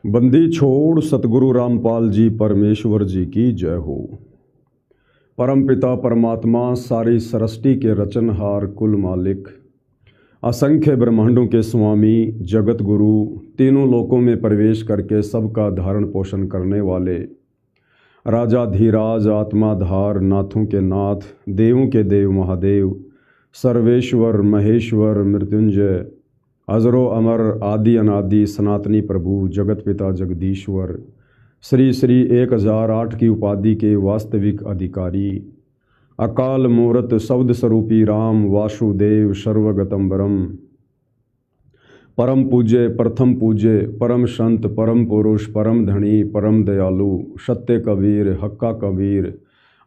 बंदी छोड़ सतगुरु रामपाल जी परमेश्वर जी की जय हो। परमपिता परमात्मा सारी सृष्टि के रचनहार कुल मालिक, असंख्य ब्रह्मांडों के स्वामी, जगत गुरु, तीनों लोकों में प्रवेश करके सबका धारण पोषण करने वाले राजा धीराज, आत्माधार, नाथों के नाथ, देवों के देव महादेव, सर्वेश्वर महेश्वर मृत्युंजय, अजरो अमर आदि अनादि सनातनी प्रभु, जगत पिता जगदीश्वर, श्री श्री 1008 की उपाधि के वास्तविक अधिकारी, अकाल मूर्त शब्द स्वरूपी राम वासुदेव सर्वगतम बरम, परम पूज्य प्रथम पूज्य परम संत परम पुरुष परम धनी परम दयालु, सत्य कबीर हक्का कबीर,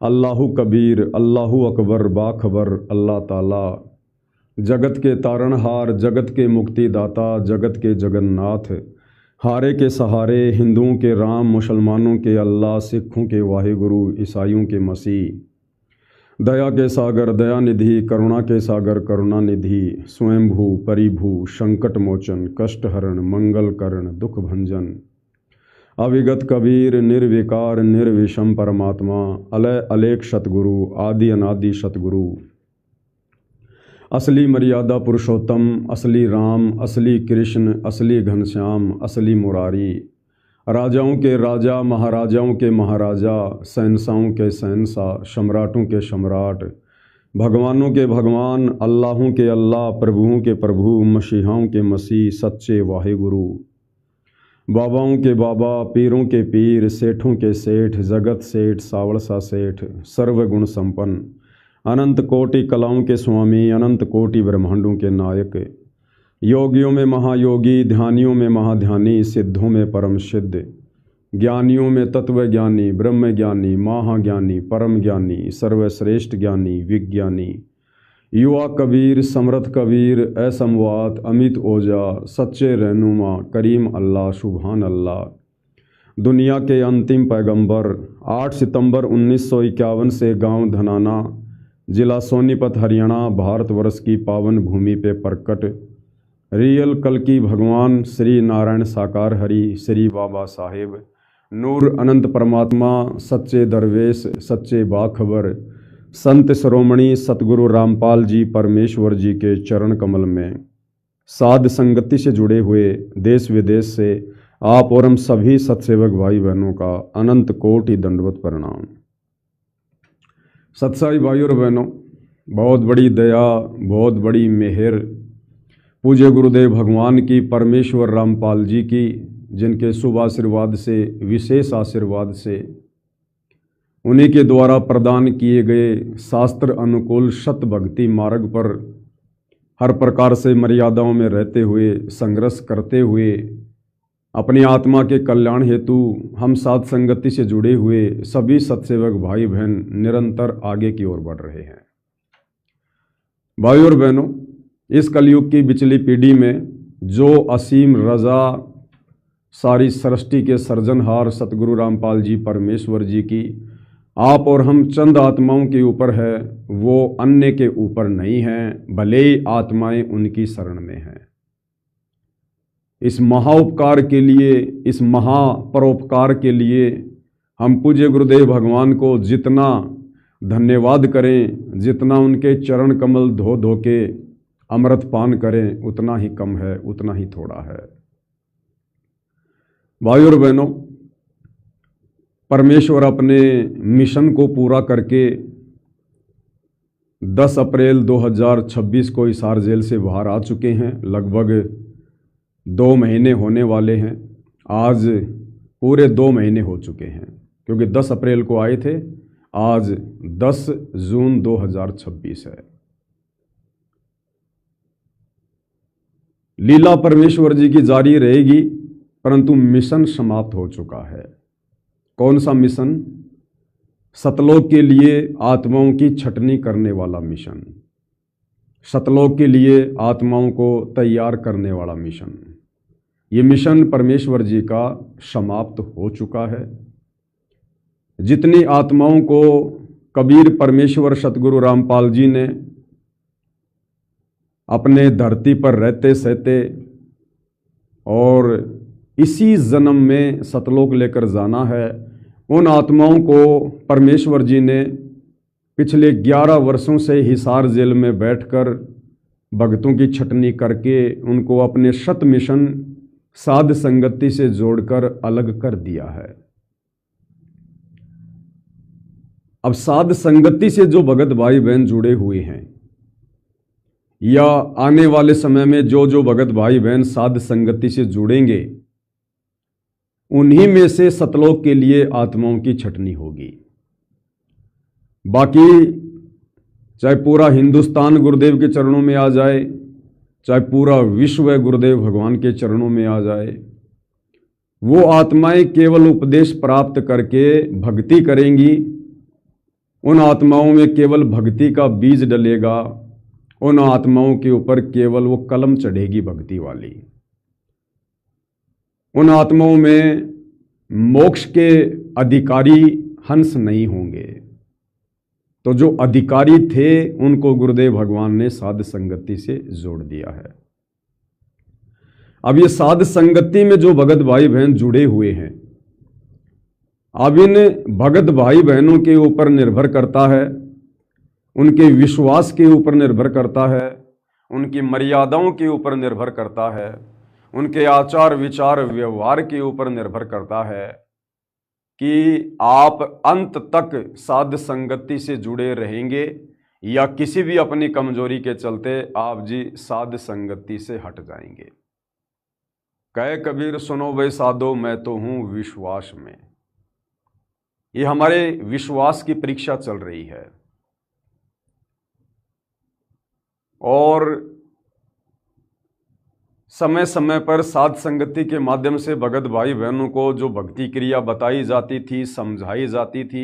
अल्लाहु कबीर अल्लाहु अकबर बाखबर अल्लाह ताला, जगत के तारणहार, जगत के मुक्तिदाता, जगत के जगन्नाथ, हारे के सहारे, हिंदुओं के राम, मुसलमानों के अल्लाह, सिखों के वाहिगुरु, ईसाइयों के मसीह, दया के सागर दयानिधि, करुणा के सागर करुणानिधि, स्वयंभू परिभू, संकट मोचन, कष्ट हरण, मंगल करण, दुख भंजन, अविगत कबीर, निर्विकार निर्विषम परमात्मा, अलय अलेख सतगुरु, आदि अनादि सतगुरु, असली मर्यादा पुरुषोत्तम, असली राम, असली कृष्ण, असली घनश्याम, असली मुरारी, राजाओं के राजा, महाराजाओं के महाराजा, शहंशाहों के शहंशाह, सम्राटों के सम्राट, भगवानों के भगवान, अल्लाहों के अल्लाह, प्रभुओं के प्रभु, मसीहाओं के मसीह, सच्चे वाहिगुरु, बाबाओं के बाबा, पीरों के पीर, सेठों के सेठ, जगत सेठ, सावड़सा सेठ, सर्वगुण संपन्न, अनंत कोटि कलाओं के स्वामी, अनंत कोटि ब्रह्मांडों के नायक, योगियों में महायोगी, ध्यानियों में महाध्यानी, सिद्धों में परम सिद्ध, ज्ञानियों में तत्व ज्ञानी, ब्रह्म ज्ञानी, महाज्ञानी, परम ज्ञानी, सर्वश्रेष्ठ ज्ञानी, विज्ञानी, युवा कबीर, समर्थ कबीर, असमवात, अमित ओजा, सच्चे रहनुमा, करीम अल्लाह, सुभान अल्लाह, दुनिया के अंतिम पैगंबर, 8 सितंबर 1951 से गांव धनाना, जिला सोनीपत, हरियाणा, भारतवर्ष की पावन भूमि पे प्रकट रियल कल की भगवान श्री नारायण साकार हरि, श्री बाबा साहेब, नूर अनंत परमात्मा, सच्चे दरवेश, सच्चे बाखबर, संत शिरोमणि सतगुरु रामपाल जी परमेश्वर जी के चरण कमल में साध संगति से जुड़े हुए देश विदेश से आप और हम सभी सत्सेवक भाई बहनों का अनंत कोटि दंडवत प्रणाम। सत्साई भाई और बहनों, बहुत बड़ी दया, बहुत बड़ी मेहर पूज्य गुरुदेव भगवान की, परमेश्वर रामपाल जी की, जिनके शुभ आशीर्वाद से, विशेष आशीर्वाद से, उन्हीं के द्वारा प्रदान किए गए शास्त्र अनुकूल सत भक्ति मार्ग पर हर प्रकार से मर्यादाओं में रहते हुए, संघर्ष करते हुए, अपनी आत्मा के कल्याण हेतु हम साध संगति से जुड़े हुए सभी सत्सेवक भाई बहन निरंतर आगे की ओर बढ़ रहे हैं। भाई और बहनों, इस कलयुग की बिचली पीढ़ी में जो असीम रजा सारी सृष्टि के सर्जनहार सतगुरु रामपाल जी परमेश्वर जी की आप और हम चंद आत्माओं के ऊपर है, वो अन्य के ऊपर नहीं है, भले ही आत्माएं उनकी शरण में हैं। इस महाउपकार के लिए, इस महापरोपकार के लिए हम पूज्य गुरुदेव भगवान को जितना धन्यवाद करें, जितना उनके चरण कमल धो धो के अमृत पान करें, उतना ही कम है, उतना ही थोड़ा है। भाई और बहनों, परमेश्वर अपने मिशन को पूरा करके 10 अप्रैल 2026 को हिसार जेल से बाहर आ चुके हैं। लगभग 2 महीने होने वाले हैं। आज पूरे 2 महीने हो चुके हैं, क्योंकि 10 अप्रैल को आए थे, आज 10 जून 2026 है। लीला परमेश्वर जी की जारी रहेगी, परंतु मिशन समाप्त हो चुका है। कौन सा मिशन? सतलोक के लिए आत्माओं की छटनी करने वाला मिशन, सतलोक के लिए आत्माओं को तैयार करने वाला मिशन। ये मिशन परमेश्वर जी का समाप्त हो चुका है। जितनी आत्माओं को कबीर परमेश्वर सतगुरु रामपाल जी ने अपने धरती पर रहते सहते और इसी जन्म में सतलोक लेकर जाना है। उन आत्माओं को परमेश्वर जी ने पिछले 11 वर्षों से हिसार जेल में बैठकर भक्तों की छटनी करके उनको अपने शत मिशन साध संगति से जोड़कर अलग कर दिया है। अब साध संगति से जो भगत भाई बहन जुड़े हुए हैं या आने वाले समय में जो भगत भाई बहन साध संगति से जुड़ेंगे, उन्हीं में से सतलोक के लिए आत्माओं की छटनी होगी। बाकी चाहे पूरा हिंदुस्तान गुरुदेव के चरणों में आ जाए, चाहे पूरा विश्व गुरुदेव भगवान के चरणों में आ जाए, वो आत्माएं केवल उपदेश प्राप्त करके भक्ति करेंगी। उन आत्माओं में केवल भक्ति का बीज डलेगा, उन आत्माओं के ऊपर केवल वो कलम चढ़ेगी भक्ति वाली। उन आत्माओं में मोक्ष के अधिकारी हंस नहीं होंगे। तो जो अधिकारी थे उनको गुरुदेव भगवान ने साध संगति से जोड़ दिया है। अब ये साध संगति में जो भगत भाई बहन जुड़े हुए हैं, अब इन भगत भाई बहनों के ऊपर निर्भर करता है, उनके विश्वास के ऊपर निर्भर करता है, उनकी मर्यादाओं के ऊपर निर्भर करता है, उनके आचार विचार व्यवहार के ऊपर निर्भर करता है कि आप अंत तक साध संगति से जुड़े रहेंगे या किसी भी अपनी कमजोरी के चलते आप जी साध संगति से हट जाएंगे। कहे कबीर सुनो वे साधो मैं तो हूं विश्वास में। ये हमारे विश्वास की परीक्षा चल रही है और समय समय पर साध संगति के माध्यम से भगत भाई बहनों को जो भक्ति क्रिया बताई जाती थी, समझाई जाती थी,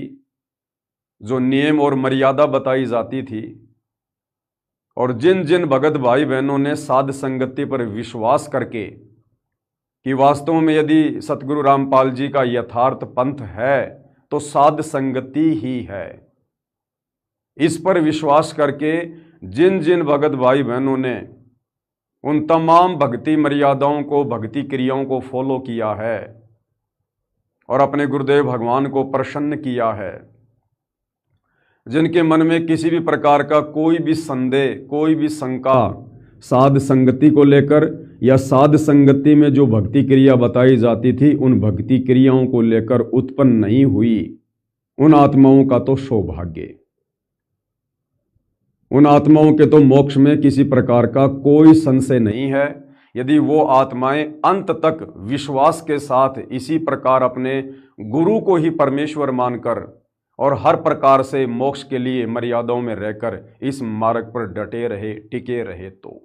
जो नियम और मर्यादा बताई जाती थी, और जिन जिन भगत भाई बहनों ने साध संगति पर विश्वास करके कि वास्तव में यदि सतगुरु रामपाल जी का यथार्थ पंथ है तो साध संगति ही है, इस पर विश्वास करके जिन जिन भगत भाई बहनों ने उन तमाम भक्ति मर्यादाओं को, भक्ति क्रियाओं को फॉलो किया है और अपने गुरुदेव भगवान को प्रसन्न किया है, जिनके मन में किसी भी प्रकार का कोई भी संदेह, कोई भी शंका साध संगति को लेकर या साध संगति में जो भक्ति क्रिया बताई जाती थी उन भक्ति क्रियाओं को लेकर उत्पन्न नहीं हुई, उन आत्माओं का तो सौभाग्य। उन आत्माओं के तो मोक्ष में किसी प्रकार का कोई संशय नहीं है, यदि वो आत्माएं अंत तक विश्वास के साथ इसी प्रकार अपने गुरु को ही परमेश्वर मानकर और हर प्रकार से मोक्ष के लिए मर्यादाओं में रहकर इस मार्ग पर डटे रहे, टिके रहे। तो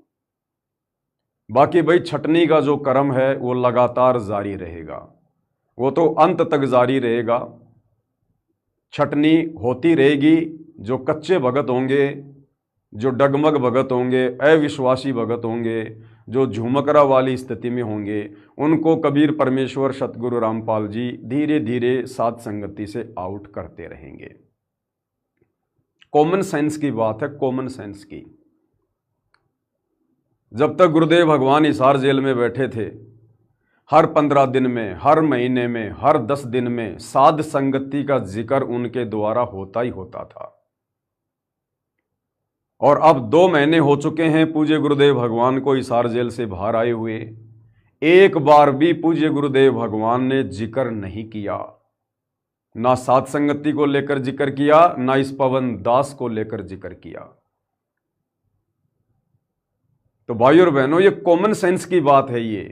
बाकी भाई छटनी का जो कर्म है वो लगातार जारी रहेगा, वो तो अंत तक जारी रहेगा। छटनी होती रहेगी। जो कच्चे भगत होंगे, जो डगमग भगत होंगे, अविश्वासी भगत होंगे, जो झुमकरा वाली स्थिति में होंगे, उनको कबीर परमेश्वर सतगुरु रामपाल जी धीरे धीरे साध संगति से आउट करते रहेंगे। कॉमन सेंस की बात है, कॉमन सेंस की। जब तक गुरुदेव भगवान हिसार जेल में बैठे थे, हर 15 दिन में, हर महीने में, हर 10 दिन में साध संगति का जिक्र उनके द्वारा होता ही होता था। और अब 2 महीने हो चुके हैं पूज्य गुरुदेव भगवान को हिसार जेल से बाहर आए हुए, एक बार भी पूज्य गुरुदेव भगवान ने जिक्र नहीं किया। ना साध संगति को लेकर जिक्र किया, ना इस पवन दास को लेकर जिक्र किया। तो भाई और बहनों, ये कॉमन सेंस की बात है। ये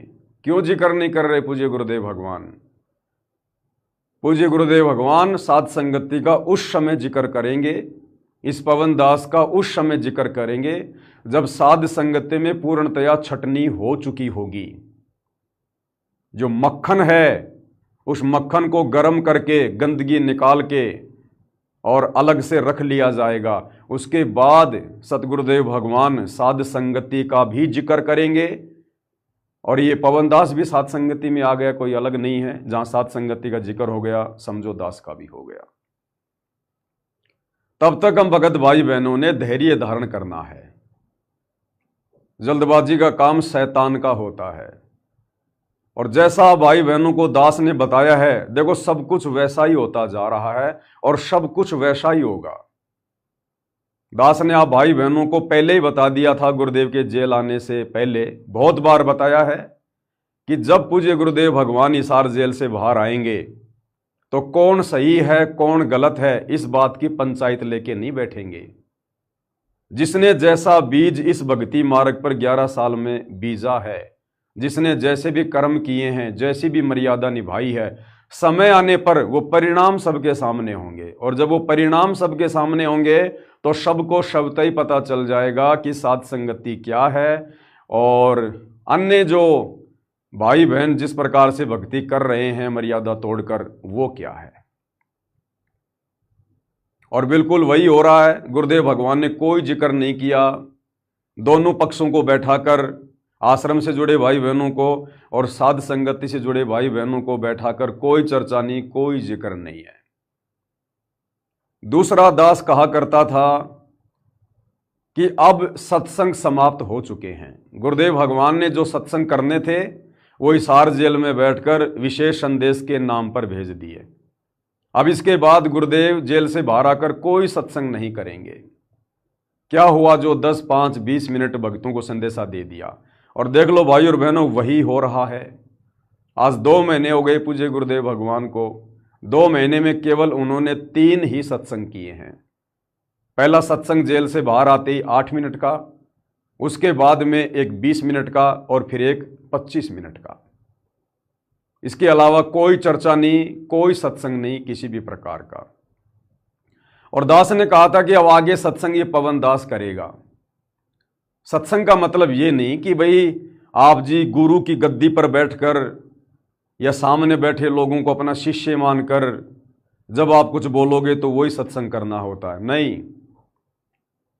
क्यों जिक्र नहीं कर रहे पूज्य गुरुदेव भगवान? पूज्य गुरुदेव भगवान साध संगति का उस समय जिक्र करेंगे, इस पवन दास का उस समय जिक्र करेंगे जब साध संगति में पूर्णतया छटनी हो चुकी होगी। जो मक्खन है उस मक्खन को गर्म करके गंदगी निकाल के और अलग से रख लिया जाएगा। उसके बाद सतगुरुदेव भगवान साध संगति का भी जिक्र करेंगे। और ये पवन दास भी साध संगति में आ गया, कोई अलग नहीं है। जहां साध संगति का जिक्र हो गया, समझो दास का भी हो गया। तब तक हम भगत भाई बहनों ने धैर्य धारण करना है। जल्दबाजी का काम शैतान का होता है। और जैसा भाई बहनों को दास ने बताया है, देखो सब कुछ वैसा ही होता जा रहा है और सब कुछ वैसा ही होगा। दास ने आप भाई बहनों को पहले ही बता दिया था, गुरुदेव के जेल आने से पहले बहुत बार बताया है कि जब पूज्य गुरुदेव भगवान हिसार जेल से बाहर आएंगे तो कौन सही है कौन गलत है इस बात की पंचायत लेके नहीं बैठेंगे। जिसने जैसा बीज इस भक्ति मार्ग पर 11 साल में बीजा है, जिसने जैसे भी कर्म किए हैं, जैसी भी मर्यादा निभाई है, समय आने पर वो परिणाम सबके सामने होंगे। और जब वो परिणाम सबके सामने होंगे तो सबको शब्द ही पता चल जाएगा कि साध संगति क्या है और अन्य जो भाई बहन जिस प्रकार से भक्ति कर रहे हैं मर्यादा तोड़कर, वो क्या है। और बिल्कुल वही हो रहा है। गुरुदेव भगवान ने कोई जिक्र नहीं किया, दोनों पक्षों को बैठाकर, आश्रम से जुड़े भाई बहनों को और साध संगति से जुड़े भाई बहनों को बैठाकर कोई चर्चा नहीं, कोई जिक्र नहीं है। दूसरा दास कहा करता था कि अब सत्संग समाप्त हो चुके हैं। गुरुदेव भगवान ने जो सत्संग करने थे वो हिसार जेल में बैठकर विशेष संदेश के नाम पर भेज दिए। अब इसके बाद गुरुदेव जेल से बाहर आकर कोई सत्संग नहीं करेंगे। क्या हुआ, जो 10, 5, 20 मिनट भक्तों को संदेशा दे दिया। और देख लो भाई और बहनों, वही हो रहा है। आज 2 महीने हो गए पूज्य गुरुदेव भगवान को। 2 महीने में केवल उन्होंने 3 ही सत्संग किए हैं। पहला सत्संग जेल से बाहर आते ही 8 मिनट का, उसके बाद में एक 20 मिनट का और फिर एक 25 मिनट का। इसके अलावा कोई चर्चा नहीं, कोई सत्संग नहीं किसी भी प्रकार का। और दास ने कहा था कि अब आगे सत्संग ये पवन दास करेगा। सत्संग का मतलब ये नहीं कि भाई आप जी गुरु की गद्दी पर बैठकर या सामने बैठे लोगों को अपना शिष्य मानकर जब आप कुछ बोलोगे तो वही सत्संग करना होता है। नहीं,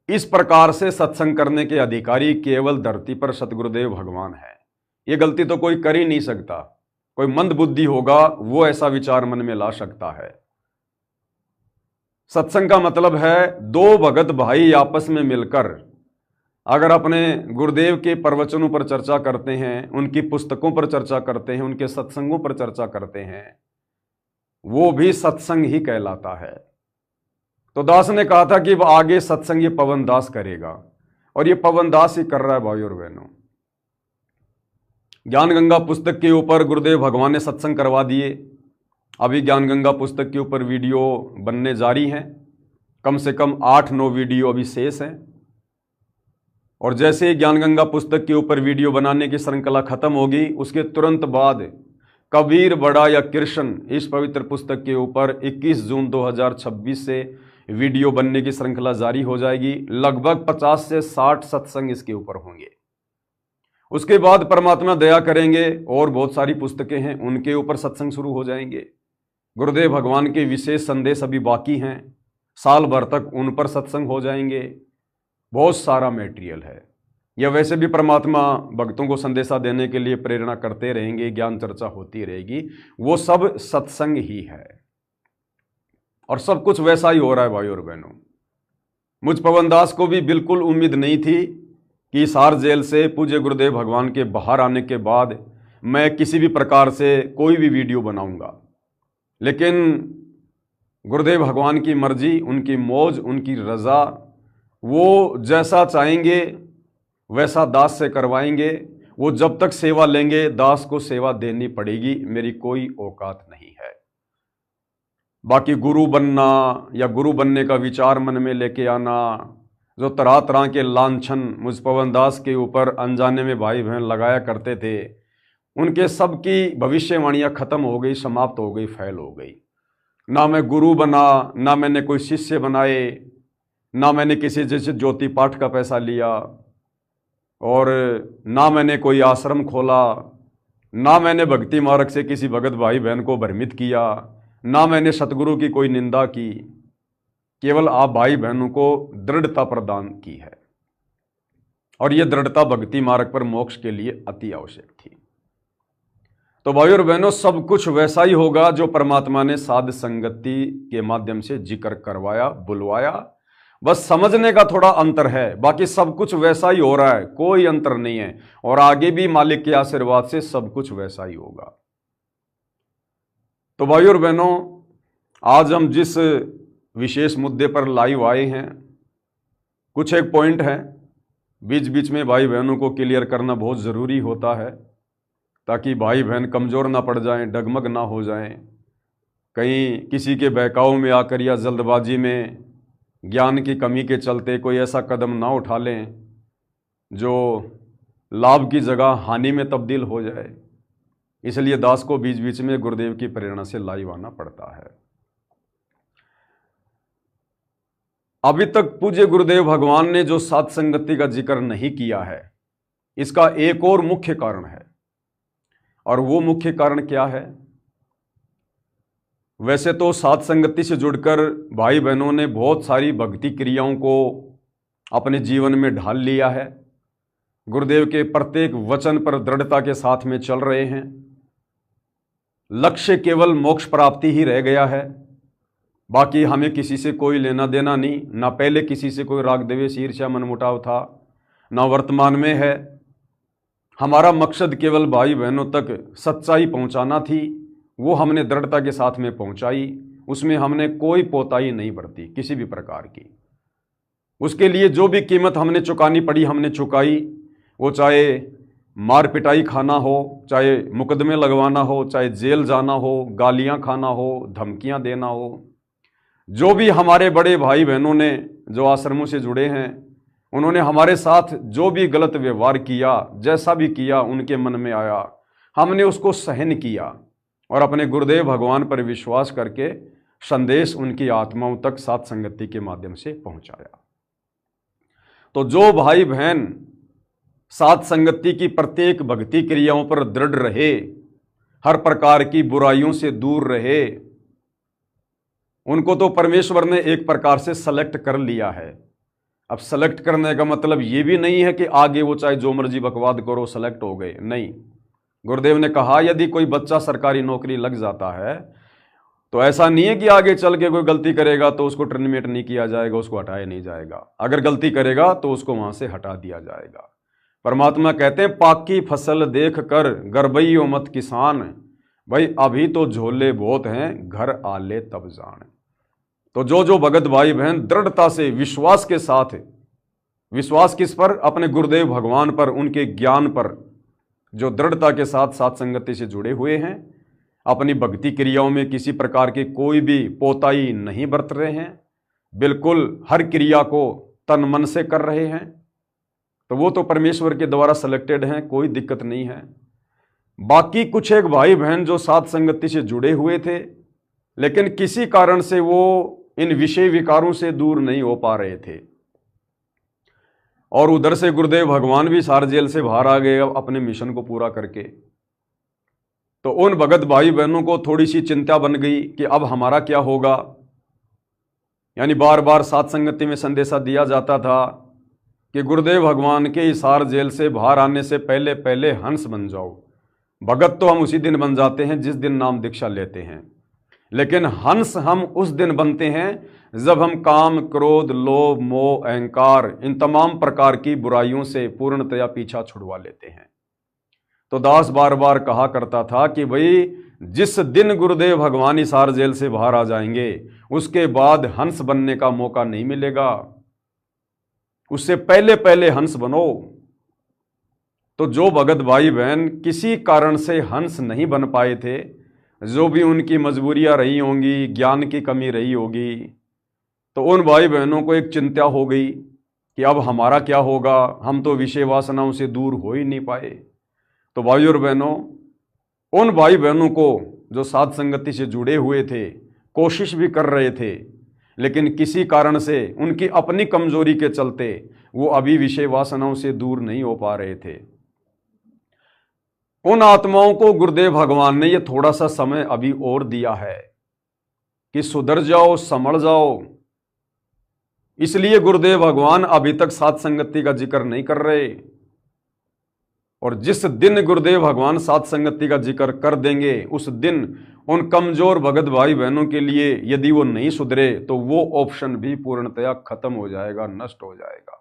इस प्रकार से सत्संग करने के अधिकारी केवल धरती पर सतगुरुदेव भगवान है। ये गलती तो कोई कर ही नहीं सकता। कोई मंद बुद्धि होगा वो ऐसा विचार मन में ला सकता है। सत्संग का मतलब है 2 भगत भाई आपस में मिलकर अगर अपने गुरुदेव के प्रवचनों पर चर्चा करते हैं, उनकी पुस्तकों पर चर्चा करते हैं, उनके सत्संगों पर चर्चा करते हैं, वो भी सत्संग ही कहलाता है। तो दास ने कहा था कि वह आगे सत्संग ये पवन दास करेगा और ये पवन दास ही कर रहा है। भाई और बहनों, ज्ञान गंगा पुस्तक के ऊपर गुरुदेव भगवान ने सत्संग करवा दिए। अभी ज्ञान गंगा पुस्तक के ऊपर वीडियो बनने जारी हैं। कम से कम 8-9 वीडियो अभी शेष हैं। और जैसे ही ज्ञान गंगा पुस्तक के ऊपर वीडियो बनाने की श्रृंखला खत्म होगी, उसके तुरंत बाद कबीर बड़ा या कृष्ण इस पवित्र पुस्तक के ऊपर 21 जून 2026 से वीडियो बनने की श्रृंखला जारी हो जाएगी। लगभग 50 से 60 सत्संग इसके ऊपर होंगे। उसके बाद परमात्मा दया करेंगे और बहुत सारी पुस्तकें हैं, उनके ऊपर सत्संग शुरू हो जाएंगे। गुरुदेव भगवान के विशेष संदेश अभी बाकी हैं, साल भर तक उन पर सत्संग हो जाएंगे। बहुत सारा मटेरियल है। या वैसे भी परमात्मा भक्तों को संदेशा देने के लिए प्रेरणा करते रहेंगे, ज्ञान चर्चा होती रहेगी। वो सब सत्संग ही है और सब कुछ वैसा ही हो रहा है। भाई और बहनों, मुझ पवन दास को भी बिल्कुल उम्मीद नहीं थी कि हिसार जेल से पूज्य गुरुदेव भगवान के बाहर आने के बाद मैं किसी भी प्रकार से कोई भी वीडियो बनाऊंगा। लेकिन गुरुदेव भगवान की मर्जी, उनकी मौज, उनकी रज़ा, वो जैसा चाहेंगे वैसा दास से करवाएंगे। वो जब तक सेवा लेंगे दास को सेवा देनी पड़ेगी, मेरी कोई औकात नहीं है। बाकी गुरु बनना या गुरु बनने का विचार मन में लेके आना, जो तरह तरह के लांछन मुझ पवन दास के ऊपर अनजाने में भाई बहन लगाया करते थे, उनके सब की भविष्यवाणियाँ खत्म हो गई, समाप्त हो गई, फैल हो गई। ना मैं गुरु बना, ना मैंने कोई शिष्य बनाए, ना मैंने किसी जैसे ज्योति पाठ का पैसा लिया और ना मैंने कोई आश्रम खोला, ना मैंने भक्ति मार्ग से किसी भगत भाई बहन को भ्रमित किया, ना मैंने सतगुरु की कोई निंदा की। केवल आप भाई बहनों को दृढ़ता प्रदान की है और यह दृढ़ता भक्ति मार्ग पर मोक्ष के लिए अति आवश्यक थी। तो भाई और बहनों, सब कुछ वैसा ही होगा जो परमात्मा ने साध संगति के माध्यम से जिक्र करवाया, बुलवाया बस समझने का थोड़ा अंतर है, बाकी सब कुछ वैसा ही हो रहा है, कोई अंतर नहीं है। और आगे भी मालिक के आशीर्वाद से सब कुछ वैसा ही होगा। तो भाइयों और बहनों, आज हम जिस विशेष मुद्दे पर लाइव आए हैं, कुछ एक पॉइंट है बीच बीच में भाई बहनों को क्लियर करना बहुत ज़रूरी होता है, ताकि भाई बहन कमज़ोर ना पड़ जाएं, डगमग ना हो जाएं, कहीं किसी के बहकाव में आकर या जल्दबाजी में ज्ञान की कमी के चलते कोई ऐसा कदम ना उठा लें जो लाभ की जगह हानि में तब्दील हो जाए। इसलिए दास को बीच बीच में गुरुदेव की प्रेरणा से लाइव आना पड़ता है। अभी तक पूज्य गुरुदेव भगवान ने जो सात संगति का जिक्र नहीं किया है, इसका एक और मुख्य कारण है। और वो मुख्य कारण क्या है? वैसे तो सात संगति से जुड़कर भाई बहनों ने बहुत सारी भक्ति क्रियाओं को अपने जीवन में ढाल लिया है, गुरुदेव के प्रत्येक वचन पर दृढ़ता के साथ में चल रहे हैं। लक्ष्य केवल मोक्ष प्राप्ति ही रह गया है, बाकी हमें किसी से कोई लेना देना नहीं, ना पहले किसी से कोई राग द्वेष ईर्ष्या मनमुटाव था, ना वर्तमान में है। हमारा मकसद केवल भाई बहनों तक सच्चाई पहुंचाना थी, वो हमने दृढ़ता के साथ में पहुंचाई। उसमें हमने कोई पोताई नहीं बरती किसी भी प्रकार की। उसके लिए जो भी कीमत हमने चुकानी पड़ी हमने चुकाई, वो चाहे मार पिटाई खाना हो, चाहे मुकदमे लगवाना हो, चाहे जेल जाना हो, गालियां खाना हो, धमकियां देना हो। जो भी हमारे बड़े भाई बहनों ने जो आश्रमों से जुड़े हैं, उन्होंने हमारे साथ जो भी गलत व्यवहार किया, जैसा भी किया उनके मन में आया, हमने उसको सहन किया और अपने गुरुदेव भगवान पर विश्वास करके संदेश उनकी आत्माओं तक सात संगति के माध्यम से पहुंचाया। तो जो भाई बहन सात संगति की प्रत्येक भक्ति क्रियाओं पर दृढ़ रहे, हर प्रकार की बुराइयों से दूर रहे, उनको तो परमेश्वर ने एक प्रकार से सेलेक्ट कर लिया है। अब सेलेक्ट करने का मतलब ये भी नहीं है कि आगे वो चाहे जो मर्जी बकवाद करो सेलेक्ट हो गए, नहीं। गुरुदेव ने कहा यदि कोई बच्चा सरकारी नौकरी लग जाता है तो ऐसा नहीं है कि आगे चल के कोई गलती करेगा तो उसको टर्मिनेट नहीं किया जाएगा, उसको हटाया नहीं जाएगा। अगर गलती करेगा तो उसको वहां से हटा दिया जाएगा। परमात्मा कहते हैं पाकी फसल देख कर गरबइयो मत किसान, भाई अभी तो झोले बहुत हैं, घर आले तब जान। तो जो भगत भाई बहन दृढ़ता से विश्वास के साथ, विश्वास किस पर? अपने गुरुदेव भगवान पर, उनके ज्ञान पर, जो दृढ़ता के साथ सात संगति से जुड़े हुए हैं, अपनी भक्ति क्रियाओं में किसी प्रकार की कोई भी पोताई नहीं बरत रहे हैं, बिल्कुल हर क्रिया को तन मन से कर रहे हैं, तो वो तो परमेश्वर के द्वारा सिलेक्टेड हैं, कोई दिक्कत नहीं है। बाकी कुछ एक भाई बहन जो सात संगति से जुड़े हुए थे, लेकिन किसी कारण से वो इन विषय विकारों से दूर नहीं हो पा रहे थे, और उधर से गुरुदेव भगवान भी सार जेल से बाहर आ गए अपने मिशन को पूरा करके। तो उन भगत भाई बहनों को थोड़ी सी चिंता बन गई कि अब हमारा क्या होगा। यानी बार बार सात संगति में संदेशा दिया जाता था कि गुरुदेव भगवान के हिसार जेल से बाहर आने से पहले पहले हंस बन जाओ। भगत तो हम उसी दिन बन जाते हैं जिस दिन नाम दीक्षा लेते हैं, लेकिन हंस हम उस दिन बनते हैं जब हम काम, क्रोध, लोभ, मोह, अहंकार, इन तमाम प्रकार की बुराइयों से पूर्णतया पीछा छुड़वा लेते हैं। तो दास बार बार कहा करता था कि भाई जिस दिन गुरुदेव भगवान हिसार जेल से बाहर आ जाएंगे उसके बाद हंस बनने का मौका नहीं मिलेगा, उससे पहले पहले हंस बनो। तो जो भगत भाई बहन किसी कारण से हंस नहीं बन पाए थे, जो भी उनकी मजबूरियां रही होंगी, ज्ञान की कमी रही होगी, तो उन भाई बहनों को एक चिंता हो गई कि अब हमारा क्या होगा, हम तो विषय वासनाओं से दूर हो ही नहीं पाए। तो भाई और बहनों, उन भाई बहनों को जो साध संगति से जुड़े हुए थे, कोशिश भी कर रहे थे, लेकिन किसी कारण से उनकी अपनी कमजोरी के चलते वो अभी विषय वासनाओं से दूर नहीं हो पा रहे थे, उन आत्माओं को गुरुदेव भगवान ने ये थोड़ा सा समय अभी और दिया है कि सुधर जाओ, संभल जाओ। इसलिए गुरुदेव भगवान अभी तक सात संगति का जिक्र नहीं कर रहे। और जिस दिन गुरुदेव भगवान साध संगति का जिक्र कर देंगे उस दिन उन कमजोर भगत भाई बहनों के लिए यदि वो नहीं सुधरे तो वो ऑप्शन भी पूर्णतया खत्म हो जाएगा, नष्ट हो जाएगा।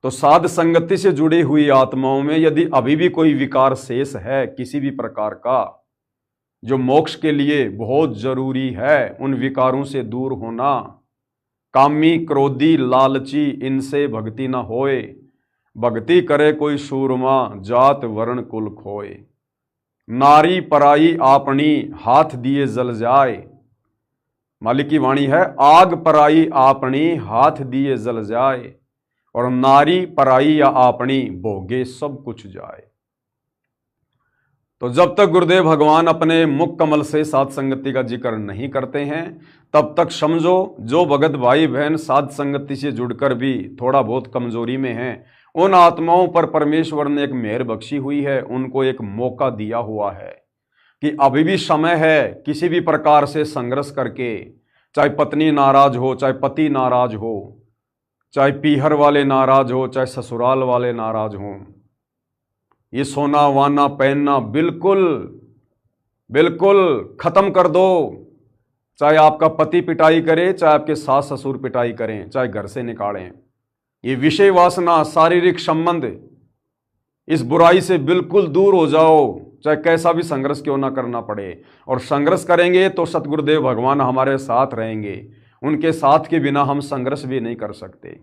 तो साध संगति से जुड़ी हुई आत्माओं में यदि अभी भी कोई विकार शेष है किसी भी प्रकार का, जो मोक्ष के लिए बहुत जरूरी है, उन विकारों से दूर होना। कामी, क्रोधी, लालची, इनसे भक्ति न होए, भक्ति करे कोई सूरमा, जात वर्ण कुल खोए। नारी पराई आपनी, हाथ दिए जल जाए। मालिक की वाणी है, आग पराई आपनी, हाथ दिए जल जाए, और नारी पराई या आपनी, भोगे सब कुछ जाए। तो जब तक गुरुदेव भगवान अपने मुख कमल से साध संगति का जिक्र नहीं करते हैं तब तक समझो जो भगत भाई बहन साध संगति से जुड़कर भी थोड़ा बहुत कमजोरी में हैं, उन आत्माओं पर परमेश्वर ने एक मेहर बख्शी हुई है, उनको एक मौका दिया हुआ है कि अभी भी समय है किसी भी प्रकार से संघर्ष करके, चाहे पत्नी नाराज हो, चाहे पति नाराज हो, चाहे पीहर वाले नाराज हो, चाहे ससुराल वाले नाराज हों, ये सोना वाना पहनना बिल्कुल बिल्कुल खत्म कर दो। चाहे आपका पति पिटाई करे, चाहे आपके सास ससुर पिटाई करें, चाहे घर से निकालें, ये विषय वासना, शारीरिक संबंध, इस बुराई से बिल्कुल दूर हो जाओ, चाहे कैसा भी संघर्ष क्यों ना करना पड़े। और संघर्ष करेंगे तो सतगुरुदेव भगवान हमारे साथ रहेंगे, उनके साथ के बिना हम संघर्ष भी नहीं कर सकते।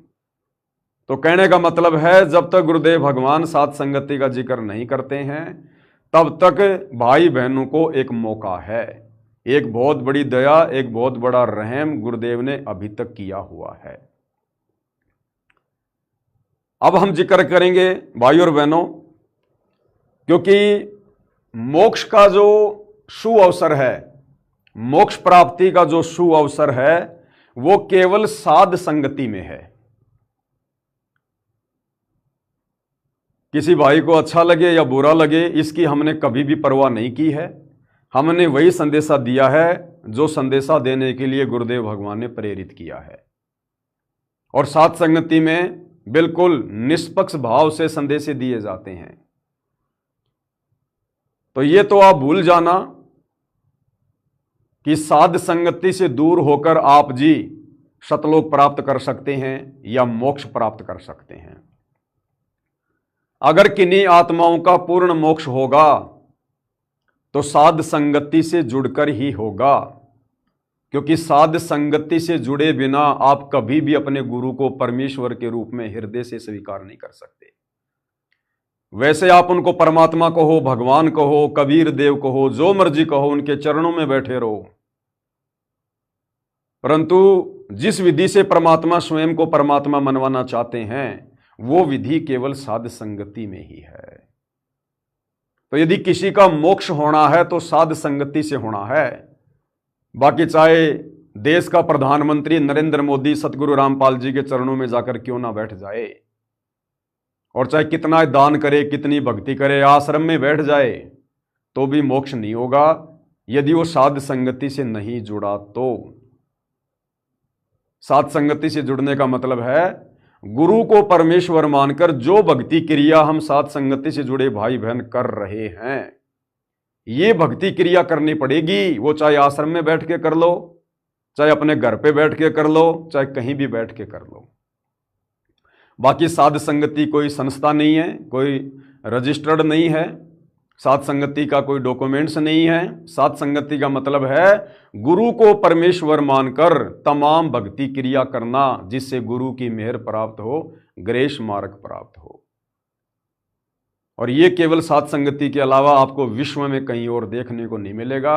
तो कहने का मतलब है जब तक गुरुदेव भगवान साध संगति का जिक्र नहीं करते हैं तब तक भाई बहनों को एक मौका है, एक बहुत बड़ी दया, एक बहुत बड़ा रहम गुरुदेव ने अभी तक किया हुआ है। अब हम जिक्र करेंगे भाई और बहनों, क्योंकि मोक्ष का जो शु अवसर है, मोक्ष प्राप्ति का जो शु अवसर है वो केवल साध संगति में है। किसी भाई को अच्छा लगे या बुरा लगे इसकी हमने कभी भी परवाह नहीं की है। हमने वही संदेशा दिया है जो संदेशा देने के लिए गुरुदेव भगवान ने प्रेरित किया है, और साध संगति में बिल्कुल निष्पक्ष भाव से संदेश दिए जाते हैं। तो ये तो आप भूल जाना कि साध संगति से दूर होकर आप जी सतलोक प्राप्त कर सकते हैं या मोक्ष प्राप्त कर सकते हैं। अगर किन्हीं आत्माओं का पूर्ण मोक्ष होगा तो साध संगति से जुड़कर ही होगा, क्योंकि साध संगति से जुड़े बिना आप कभी भी अपने गुरु को परमेश्वर के रूप में हृदय से स्वीकार नहीं कर सकते। वैसे आप उनको परमात्मा कहो, भगवान कहो, कबीर देव कहो, जो मर्जी कहो, उनके चरणों में बैठे रहो, परंतु जिस विधि से परमात्मा स्वयं को परमात्मा मनवाना चाहते हैं वो विधि केवल साध संगति में ही है। तो यदि किसी का मोक्ष होना है तो साध संगति से होना है। बाकी चाहे देश का प्रधानमंत्री नरेंद्र मोदी सतगुरु रामपाल जी के चरणों में जाकर क्यों ना बैठ जाए, और चाहे कितना दान करे, कितनी भक्ति करे, आश्रम में बैठ जाए, तो भी मोक्ष नहीं होगा यदि वो साध संगति से नहीं जुड़ा। तो साध संगति से जुड़ने का मतलब है गुरु को परमेश्वर मानकर जो भक्ति क्रिया हम साध संगति से जुड़े भाई बहन कर रहे हैं, ये भक्ति क्रिया करनी पड़ेगी। वो चाहे आश्रम में बैठ के कर लो, चाहे अपने घर पे बैठ के कर लो, चाहे कहीं भी बैठ के कर लो। बाकी साध संगति कोई संस्था नहीं है, कोई रजिस्टर्ड नहीं है, साध संगति का कोई डॉक्यूमेंट्स नहीं है। साध संगति का मतलब है गुरु को परमेश्वर मानकर तमाम भक्ति क्रिया करना, जिससे गुरु की मेहर प्राप्त हो, ग्रेस मार्ग प्राप्त हो। और ये केवल साध संगति के अलावा आपको विश्व में कहीं और देखने को नहीं मिलेगा।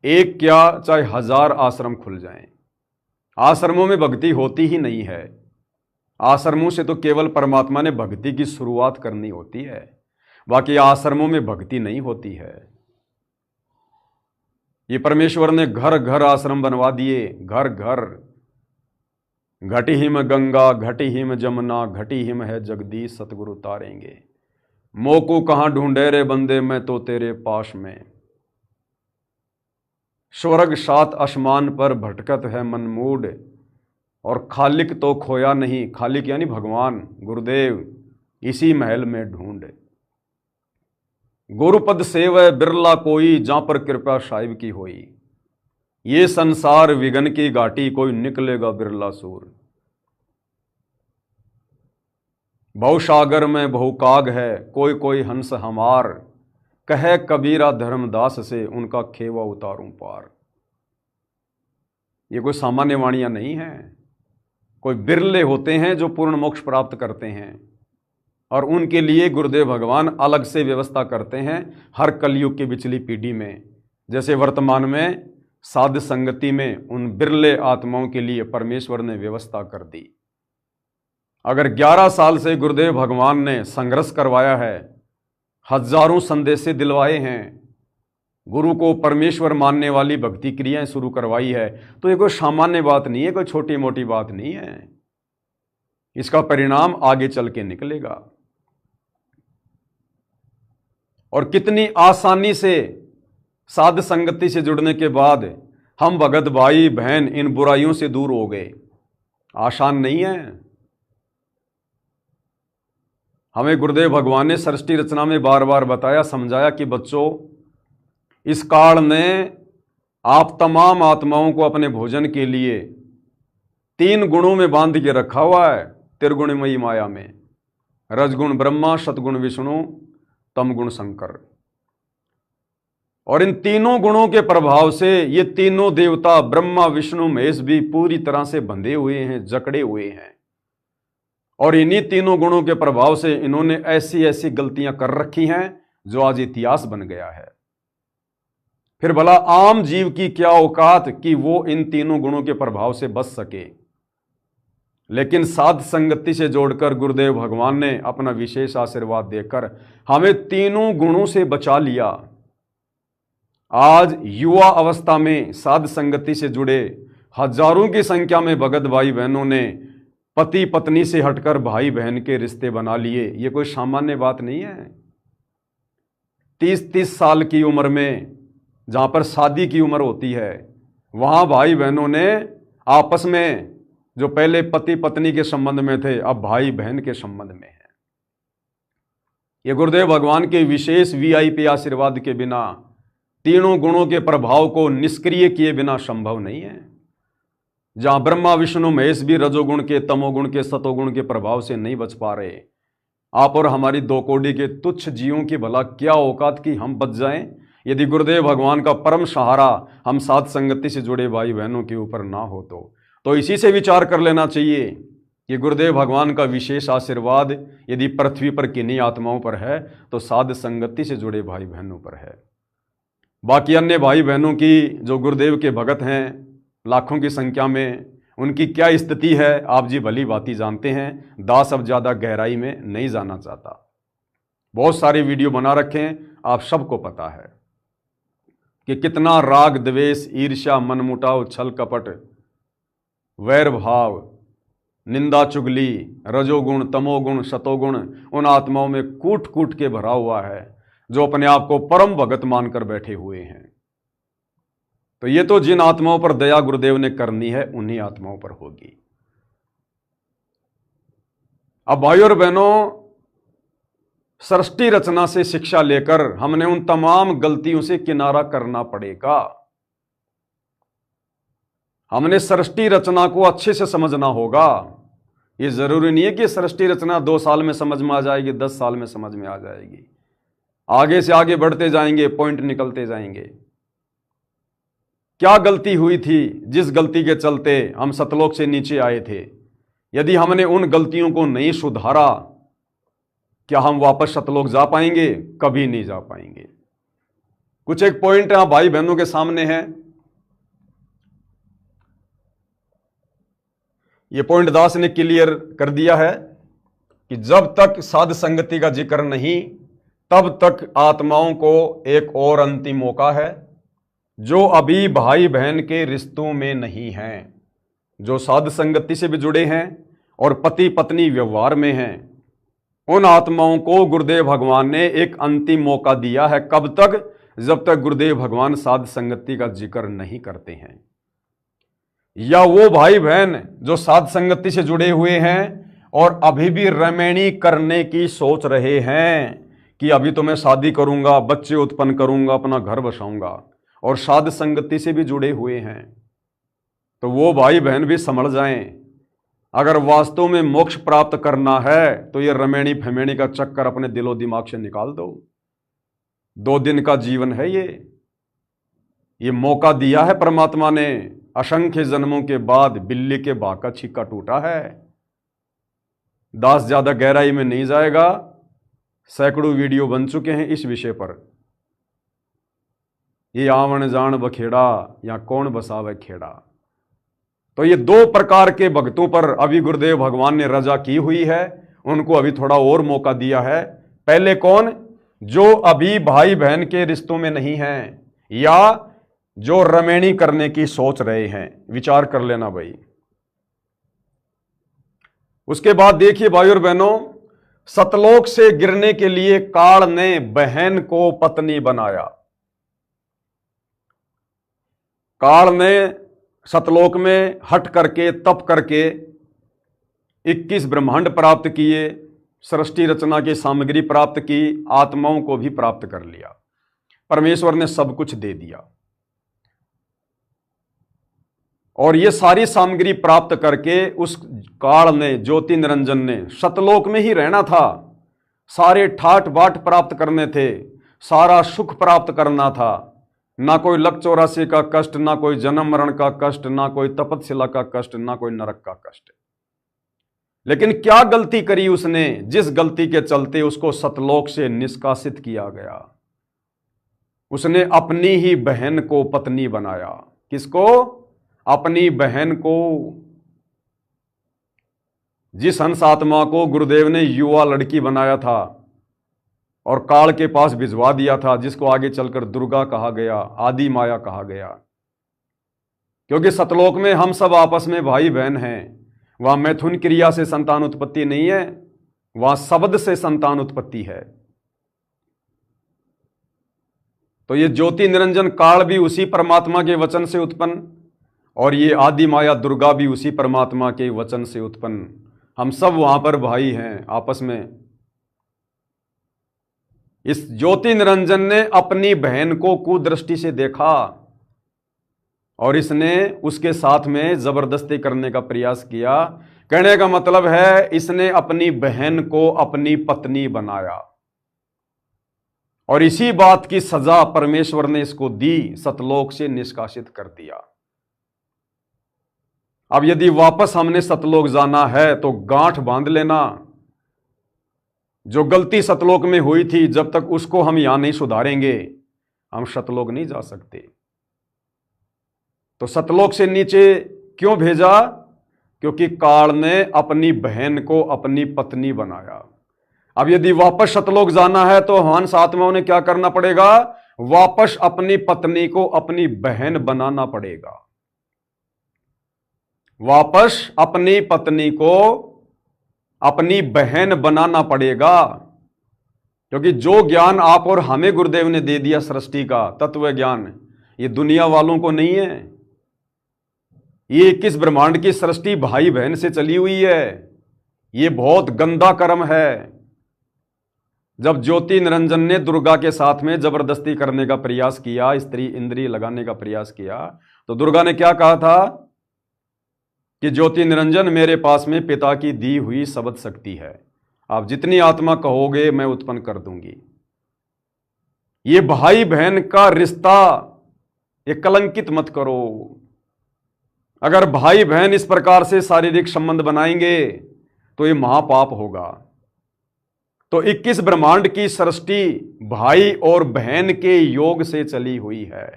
एक क्या चाहे 1000 आश्रम खुल जाएं, आश्रमों में भक्ति होती ही नहीं है। आश्रमों से तो केवल परमात्मा ने भक्ति की शुरुआत करनी होती है, बाकी आश्रमों में भक्ति नहीं होती है। ये परमेश्वर ने घर घर आश्रम बनवा दिए, घर घर। घटी हिम गंगा, घटी हिम जमुना, घटी हिम है जगदीश, सतगुरु तारेंगे। मोको कहाँ ढूंढे रे बंदे, मैं तो तेरे पास में। स्वर्ग 7 आसमान पर भटकत है मन मूड, और खालिक तो खोया नहीं, खालिक यानी भगवान गुरुदेव, इसी महल में ढूंढ। गुरुपद सेवै बिरला कोई, जहां पर कृपा साहिब की होई। ये संसार विघन की घाटी, कोई निकलेगा बिरला सूर। भवसागर में बहुकाग है, कोई कोई हंस हमार। कहे कबीरा धर्मदास से, उनका खेवा उतारूं पार। ये कोई सामान्य वाणियां नहीं है। कोई बिरले होते हैं जो पूर्ण मोक्ष प्राप्त करते हैं, और उनके लिए गुरुदेव भगवान अलग से व्यवस्था करते हैं हर कलयुग की पिछली पीढ़ी में। जैसे वर्तमान में साध संगति में उन बिरले आत्माओं के लिए परमेश्वर ने व्यवस्था कर दी। अगर 11 साल से गुरुदेव भगवान ने संघर्ष करवाया है, हजारों संदेशे दिलवाए हैं, गुरु को परमेश्वर मानने वाली भक्ति क्रियाएं शुरू करवाई है, तो ये कोई सामान्य बात नहीं है, कोई छोटी मोटी बात नहीं है। इसका परिणाम आगे चल के निकलेगा। और कितनी आसानी से साध संगति से जुड़ने के बाद हम भगत भाई बहन इन बुराइयों से दूर हो गए। आसान नहीं है। हमें गुरुदेव भगवान ने सृष्टि रचना में बार बार बताया, समझाया कि बच्चों, इस काल ने आप तमाम आत्माओं को अपने भोजन के लिए 3 गुणों में बांध के रखा हुआ है। त्रिगुणमयी माया में रजगुण ब्रह्मा, सतगुण विष्णु, तमगुण शंकर। और इन तीनों गुणों के प्रभाव से ये तीनों देवता ब्रह्मा विष्णु महेश भी पूरी तरह से बंधे हुए हैं, जकड़े हुए हैं। और इन्हीं तीनों गुणों के प्रभाव से इन्होंने ऐसी ऐसी गलतियां कर रखी हैं जो आज इतिहास बन गया है। फिर भला आम जीव की क्या औकात कि वो इन तीनों गुणों के प्रभाव से बच सके। लेकिन साध संगति से जोड़कर गुरुदेव भगवान ने अपना विशेष आशीर्वाद देकर हमें तीनों गुणों से बचा लिया। आज युवा अवस्था में साध संगति से जुड़े हजारों की संख्या में भगत भाई बहनों ने पति पत्नी से हटकर भाई बहन के रिश्ते बना लिए। ये कोई सामान्य बात नहीं है। 30-30 साल की उम्र में जहां पर शादी की उम्र होती है, वहां भाई बहनों ने आपस में जो पहले पति पत्नी के संबंध में थे, अब भाई बहन के संबंध में है। ये गुरुदेव भगवान के विशेष VIP आशीर्वाद के बिना, तीनों गुणों के प्रभाव को निष्क्रिय किए बिना संभव नहीं है। जहां ब्रह्मा विष्णु महेश भी रजोगुण के, तमोगुण के, सतोगुण के प्रभाव से नहीं बच पा रहे, आप और हमारी 2 कौड़ी के तुच्छ जीवों की भला क्या औकात की हम बच जाएं, यदि गुरुदेव भगवान का परम सहारा हम साध संगति से जुड़े भाई बहनों के ऊपर ना हो तो इसी से विचार कर लेना चाहिए कि गुरुदेव भगवान का विशेष आशीर्वाद यदि पृथ्वी पर किन्हीं आत्माओं पर है तो साध संगति से जुड़े भाई बहनों पर है। बाकी अन्य भाई बहनों की जो गुरुदेव के भगत हैं लाखों की संख्या में, उनकी क्या स्थिति है आप जी भली भांति जानते हैं। दास अब ज़्यादा गहराई में नहीं जाना चाहता। बहुत सारे वीडियो बना रखे हैं, आप सबको पता है कि कितना राग द्वेष, ईर्ष्या, मनमुटाव, छल कपट, वैर भाव, निंदा चुगली, रजोगुण, तमोगुण, सतोगुण उन आत्माओं में कूट कूट के भरा हुआ है जो अपने आप को परम भगत मानकर बैठे हुए हैं। तो ये तो जिन आत्माओं पर दया गुरुदेव ने करनी है उन्हीं आत्माओं पर होगी। अब भाई और बहनों, सृष्टि रचना से शिक्षा लेकर हमने उन तमाम गलतियों से किनारा करना पड़ेगा। हमने सृष्टि रचना को अच्छे से समझना होगा। ये जरूरी नहीं है कि सृष्टि रचना 2 साल में समझ में आ जाएगी, 10 साल में समझ में आ जाएगी। आगे से आगे बढ़ते जाएंगे, पॉइंट निकलते जाएंगे। क्या गलती हुई थी जिस गलती के चलते हम सतलोक से नीचे आए थे? यदि हमने उन गलतियों को नहीं सुधारा, क्या हम वापस सतलोक जा पाएंगे? कभी नहीं जा पाएंगे। कुछ एक पॉइंट यहां भाई बहनों के सामने है। ये पॉइंट दास ने क्लियर कर दिया है कि जब तक साध संगति का जिक्र नहीं, तब तक आत्माओं को एक और अंतिम मौका है जो अभी भाई बहन के रिश्तों में नहीं हैं, जो साध संगति से भी जुड़े हैं और पति पत्नी व्यवहार में हैं। उन आत्माओं को गुरुदेव भगवान ने एक अंतिम मौका दिया है। कब तक? जब तक गुरुदेव भगवान साध संगति का जिक्र नहीं करते हैं। या वो भाई बहन जो साध संगति से जुड़े हुए हैं और अभी भी रमैनी करने की सोच रहे हैं कि अभी तो मैं शादी करूंगा, बच्चे उत्पन्न करूंगा, अपना घर बसाऊंगा, और साध संगति से भी जुड़े हुए हैं, तो वो भाई बहन भी समझ जाएं, अगर वास्तव में मोक्ष प्राप्त करना है तो ये रमेणी फेमेणी का चक्कर अपने दिलो दिमाग से निकाल दो। 2 दिन का जीवन है ये मौका दिया है परमात्मा ने। असंख्य जन्मों के बाद बिल्ली के बाग का छिक्का टूटा है। दास ज्यादा गहराई में नहीं जाएगा, सैकड़ों वीडियो बन चुके हैं इस विषय पर। ये आवन जान बखेड़ा या कौन बसावे खेड़ा। तो ये 2 प्रकार के भक्तों पर अभी गुरुदेव भगवान ने रजा की हुई है, उनको अभी थोड़ा और मौका दिया है। पहले कौन? जो अभी भाई बहन के रिश्तों में नहीं हैं, या जो रमेणी करने की सोच रहे हैं। विचार कर लेना भाई। उसके बाद देखिए भाई और बहनों, सतलोक से गिरने के लिए काल ने बहन को पत्नी बनाया। काल ने सतलोक में हट करके, तप करके 21 ब्रह्मांड प्राप्त किए, सृष्टि रचना की सामग्री प्राप्त की, आत्माओं को भी प्राप्त कर लिया। परमेश्वर ने सब कुछ दे दिया, और ये सारी सामग्री प्राप्त करके उस काल ने, ज्योति निरंजन ने सतलोक में ही रहना था। सारे ठाट बाट प्राप्त करने थे, सारा सुख प्राप्त करना था। ना कोई लक 84 का कष्ट, ना कोई जन्म मरण का कष्ट, ना कोई तपस्या का कष्ट, ना कोई नरक का कष्ट। लेकिन क्या गलती करी उसने, जिस गलती के चलते उसको सतलोक से निष्कासित किया गया? उसने अपनी ही बहन को पत्नी बनाया। किसको? अपनी बहन को। जिस हंस आत्मा को गुरुदेव ने युवा लड़की बनाया था और काल के पास भिजवा दिया था, जिसको आगे चलकर दुर्गा कहा गया, आदि माया कहा गया, क्योंकि सतलोक में हम सब आपस में भाई बहन हैं। वहां मैथुन क्रिया से संतान उत्पत्ति नहीं है, वहां शब्द से संतान उत्पत्ति है। तो ये ज्योति निरंजन काल भी उसी परमात्मा के वचन से उत्पन्न, और ये आदि माया दुर्गा भी उसी परमात्मा के वचन से उत्पन्न। हम सब वहां पर भाई हैं आपस में। इस ज्योति निरंजन ने अपनी बहन को कुदृष्टि से देखा और इसने उसके साथ में जबरदस्ती करने का प्रयास किया। कहने का मतलब है, इसने अपनी बहन को अपनी पत्नी बनाया, और इसी बात की सजा परमेश्वर ने इसको दी, सतलोक से निष्कासित कर दिया। अब यदि वापस हमने सतलोक जाना है तो गांठ बांध लेना। जो गलती सतलोक में हुई थी, जब तक उसको हम यहां नहीं सुधारेंगे, हम सतलोक नहीं जा सकते। तो सतलोक से नीचे क्यों भेजा? क्योंकि काल ने अपनी बहन को अपनी पत्नी बनाया। अब यदि वापस सतलोक जाना है तो हंस आत्माओं ने क्या करना पड़ेगा? वापस अपनी पत्नी को अपनी बहन बनाना पड़ेगा। वापस अपनी पत्नी को अपनी बहन बनाना पड़ेगा, क्योंकि जो ज्ञान आप और हमें गुरुदेव ने दे दिया सृष्टि का तत्व ज्ञान, ये दुनिया वालों को नहीं है। ये 21 ब्रह्मांड की सृष्टि भाई बहन से चली हुई है। ये बहुत गंदा कर्म है। जब ज्योति निरंजन ने दुर्गा के साथ में जबरदस्ती करने का प्रयास किया, स्त्री इंद्रिय लगाने का प्रयास किया, तो दुर्गा ने क्या कहा था कि ज्योति निरंजन, मेरे पास में पिता की दी हुई शब्द शक्ति है, आप जितनी आत्मा कहोगे मैं उत्पन्न कर दूंगी। ये भाई बहन का रिश्ता ये कलंकित मत करो। अगर भाई बहन इस प्रकार से शारीरिक संबंध बनाएंगे तो ये महापाप होगा। तो 21 ब्रह्मांड की सृष्टि भाई और बहन के योग से चली हुई है,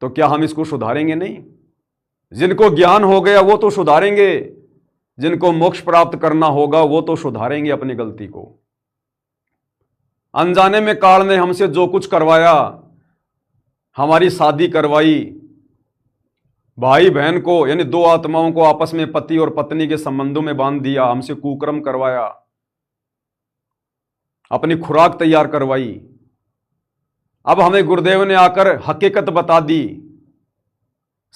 तो क्या हम इसको सुधारेंगे नहीं? जिनको ज्ञान हो गया वो तो सुधारेंगे, जिनको मोक्ष प्राप्त करना होगा वो तो सुधारेंगे अपनी गलती को। अनजाने में काल ने हमसे जो कुछ करवाया, हमारी शादी करवाई, भाई बहन को यानी 2 आत्माओं को आपस में पति और पत्नी के संबंधों में बांध दिया, हमसे कुकर्म करवाया, अपनी खुराक तैयार करवाई। अब हमें गुरुदेव ने आकर हकीकत बता दी,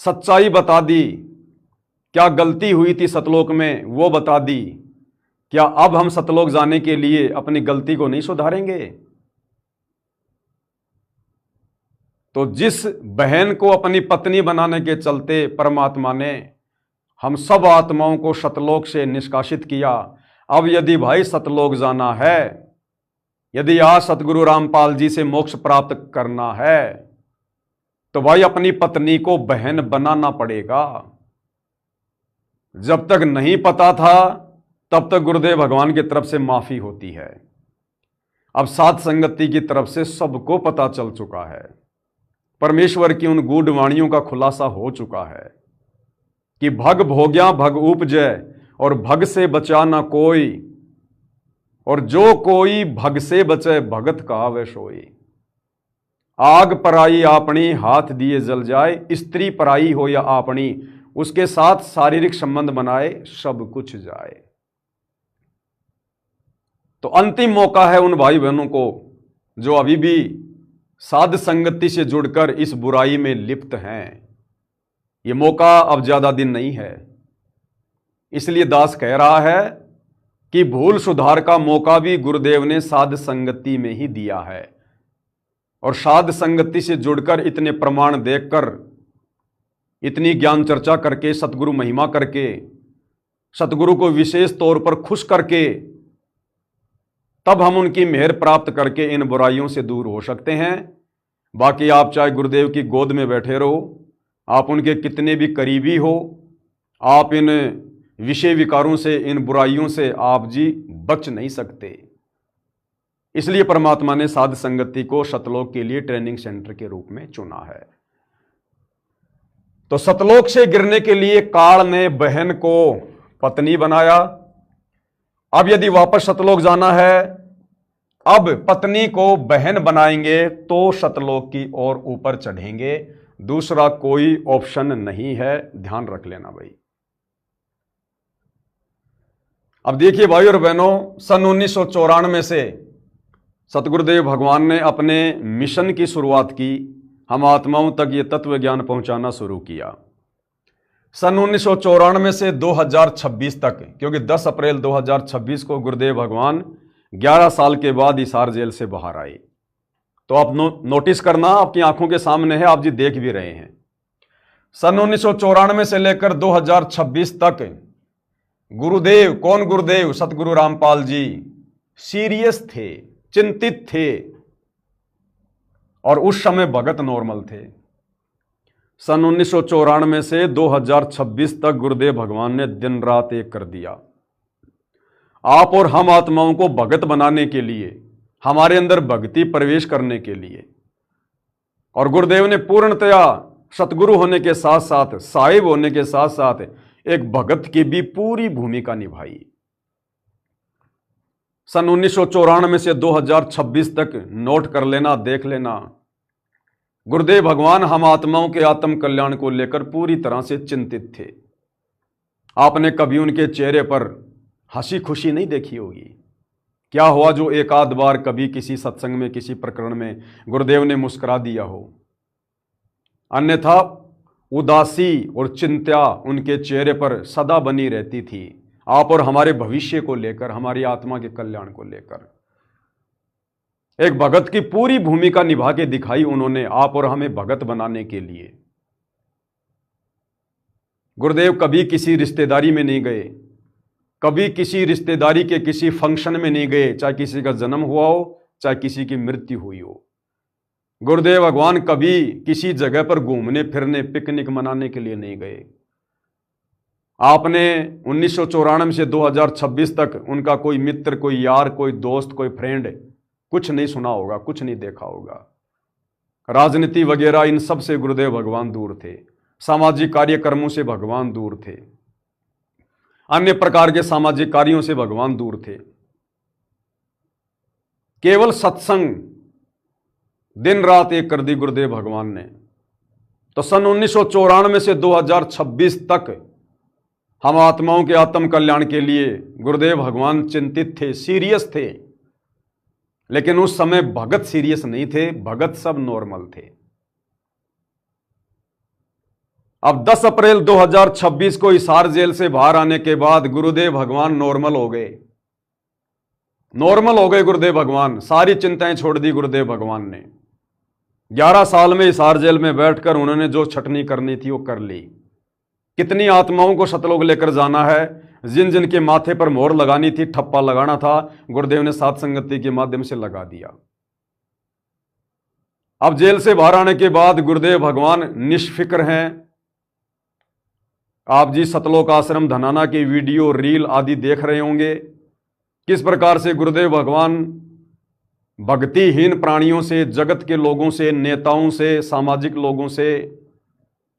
सच्चाई बता दी, क्या गलती हुई थी सतलोक में वो बता दी। क्या अब हम सतलोक जाने के लिए अपनी गलती को नहीं सुधारेंगे? तो जिस बहन को अपनी पत्नी बनाने के चलते परमात्मा ने हम सब आत्माओं को सतलोक से निष्कासित किया, अब यदि भाई सतलोक जाना है, यदि आज सतगुरु रामपाल जी से मोक्ष प्राप्त करना है, तो भाई अपनी पत्नी को बहन बनाना पड़ेगा। जब तक नहीं पता था तब तक गुरुदेव भगवान की तरफ से माफी होती है। अब साध संगति की तरफ से सबको पता चल चुका है, परमेश्वर की उन गूढ़ वाणियों का खुलासा हो चुका है कि भग भोग्या भग उपजय और भग से बचा ना कोई, और जो कोई भग से बचे भगत कहावे सोई। आग पराई आपनी हाथ दिए जल जाए, स्त्री पराई हो या आपनी उसके साथ शारीरिक संबंध बनाए सब कुछ जाए। तो अंतिम मौका है उन भाई बहनों को जो अभी भी साध संगति से जुड़कर इस बुराई में लिप्त हैं। ये मौका अब ज्यादा दिन नहीं है। इसलिए दास कह रहा है कि भूल सुधार का मौका भी गुरुदेव ने साध संगति में ही दिया है, और साध संगति से जुड़कर इतने प्रमाण देखकर, इतनी ज्ञान चर्चा करके, सतगुरु महिमा करके, सतगुरु को विशेष तौर पर खुश करके, तब हम उनकी मेहर प्राप्त करके इन बुराइयों से दूर हो सकते हैं। बाकी आप चाहे गुरुदेव की गोद में बैठे रहो, आप उनके कितने भी करीबी हो, आप इन विषय विकारों से, इन बुराइयों से आप जी बच नहीं सकते। इसलिए परमात्मा ने साध संगति को सतलोक के लिए ट्रेनिंग सेंटर के रूप में चुना है। तो सतलोक से गिरने के लिए काल ने बहन को पत्नी बनाया। अब यदि वापस सतलोक जाना है, अब पत्नी को बहन बनाएंगे तो सतलोक की ओर ऊपर चढ़ेंगे। दूसरा कोई ऑप्शन नहीं है, ध्यान रख लेना भाई। अब देखिए भाई और बहनों, सन 1994 से सतगुरुदेव भगवान ने अपने मिशन की शुरुआत की, हम आत्माओं तक ये तत्व ज्ञान पहुंचाना शुरू किया। सन 1994 से 2026 तक, क्योंकि 10 अप्रैल 2026 को गुरुदेव भगवान 11 साल के बाद हिसार जेल से बाहर आए। तो आप नोटिस करना, आपकी आंखों के सामने है, आप जी देख भी रहे हैं। सन 1994 से लेकर 2026 तक गुरुदेव, कौन गुरुदेव? सतगुरु रामपाल जी सीरियस थे, चिंतित थे, और उस समय भगत नॉर्मल थे। सन 1994 से 2026 तक गुरुदेव भगवान ने दिन रात एक कर दिया, आप और हम आत्माओं को भगत बनाने के लिए, हमारे अंदर भक्ति प्रवेश करने के लिए। और गुरुदेव ने पूर्णतया सतगुरु होने के साथ साथ, साहिब होने के साथ साथ एक भगत की भी पूरी भूमिका निभाई। सन 1994 से 2026 तक नोट कर लेना, देख लेना, गुरुदेव भगवान हम आत्माओं के आत्म कल्याण को लेकर पूरी तरह से चिंतित थे। आपने कभी उनके चेहरे पर हंसी खुशी नहीं देखी होगी। क्या हुआ जो एक आध बार कभी किसी सत्संग में, किसी प्रकरण में गुरुदेव ने मुस्कुरा दिया हो, अन्यथा उदासी और चिंता उनके चेहरे पर सदा बनी रहती थी, आप और हमारे भविष्य को लेकर, हमारी आत्मा के कल्याण को लेकर। एक भगत की पूरी भूमिका निभा के दिखाई उन्होंने, आप और हमें भगत बनाने के लिए। गुरुदेव कभी किसी रिश्तेदारी में नहीं गए, कभी किसी रिश्तेदारी के किसी फंक्शन में नहीं गए, चाहे किसी का जन्म हुआ हो, चाहे किसी की मृत्यु हुई हो। गुरुदेव भगवान कभी किसी जगह पर घूमने फिरने, पिकनिक मनाने के लिए नहीं गए। आपने 1994 से 2026 तक उनका कोई मित्र, कोई यार, कोई दोस्त, कोई फ्रेंड कुछ नहीं सुना होगा, कुछ नहीं देखा होगा। राजनीति वगैरह इन सब से गुरुदेव भगवान दूर थे, सामाजिक कार्यक्रमों से भगवान दूर थे, अन्य प्रकार के सामाजिक कार्यों से भगवान दूर थे। केवल सत्संग दिन रात एक कर दी गुरुदेव भगवान ने। तो सन 1994 से 2026 तक हम आत्माओं के आत्म कल्याण के लिए गुरुदेव भगवान चिंतित थे, सीरियस थे। लेकिन उस समय भगत सीरियस नहीं थे, भगत सब नॉर्मल थे। अब 10 अप्रैल 2026 को हिसार जेल से बाहर आने के बाद गुरुदेव भगवान नॉर्मल हो गए, नॉर्मल हो गए गुरुदेव भगवान, सारी चिंताएं छोड़ दी गुरुदेव भगवान ने। 11 साल में हिसार जेल में बैठकर उन्होंने जो छटनी करनी थी वो कर ली। कितनी आत्माओं को सतलोक लेकर जाना है, जिन जिन के माथे पर मोहर लगानी थी, ठप्पा लगाना था, गुरुदेव ने सात संगति के माध्यम से लगा दिया। अब जेल से बाहर आने के बाद गुरुदेव भगवान निष्फिक्र हैं। आप जी सतलोक आश्रम धनाना की वीडियो रील आदि देख रहे होंगे, किस प्रकार से गुरुदेव भगवान भक्तिहीन प्राणियों से, जगत के लोगों से, नेताओं से, सामाजिक लोगों से,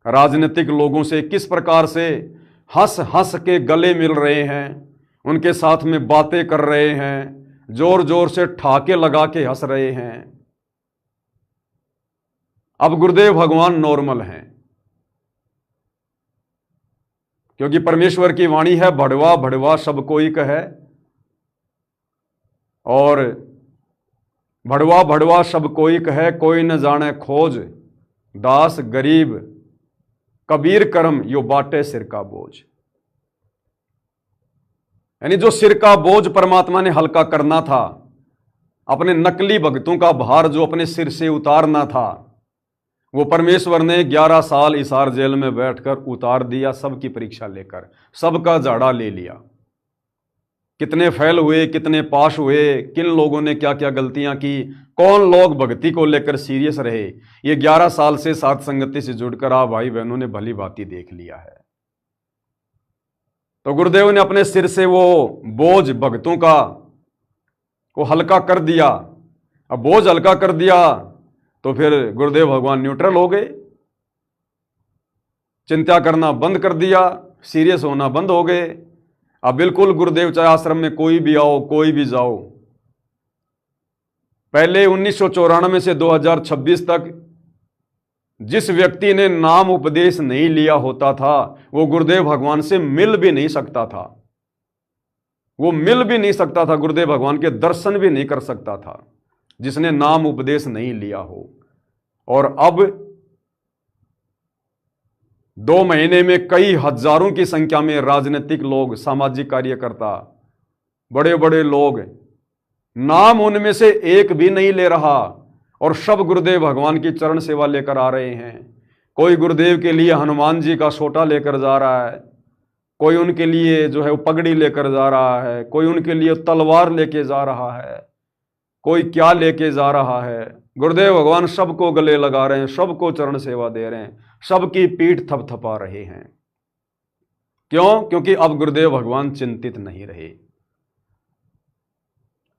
राजनीतिक लोगों से किस प्रकार से हंस हंस के गले मिल रहे हैं, उनके साथ में बातें कर रहे हैं, जोर जोर से ठाके लगा के हंस रहे हैं। अब गुरुदेव भगवान नॉर्मल हैं, क्योंकि परमेश्वर की वाणी है, भड़वा भड़वा सब कोई कहे, और भड़वा भड़वा सब कोई कहे, कोई न जाने खोज, दास गरीब कबीर करम यो बाटे सिर का बोझ। यानी जो सिर का बोझ परमात्मा ने हल्का करना था, अपने नकली भक्तों का भार जो अपने सिर से उतारना था, वो परमेश्वर ने 11 साल हिसार जेल में बैठकर उतार दिया। सबकी परीक्षा लेकर सबका झाड़ा ले लिया। कितने फेल हुए, कितने पास हुए, किन लोगों ने क्या क्या गलतियां की, कौन लोग भक्ति को लेकर सीरियस रहे, ये 11 साल से साथ संगति से जुड़कर आप भाई बहनों ने भली भांति देख लिया है। तो गुरुदेव ने अपने सिर से वो बोझ भक्तों का को हल्का कर दिया। अब बोझ हल्का कर दिया तो फिर गुरुदेव भगवान न्यूट्रल हो गए, चिंता करना बंद कर दिया, सीरियस होना बंद हो गए। अब बिल्कुल गुरुदेव चाहे आश्रम में कोई भी आओ, कोई भी जाओ। पहले 1994 से 2026 तक जिस व्यक्ति ने नाम उपदेश नहीं लिया होता था, वो गुरुदेव भगवान से मिल भी नहीं सकता था। वो मिल भी नहीं सकता था, गुरुदेव भगवान के दर्शन भी नहीं कर सकता था, जिसने नाम उपदेश नहीं लिया हो। और अब 2 महीने में कई हजारों की संख्या में राजनीतिक लोग, सामाजिक कार्यकर्ता, बड़े बड़े लोग, नाम उनमें से एक भी नहीं ले रहा, और सब गुरुदेव भगवान की चरण सेवा लेकर आ रहे हैं। कोई गुरुदेव के लिए हनुमान जी का सोटा लेकर जा रहा है, कोई उनके लिए जो है वो पगड़ी लेकर जा रहा है, कोई उनके लिए तलवार लेके जा रहा है, कोई क्या लेके जा रहा है। गुरुदेव भगवान सबको गले लगा रहे हैं, सबको चरण सेवा दे रहे हैं, सबकी पीठ थपथपा रहे हैं। क्यों? क्योंकि अब गुरुदेव भगवान चिंतित नहीं रहे।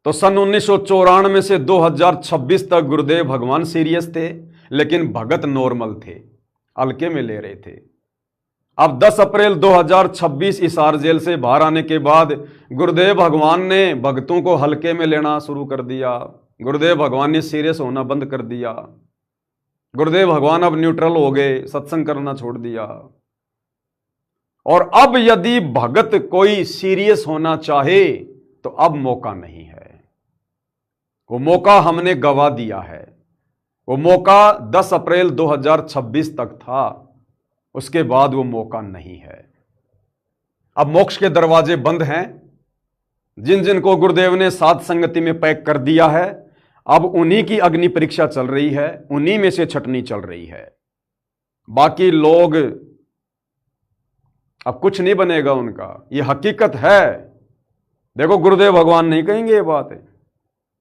तो सन 1994 से 2026 तक गुरुदेव भगवान सीरियस थे, लेकिन भगत नॉर्मल थे, हल्के में ले रहे थे। अब 10 अप्रैल 2026 हिसार जेल से बाहर आने के बाद गुरुदेव भगवान ने भक्तों को हल्के में लेना शुरू कर दिया। गुरुदेव भगवान ने सीरियस होना बंद कर दिया। गुरुदेव भगवान अब न्यूट्रल हो गए, सत्संग करना छोड़ दिया। और अब यदि भगत कोई सीरियस होना चाहे तो अब मौका नहीं है। वो मौका हमने गवा दिया है। वो मौका 10 अप्रैल 2026 तक था, उसके बाद वो मौका नहीं है। अब मोक्ष के दरवाजे बंद हैं। जिन जिन को गुरुदेव ने साथ संगति में पैक कर दिया है, अब उन्हीं की अग्नि परीक्षा चल रही है, उन्हीं में से छटनी चल रही है। बाकी लोग अब कुछ नहीं बनेगा उनका, ये हकीकत है। देखो गुरुदेव भगवान नहीं कहेंगे ये बात है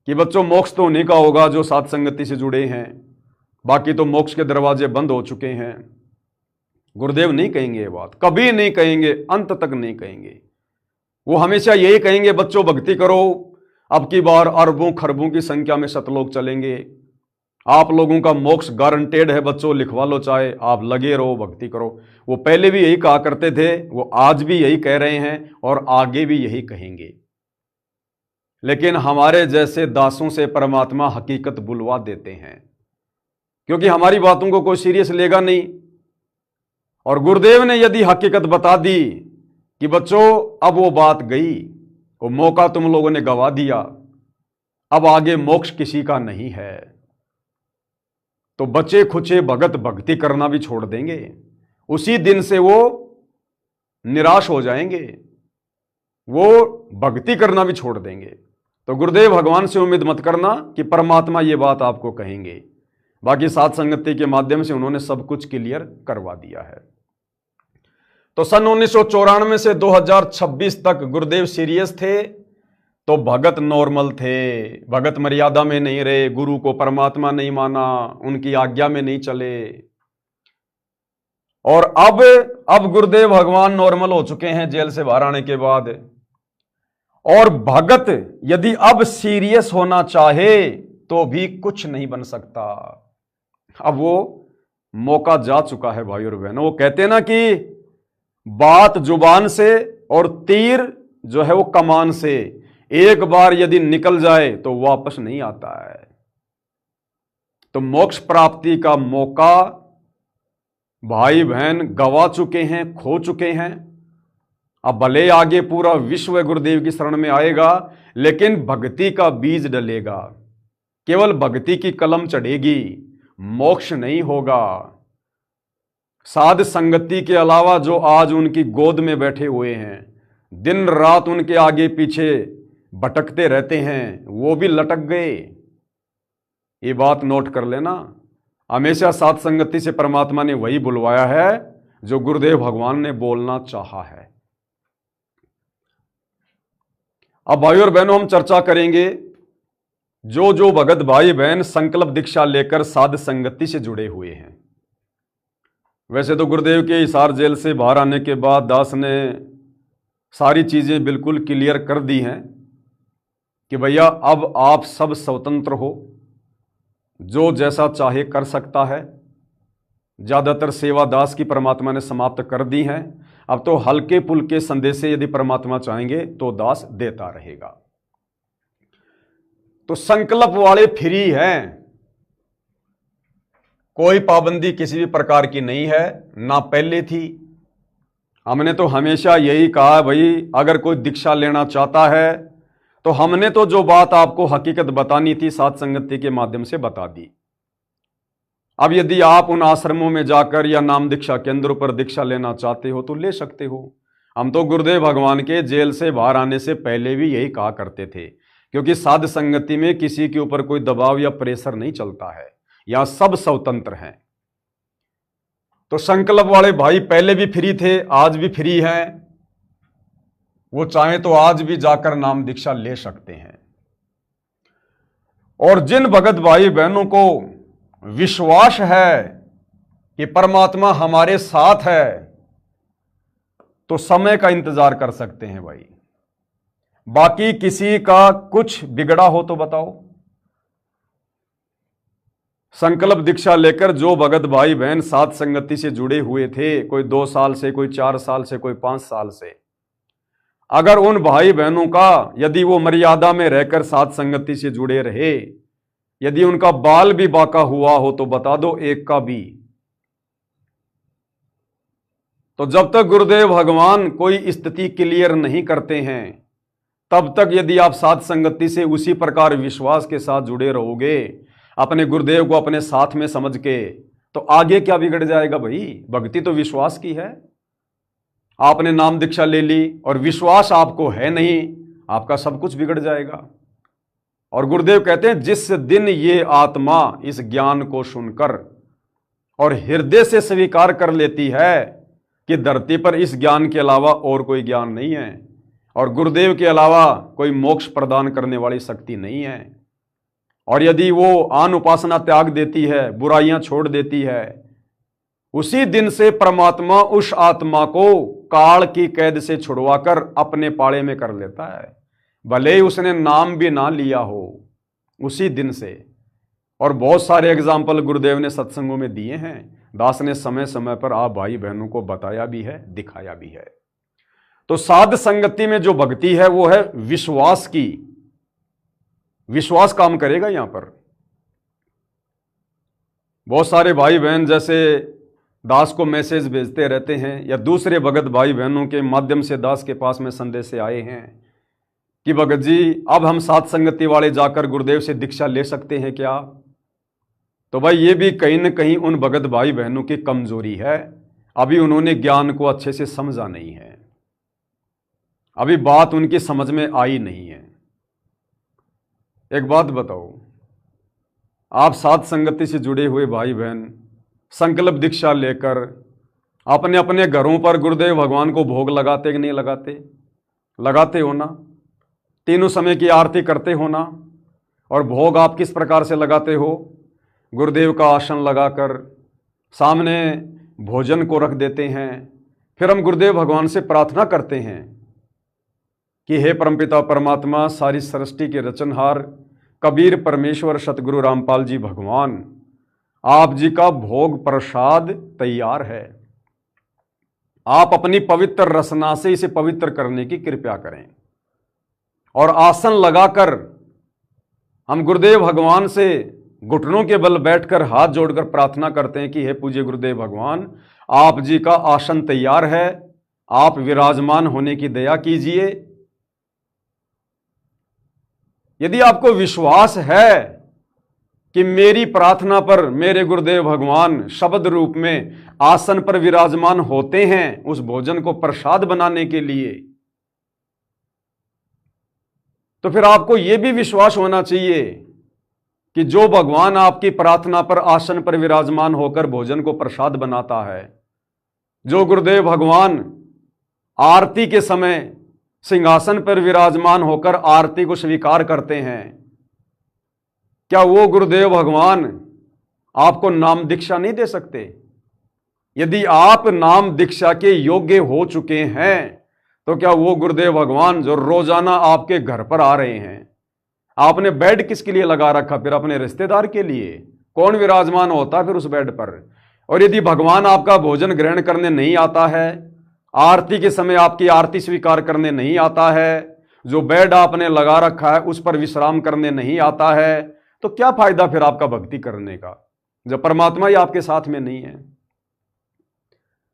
कि बच्चों मोक्ष तो उन्हीं का होगा जो साथ संगति से जुड़े हैं, बाकी तो मोक्ष के दरवाजे बंद हो चुके हैं। गुरुदेव नहीं कहेंगे ये बात, कभी नहीं कहेंगे, अंत तक नहीं कहेंगे। वो हमेशा यही कहेंगे बच्चों भक्ति करो, अब की बार अरबों खरबों की संख्या में सतलोक चलेंगे, आप लोगों का मोक्ष गारंटेड है बच्चों, लिखवा लो चाहे, आप लगे रहो, भक्ति करो। वो पहले भी यही कहा करते थे, वो आज भी यही कह रहे हैं और आगे भी यही कहेंगे। लेकिन हमारे जैसे दासों से परमात्मा हकीकत बुलवा देते हैं, क्योंकि हमारी बातों को कोई सीरियस लेगा नहीं। और गुरुदेव ने यदि हकीकत बता दी कि बच्चों अब वो बात गई, वो मौका तुम लोगों ने गवा दिया, अब आगे मोक्ष किसी का नहीं है, तो बचे खुचे भगत भक्ति करना भी छोड़ देंगे। उसी दिन से वो निराश हो जाएंगे, वो भक्ति करना भी छोड़ देंगे। तो गुरुदेव भगवान से उम्मीद मत करना कि परमात्मा ये बात आपको कहेंगे। बाकी साध संगति के माध्यम से उन्होंने सब कुछ क्लियर करवा दिया है। तो सन 1994 से 2026 तक गुरुदेव सीरियस थे, तो भगत नॉर्मल थे, भगत मर्यादा में नहीं रहे, गुरु को परमात्मा नहीं माना, उनकी आज्ञा में नहीं चले। और अब गुरुदेव भगवान नॉर्मल हो चुके हैं जेल से बाहर आने के बाद। और भगत यदि अब सीरियस होना चाहे तो भी कुछ नहीं बन सकता। अब वो मौका जा चुका है भाई और बहनों। वो कहते हैं ना कि बात जुबान से और तीर जो है वो कमान से, एक बार यदि निकल जाए तो वापस नहीं आता है। तो मोक्ष प्राप्ति का मौका भाई बहन गवा चुके हैं, खो चुके हैं। अब भले आगे पूरा विश्व गुरुदेव की शरण में आएगा, लेकिन भक्ति का बीज डलेगा, केवल भक्ति की कलम चढ़ेगी, मोक्ष नहीं होगा। साध संगति के अलावा जो आज उनकी गोद में बैठे हुए हैं, दिन रात उनके आगे पीछे भटकते रहते हैं, वो भी लटक गए। ये बात नोट कर लेना। हमेशा साध संगति से परमात्मा ने वही बुलवाया है जो गुरुदेव भगवान ने बोलना चाहा है। अब भाई और बहनों, हम चर्चा करेंगे जो भगत भाई बहन संकल्प दीक्षा लेकर साध संगति से जुड़े हुए हैं। वैसे तो गुरुदेव के हिसार जेल से बाहर आने के बाद दास ने सारी चीजें बिल्कुल क्लियर कर दी हैं कि भैया अब आप सब स्वतंत्र हो, जो जैसा चाहे कर सकता है। ज्यादातर सेवा दास की परमात्मा ने समाप्त कर दी हैं। अब तो हल्के पुल्के संदेश यदि परमात्मा चाहेंगे तो दास देता रहेगा। तो संकल्प वाले फ्री हैं, कोई पाबंदी किसी भी प्रकार की नहीं है, ना पहले थी। हमने तो हमेशा यही कहा भाई, अगर कोई दीक्षा लेना चाहता है तो हमने तो जो बात आपको हकीकत बतानी थी साध संगति के माध्यम से बता दी। अब यदि आप उन आश्रमों में जाकर या नाम दीक्षा केंद्रों पर दीक्षा लेना चाहते हो तो ले सकते हो। हम तो गुरुदेव भगवान के जेल से बाहर आने से पहले भी यही कहा करते थे, क्योंकि साध संगति में किसी के ऊपर कोई दबाव या प्रेशर नहीं चलता है, यहां सब स्वतंत्र हैं। तो संकल्प वाले भाई पहले भी फ्री थे, आज भी फ्री हैं। वो चाहें तो आज भी जाकर नाम दीक्षा ले सकते हैं। और जिन भगत भाई बहनों को विश्वास है कि परमात्मा हमारे साथ है, तो समय का इंतजार कर सकते हैं भाई। बाकी किसी का कुछ बिगड़ा हो तो बताओ। संकल्प दीक्षा लेकर जो भगत भाई बहन साध संगति से जुड़े हुए थे, कोई 2 साल से, कोई 4 साल से, कोई 5 साल से, अगर उन भाई बहनों का यदि वो मर्यादा में रहकर साध संगति से जुड़े रहे, यदि उनका बाल भी बाका हुआ हो तो बता दो, एक का भी। तो जब तक गुरुदेव भगवान कोई स्थिति क्लियर नहीं करते हैं, तब तक यदि आप साध संगति से उसी प्रकार विश्वास के साथ जुड़े रहोगे, अपने गुरुदेव को अपने साथ में समझ के, तो आगे क्या बिगड़ जाएगा भाई। भक्ति तो विश्वास की है। आपने नाम दीक्षा ले ली और विश्वास आपको है नहीं, आपका सब कुछ बिगड़ जाएगा। और गुरुदेव कहते हैं, जिस दिन ये आत्मा इस ज्ञान को सुनकर और हृदय से स्वीकार कर लेती है कि धरती पर इस ज्ञान के अलावा और कोई ज्ञान नहीं है और गुरुदेव के अलावा कोई मोक्ष प्रदान करने वाली शक्ति नहीं है, और यदि वो आन उपासना त्याग देती है, बुराइयां छोड़ देती है, उसी दिन से परमात्मा उस आत्मा को काल की कैद से छुड़वाकर अपने पाले में कर लेता है, भले ही उसने नाम भी ना लिया हो, उसी दिन से। और बहुत सारे एग्जाम्पल गुरुदेव ने सत्संगों में दिए हैं, दास ने समय समय पर आप भाई बहनों को बताया भी है, दिखाया भी है। तो साध संगति में जो भक्ति है वो है विश्वास की। विश्वास काम करेगा यहां पर। बहुत सारे भाई बहन जैसे दास को मैसेज भेजते रहते हैं या दूसरे भगत भाई बहनों के माध्यम से दास के पास में संदेश आए हैं कि भगत जी अब हम साध संगति वाले जाकर गुरुदेव से दीक्षा ले सकते हैं क्या। तो भाई ये भी कहीं न कहीं उन भगत भाई बहनों की कमजोरी है, अभी उन्होंने ज्ञान को अच्छे से समझा नहीं है, अभी बात उनकी समझ में आई नहीं है। एक बात बताओ, आप साध संगति से जुड़े हुए भाई बहन संकल्प दीक्षा लेकर अपने अपने घरों पर गुरुदेव भगवान को भोग लगाते कि नहीं लगाते? लगाते हो ना? तीनों समय की आरती करते हो ना? और भोग आप किस प्रकार से लगाते हो? गुरुदेव का आसन लगाकर सामने भोजन को रख देते हैं। फिर हम गुरुदेव भगवान से प्रार्थना करते हैं कि हे परमपिता परमात्मा, सारी सृष्टि के रचनहार कबीर परमेश्वर सतगुरु रामपाल जी भगवान, आप जी का भोग प्रसाद तैयार है, आप अपनी पवित्र रसना से इसे पवित्र करने की कृपा करें। और आसन लगाकर हम गुरुदेव भगवान से घुटनों के बल बैठकर हाथ जोड़कर प्रार्थना करते हैं कि हे पूज्य गुरुदेव भगवान, आप जी का आसन तैयार है, आप विराजमान होने की दया कीजिए। यदि आपको विश्वास है कि मेरी प्रार्थना पर मेरे गुरुदेव भगवान शब्द रूप में आसन पर विराजमान होते हैं उस भोजन को प्रसाद बनाने के लिए, तो फिर आपको यह भी विश्वास होना चाहिए कि जो भगवान आपकी प्रार्थना पर आसन पर विराजमान होकर भोजन को प्रसाद बनाता है, जो गुरुदेव भगवान आरती के समय सिंहासन पर विराजमान होकर आरती को स्वीकार करते हैं, क्या वो गुरुदेव भगवान आपको नाम दीक्षा नहीं दे सकते? यदि आप नाम दीक्षा के योग्य हो चुके हैं तो क्या वो गुरुदेव भगवान जो रोजाना आपके घर पर आ रहे हैं, आपने बेड किसके लिए लगा रखा? फिर अपने रिश्तेदार के लिए। कौन विराजमान होता फिर उस बेड पर? और यदि भगवान आपका भोजन ग्रहण करने नहीं आता है, आरती के समय आपकी आरती स्वीकार करने नहीं आता है, जो बेड आपने लगा रखा है उस पर विश्राम करने नहीं आता है, तो क्या फायदा फिर आपका भक्ति करने का, जब परमात्मा ही आपके साथ में नहीं है?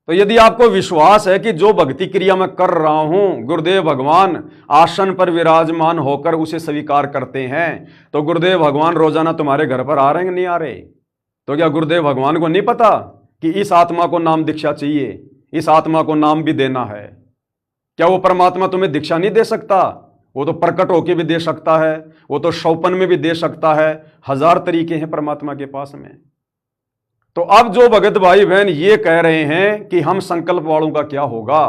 तो यदि आपको विश्वास है कि जो भक्ति क्रिया मैं कर रहा हूं गुरुदेव भगवान आसन पर विराजमान होकर उसे स्वीकार करते हैं, तो गुरुदेव भगवान रोजाना तुम्हारे घर पर आ रहे हैं नहीं आ रहे? तो क्या गुरुदेव भगवान को नहीं पता कि इस आत्मा को नाम दीक्षा चाहिए, इस आत्मा को नाम भी देना है? क्या वो परमात्मा तुम्हें दीक्षा नहीं दे सकता? वो तो प्रकट होके भी दे सकता है, वो तो शौपन में भी दे सकता है, हजार तरीके हैं परमात्मा के पास में। तो अब जो भगत भाई बहन ये कह रहे हैं कि हम संकल्प वालों का क्या होगा,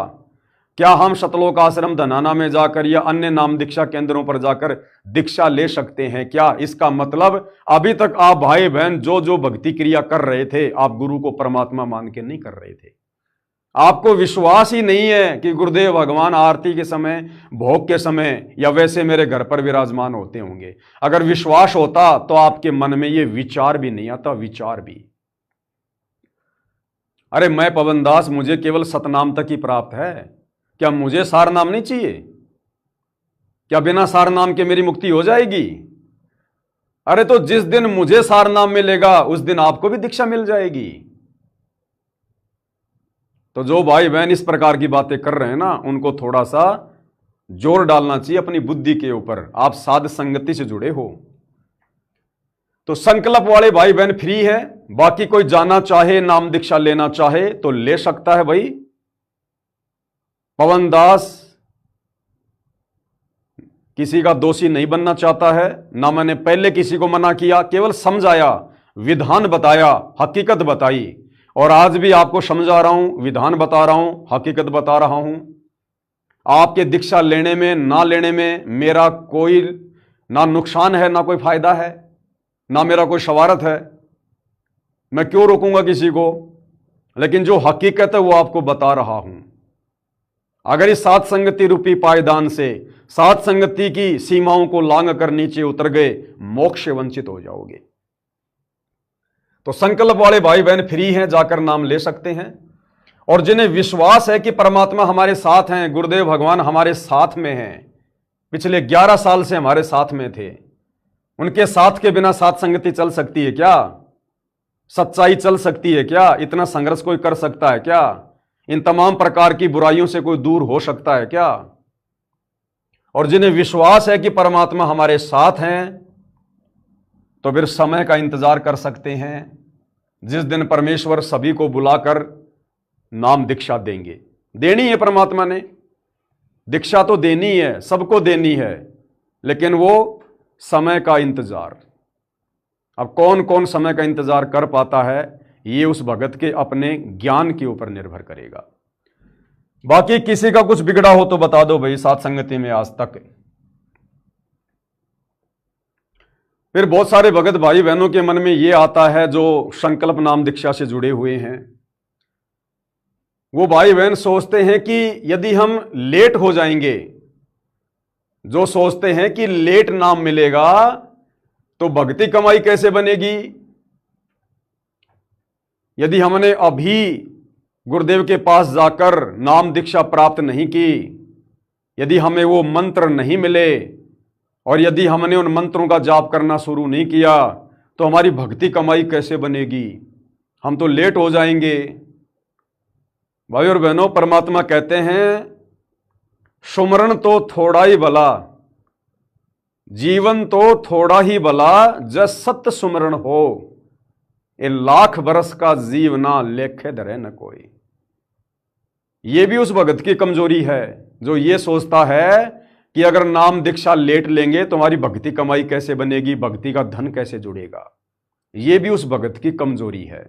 क्या हम सतलोक आश्रम धनाना में जाकर या अन्य नाम दीक्षा केंद्रों पर जाकर दीक्षा ले सकते हैं क्या? इसका मतलब अभी तक आप भाई बहन जो जो भक्ति क्रिया कर रहे थे, आप गुरु को परमात्मा मान के नहीं कर रहे थे। आपको विश्वास ही नहीं है कि गुरुदेव भगवान आरती के समय, भोग के समय या वैसे मेरे घर पर विराजमान होते होंगे। अगर विश्वास होता तो आपके मन में ये विचार भी नहीं आता, विचार भी। अरे मैं पवन दास, मुझे केवल सतनाम तक ही प्राप्त है, क्या मुझे सार नाम नहीं चाहिए? क्या बिना सार नाम के मेरी मुक्ति हो जाएगी? अरे तो जिस दिन मुझे सार नाम मिलेगा उस दिन आपको भी दीक्षा मिल जाएगी। तो जो भाई बहन इस प्रकार की बातें कर रहे हैं ना, उनको थोड़ा सा जोर डालना चाहिए अपनी बुद्धि के ऊपर। आप साध संगति से जुड़े हो तो संकल्प वाले भाई बहन फ्री है, बाकी कोई जाना चाहे, नाम दीक्षा लेना चाहे तो ले सकता है। भाई पवन दास किसी का दोषी नहीं बनना चाहता है, ना मैंने पहले किसी को मना किया, केवल समझाया, विधान बताया, हकीकत बताई। और आज भी आपको समझा रहा हूं, विधान बता रहा हूं, हकीकत बता रहा हूं। आपके दीक्षा लेने में ना लेने में मेरा कोई ना नुकसान है, ना कोई फायदा है, ना मेरा कोई शवारत है। मैं क्यों रोकूंगा किसी को? लेकिन जो हकीकत है वो आपको बता रहा हूं। अगर इस सात संगति रूपी पायदान से सात संगति की सीमाओं को लांघ कर नीचे उतर गए, मोक्ष से वंचित हो जाओगे। तो संकल्प वाले भाई बहन फ्री हैं, जाकर नाम ले सकते हैं। और जिन्हें विश्वास है कि परमात्मा हमारे साथ हैं, गुरुदेव भगवान हमारे साथ में हैं, पिछले 11 साल से हमारे साथ में थे, उनके साथ के बिना सात संगति चल सकती है क्या? सच्चाई चल सकती है क्या? इतना संघर्ष कोई कर सकता है क्या? इन तमाम प्रकार की बुराइयों से कोई दूर हो सकता है क्या? और जिन्हें विश्वास है कि परमात्मा हमारे साथ हैं, तो फिर समय का इंतजार कर सकते हैं, जिस दिन परमेश्वर सभी को बुलाकर नाम दीक्षा देंगे। देनी है परमात्मा ने, दीक्षा तो देनी है, सबको देनी है, लेकिन वो समय का इंतजार। अब कौन कौन समय का इंतजार कर पाता है, ये उस भगत के अपने ज्ञान के ऊपर निर्भर करेगा। बाकी किसी का कुछ बिगड़ा हो तो बता दो भाई, साथ संगति में आज तक। फिर बहुत सारे भगत भाई बहनों के मन में ये आता है, जो संकल्प नाम दीक्षा से जुड़े हुए हैं, वो भाई बहन सोचते हैं कि यदि हम लेट हो जाएंगे, जो सोचते हैं कि लेट नाम मिलेगा तो भक्ति कमाई कैसे बनेगी। यदि हमने अभी गुरुदेव के पास जाकर नाम दीक्षा प्राप्त नहीं की, यदि हमें वो मंत्र नहीं मिले और यदि हमने उन मंत्रों का जाप करना शुरू नहीं किया, तो हमारी भक्ति कमाई कैसे बनेगी, हम तो लेट हो जाएंगे। भाई और बहनों, परमात्मा कहते हैं सुमरण तो थोड़ा ही भला, जीवन तो थोड़ा ही भला, जस सत्य सुमरण हो, ये लाख बरस का जीवना लेखे धरे न कोई। ये भी उस भगत की कमजोरी है जो ये सोचता है कि अगर नाम दीक्षा लेट लेंगे तो हमारी भक्ति कमाई कैसे बनेगी, भक्ति का धन कैसे जुड़ेगा। ये भी उस भगत की कमजोरी है।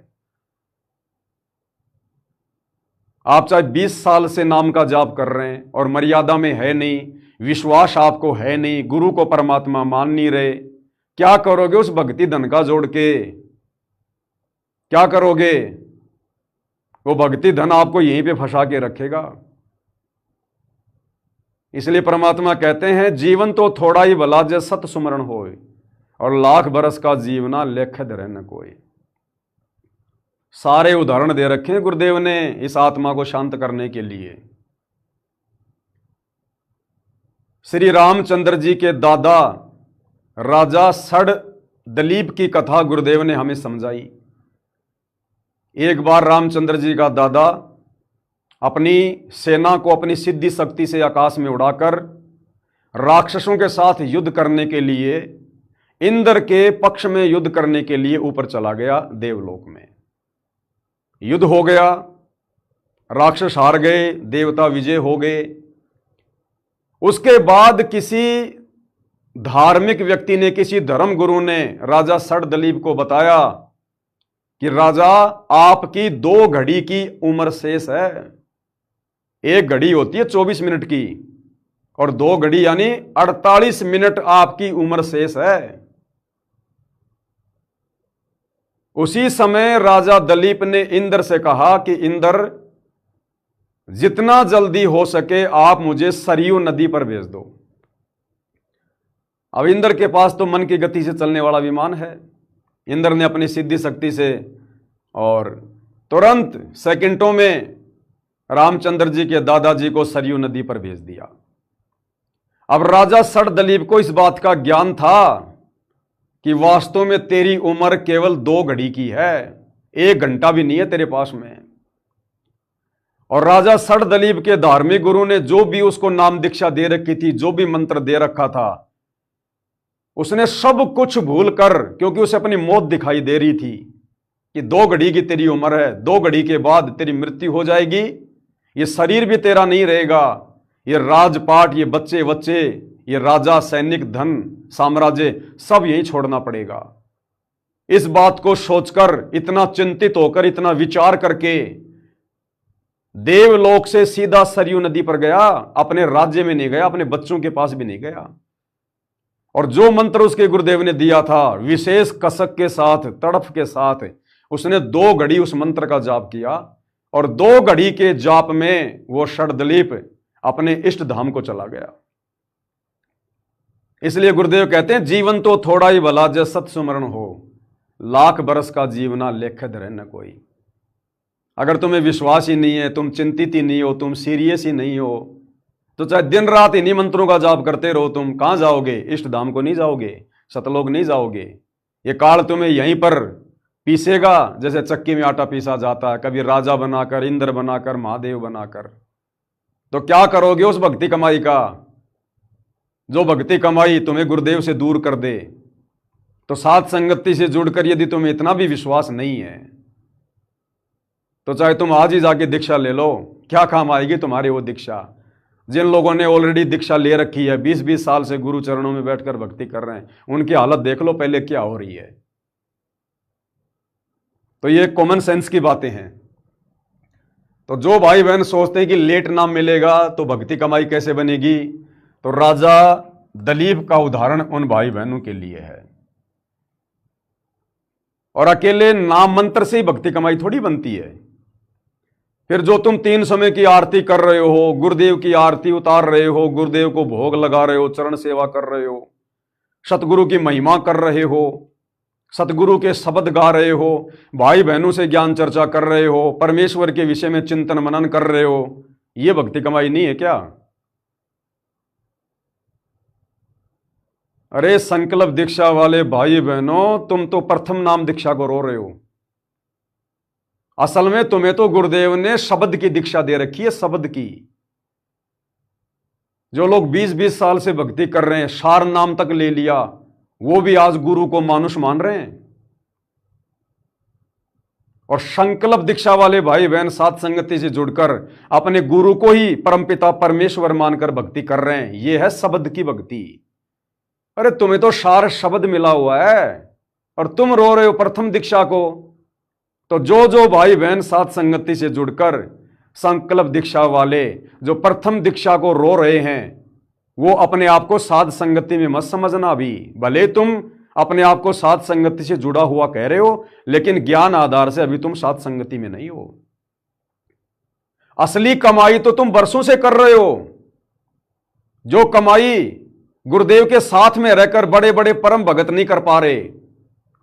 आप चाहे 20 साल से नाम का जाप कर रहे हैं और मर्यादा में है नहीं, विश्वास आपको है नहीं, गुरु को परमात्मा मान नहीं रहे, क्या करोगे उस भक्ति धन का जोड़ के, क्या करोगे। वो भक्ति धन आपको यहीं पे फंसा के रखेगा। इसलिए परमात्मा कहते हैं जीवन तो थोड़ा ही भला, जैसे सत सुमरण होए, और लाख बरस का जीवना लेख धरे न कोई। सारे उदाहरण दे रखे हैं गुरुदेव ने इस आत्मा को शांत करने के लिए। श्री रामचंद्र जी के दादा राजा सड़ दलीप की कथा गुरुदेव ने हमें समझाई। एक बार रामचंद्र जी का दादा अपनी सेना को अपनी सिद्धि शक्ति से आकाश में उड़ाकर राक्षसों के साथ युद्ध करने के लिए, इंद्र के पक्ष में युद्ध करने के लिए ऊपर चला गया देवलोक में। युद्ध हो गया, राक्षस हार गए, देवता विजय हो गए। उसके बाद किसी धार्मिक व्यक्ति ने, किसी धर्म गुरु ने राजा सड़ दलीप को बताया कि राजा आपकी 2 घड़ी की उम्र शेष है। 1 घड़ी होती है 24 मिनट की और 2 घड़ी यानी 48 मिनट आपकी उम्र शेष है। उसी समय राजा दलीप ने इंद्र से कहा कि इंद्र, जितना जल्दी हो सके आप मुझे सरयू नदी पर भेज दो। अब इंद्र के पास तो मन की गति से चलने वाला विमान है। इंद्र ने अपनी सिद्धि शक्ति से और तुरंत सेकंडों में रामचंद्र जी के दादाजी को सरयू नदी पर भेज दिया। अब राजा सड़ दलीप को इस बात का ज्ञान था कि वास्तव में तेरी उम्र केवल 2 घड़ी की है, 1 घंटा भी नहीं है तेरे पास में। और राजा सड़ दलीप के धार्मिक गुरु ने जो भी उसको नाम दीक्षा दे रखी थी, जो भी मंत्र दे रखा था, उसने सब कुछ भूल कर, क्योंकि उसे अपनी मौत दिखाई दे रही थी कि 2 घड़ी की तेरी उम्र है, 2 घड़ी के बाद तेरी मृत्यु हो जाएगी, ये शरीर भी तेरा नहीं रहेगा, ये राजपाट, ये बच्चे बच्चे, ये राजा, सैनिक, धन, साम्राज्य सब यहीं छोड़ना पड़ेगा। इस बात को सोचकर, इतना चिंतित होकर, इतना विचार करके देवलोक से सीधा सरयू नदी पर गया। अपने राज्य में नहीं गया, अपने बच्चों के पास भी नहीं गया। और जो मंत्र उसके गुरुदेव ने दिया था, विशेष कसक के साथ, तड़फ के साथ उसने 2 घड़ी उस मंत्र का जाप किया और 2 घड़ी के जाप में वो षडदलीप अपने इष्ट धाम को चला गया। इसलिए गुरुदेव कहते हैं जीवन तो थोड़ा ही भला, जय सत सुमरण हो, लाख बरस का जीवना लेख धरे न कोई। अगर तुम्हें विश्वास ही नहीं है, तुम चिंतित ही नहीं हो, तुम सीरियस ही नहीं हो, तो चाहे दिन रात इन्हीं मंत्रों का जाप करते रहो, तुम कहां जाओगे? इष्ट धाम को नहीं जाओगे, सतलोक नहीं जाओगे। ये काल तुम्हें यहीं पर पीसेगा, जैसे चक्की में आटा पीसा जाता है, कभी राजा बनाकर, इंद्र बनाकर, महादेव बनाकर। तो क्या करोगे उस भक्ति कमाई का, जो भक्ति कमाई तुम्हें गुरुदेव से दूर कर दे। तो साथ संगति से जुड़कर यदि तुम्हें इतना भी विश्वास नहीं है, तो चाहे तुम आज ही जाके दीक्षा ले लो, क्या काम आएगी तुम्हारी वो दीक्षा। जिन लोगों ने ऑलरेडी दीक्षा ले रखी है, 20-20 साल से गुरु चरणों में बैठकर भक्ति कर रहे हैं, उनकी हालत देख लो पहले क्या हो रही है। तो ये कॉमन सेंस की बातें हैं। तो जो भाई बहन सोचते हैं कि लेट नाम मिलेगा तो भक्ति कमाई कैसे बनेगी, तो राजा दलीप का उदाहरण उन भाई बहनों के लिए है। और अकेले नाम मंत्र से ही भक्ति कमाई थोड़ी बनती है। फिर जो तुम 3 समय की आरती कर रहे हो, गुरुदेव की आरती उतार रहे हो, गुरुदेव को भोग लगा रहे हो, चरण सेवा कर रहे हो, सतगुरु की महिमा कर रहे हो, सतगुरु के शब्द गा रहे हो, भाई बहनों से ज्ञान चर्चा कर रहे हो, परमेश्वर के विषय में चिंतन मनन कर रहे हो, ये भक्ति कमाई नहीं है क्या? अरे संकल्प दीक्षा वाले भाई बहनों, तुम तो प्रथम नाम दीक्षा को रो रहे हो। असल में तुम्हें तो गुरुदेव ने शब्द की दीक्षा दे रखी है, शब्द की। जो लोग 20-20 साल से भक्ति कर रहे हैं, सार नाम तक ले लिया, वो भी आज गुरु को मानुष मान रहे हैं। और संकल्प दीक्षा वाले भाई बहन साथ संगति से जुड़कर अपने गुरु को ही परमपिता परमेश्वर मानकर भक्ति कर रहे हैं। यह है शब्द की भक्ति। अरे तुम्हें तो सार शब्द मिला हुआ है और तुम रो रहे हो प्रथम दीक्षा को। तो जो भाई बहन साथ संगति से जुड़कर संकल्प दीक्षा वाले जो प्रथम दीक्षा को रो रहे हैं, वो अपने आप को साध संगति में मत समझना। भी भले तुम अपने आप को साध संगति से जुड़ा हुआ कह रहे हो, लेकिन ज्ञान आधार से अभी तुम साध संगति में नहीं हो। असली कमाई तो तुम वर्षों से कर रहे हो। जो कमाई गुरुदेव के साथ में रहकर बड़े बड़े परम भगत नहीं कर पा रहे,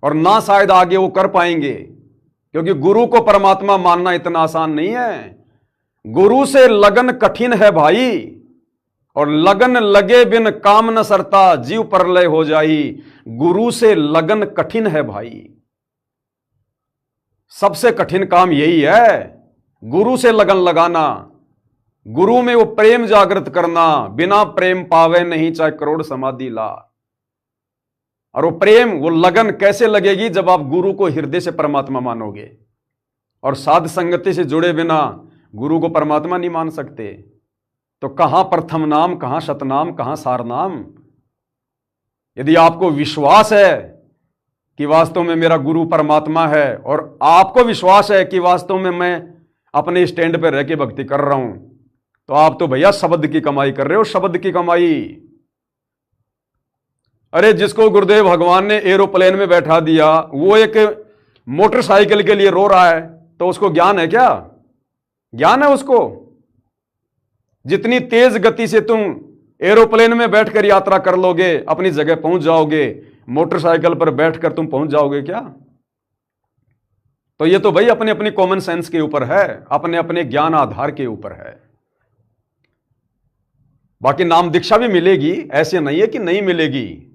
और ना शायद आगे वो कर पाएंगे, क्योंकि गुरु को परमात्मा मानना इतना आसान नहीं है। गुरु से लगन कठिन है भाई, और लगन लगे बिन काम न सरता, जीव परलय हो जाई। गुरु से लगन कठिन है भाई, सबसे कठिन काम यही है, गुरु से लगन लगाना, गुरु में वो प्रेम जागृत करना। बिना प्रेम पावे नहीं चाहे करोड़ समाधि ला। और वो प्रेम, वो लगन कैसे लगेगी? जब आप गुरु को हृदय से परमात्मा मानोगे। और साध संगति से जुड़े बिना गुरु को परमात्मा नहीं मान सकते। तो कहां प्रथम नाम, कहां शतनाम, कहां सार नाम? यदि आपको विश्वास है कि वास्तव में मेरा गुरु परमात्मा है, और आपको विश्वास है कि वास्तव में मैं अपने स्टैंड पर रह के भक्ति कर रहा हूं, तो आप तो भैया शब्द की कमाई कर रहे हो, शब्द की कमाई। अरे जिसको गुरुदेव भगवान ने एरोप्लेन में बैठा दिया, वो एक मोटरसाइकिल के लिए रो रहा है, तो उसको ज्ञान है क्या? ज्ञान है उसको? जितनी तेज गति से तुम एरोप्लेन में बैठकर यात्रा कर लोगे, अपनी जगह पहुंच जाओगे, मोटरसाइकिल पर बैठकर तुम पहुंच जाओगे क्या? तो ये तो भाई अपने अपने कॉमन सेंस के ऊपर है, अपने अपने ज्ञान आधार के ऊपर है। बाकी नाम दीक्षा भी मिलेगी, ऐसे नहीं है कि नहीं मिलेगी।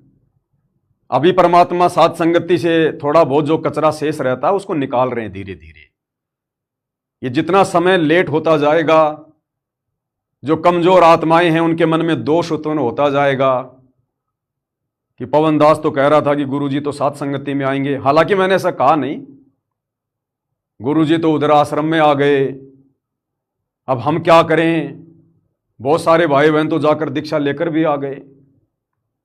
अभी परमात्मा साथ संगति से थोड़ा बहुत जो कचरा शेष रहता है उसको निकाल रहे हैं धीरे धीरे। ये जितना समय लेट होता जाएगा, जो कमजोर आत्माएं हैं उनके मन में दोष उत्पन्न होता जाएगा। कि पवन दास तो कह रहा था कि गुरुजी तो साथ संगति में आएंगे, हालांकि मैंने ऐसा कहा नहीं। गुरुजी तो उधर आश्रम में आ गए, अब हम क्या करें? बहुत सारे भाई बहन तो जाकर दीक्षा लेकर भी आ गए।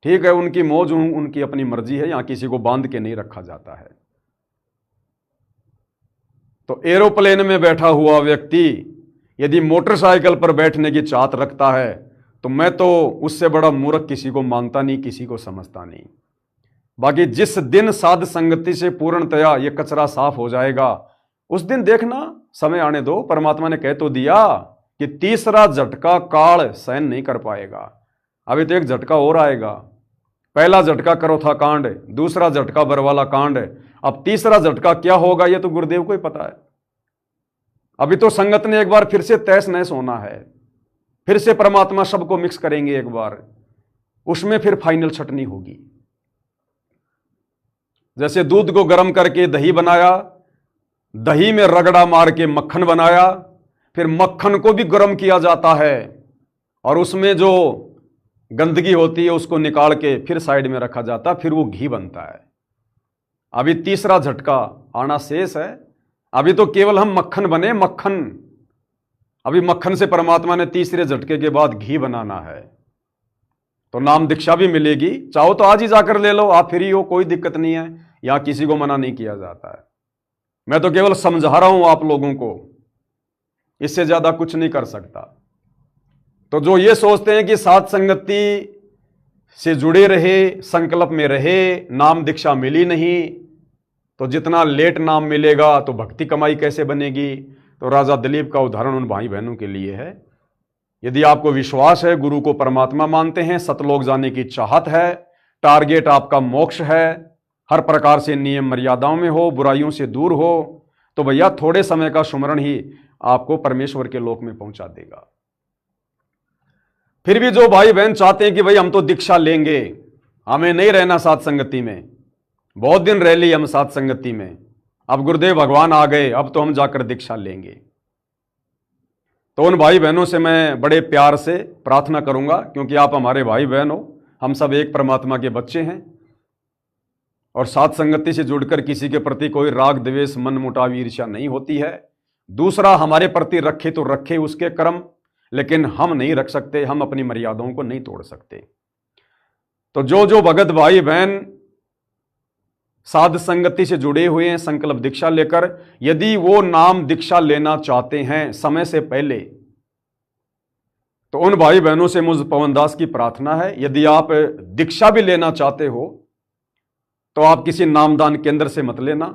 ठीक है, उनकी मौज, उनकी अपनी मर्जी है, यहां किसी को बांध के नहीं रखा जाता है। तो एरोप्लेन में बैठा हुआ व्यक्ति यदि मोटरसाइकिल पर बैठने की चाहत रखता है, तो मैं तो उससे बड़ा मूर्ख किसी को मानता नहीं, किसी को समझता नहीं। बाकी जिस दिन साध संगति से पूर्णतया ये कचरा साफ हो जाएगा, उस दिन देखना, समय आने दो। परमात्मा ने कह तो दिया कि तीसरा झटका काल सहन नहीं कर पाएगा। अभी तो एक झटका और आएगा। पहला झटका करो था कांड, दूसरा झटका बरवाला कांड, अब तीसरा झटका क्या होगा ये तो गुरुदेव को ही पता है। अभी तो संगत ने एक बार फिर से तहस नहस होना है, फिर से परमात्मा सबको मिक्स करेंगे एक बार, उसमें फिर फाइनल छटनी होगी। जैसे दूध को गर्म करके दही बनाया, दही में रगड़ा मार के मक्खन बनाया, फिर मक्खन को भी गर्म किया जाता है और उसमें जो गंदगी होती है उसको निकाल के फिर साइड में रखा जाता है, फिर वो घी बनता है। अभी तीसरा झटका आना शेष है। अभी तो केवल हम मक्खन बने, मक्खन। अभी मक्खन से परमात्मा ने तीसरे झटके के बाद घी बनाना है, तो नाम दीक्षा भी मिलेगी। चाहो तो आज ही जाकर ले लो, आप फ्री हो, कोई दिक्कत नहीं है, यहां किसी को मना नहीं किया जाता है। मैं तो केवल समझा रहा हूं आप लोगों को, इससे ज्यादा कुछ नहीं कर सकता। तो जो ये सोचते हैं कि साथ संगति से जुड़े रहे, संकल्प में रहे, नाम दीक्षा मिली नहीं, तो जितना लेट नाम मिलेगा तो भक्ति कमाई कैसे बनेगी। तो राजा दिलीप का उदाहरण उन भाई बहनों के लिए है। यदि आपको विश्वास है, गुरु को परमात्मा मानते हैं, सतलोक जाने की चाहत है, टारगेट आपका मोक्ष है, हर प्रकार से नियम मर्यादाओं में हो, बुराइयों से दूर हो, तो भैया थोड़े समय का सुमरण ही आपको परमेश्वर के लोक में पहुंचा देगा। फिर भी जो भाई बहन चाहते हैं कि भाई हम तो दीक्षा लेंगे, हमें नहीं रहना साथ संगति में, बहुत दिन रह ली हम साथ संगति में, अब गुरुदेव भगवान आ गए, अब तो हम जाकर दीक्षा लेंगे, तो उन भाई बहनों से मैं बड़े प्यार से प्रार्थना करूंगा, क्योंकि आप हमारे भाई बहन हो, हम सब एक परमात्मा के बच्चे हैं, और साथ संगति से जुड़कर किसी के प्रति कोई राग द्वेष मन मुटाव ईर्ष्या नहीं होती है। दूसरा हमारे प्रति रखे तो रखे उसके कर्म, लेकिन हम नहीं रख सकते, हम अपनी मर्यादाओं को नहीं तोड़ सकते। तो जो जो भगत भाई बहन साध संगति से जुड़े हुए हैं संकल्प दीक्षा लेकर, यदि वो नाम दीक्षा लेना चाहते हैं समय से पहले, तो उन भाई बहनों से मुझ पवनदास की प्रार्थना है, यदि आप दीक्षा भी लेना चाहते हो तो आप किसी नामदान केंद्र से मत लेना।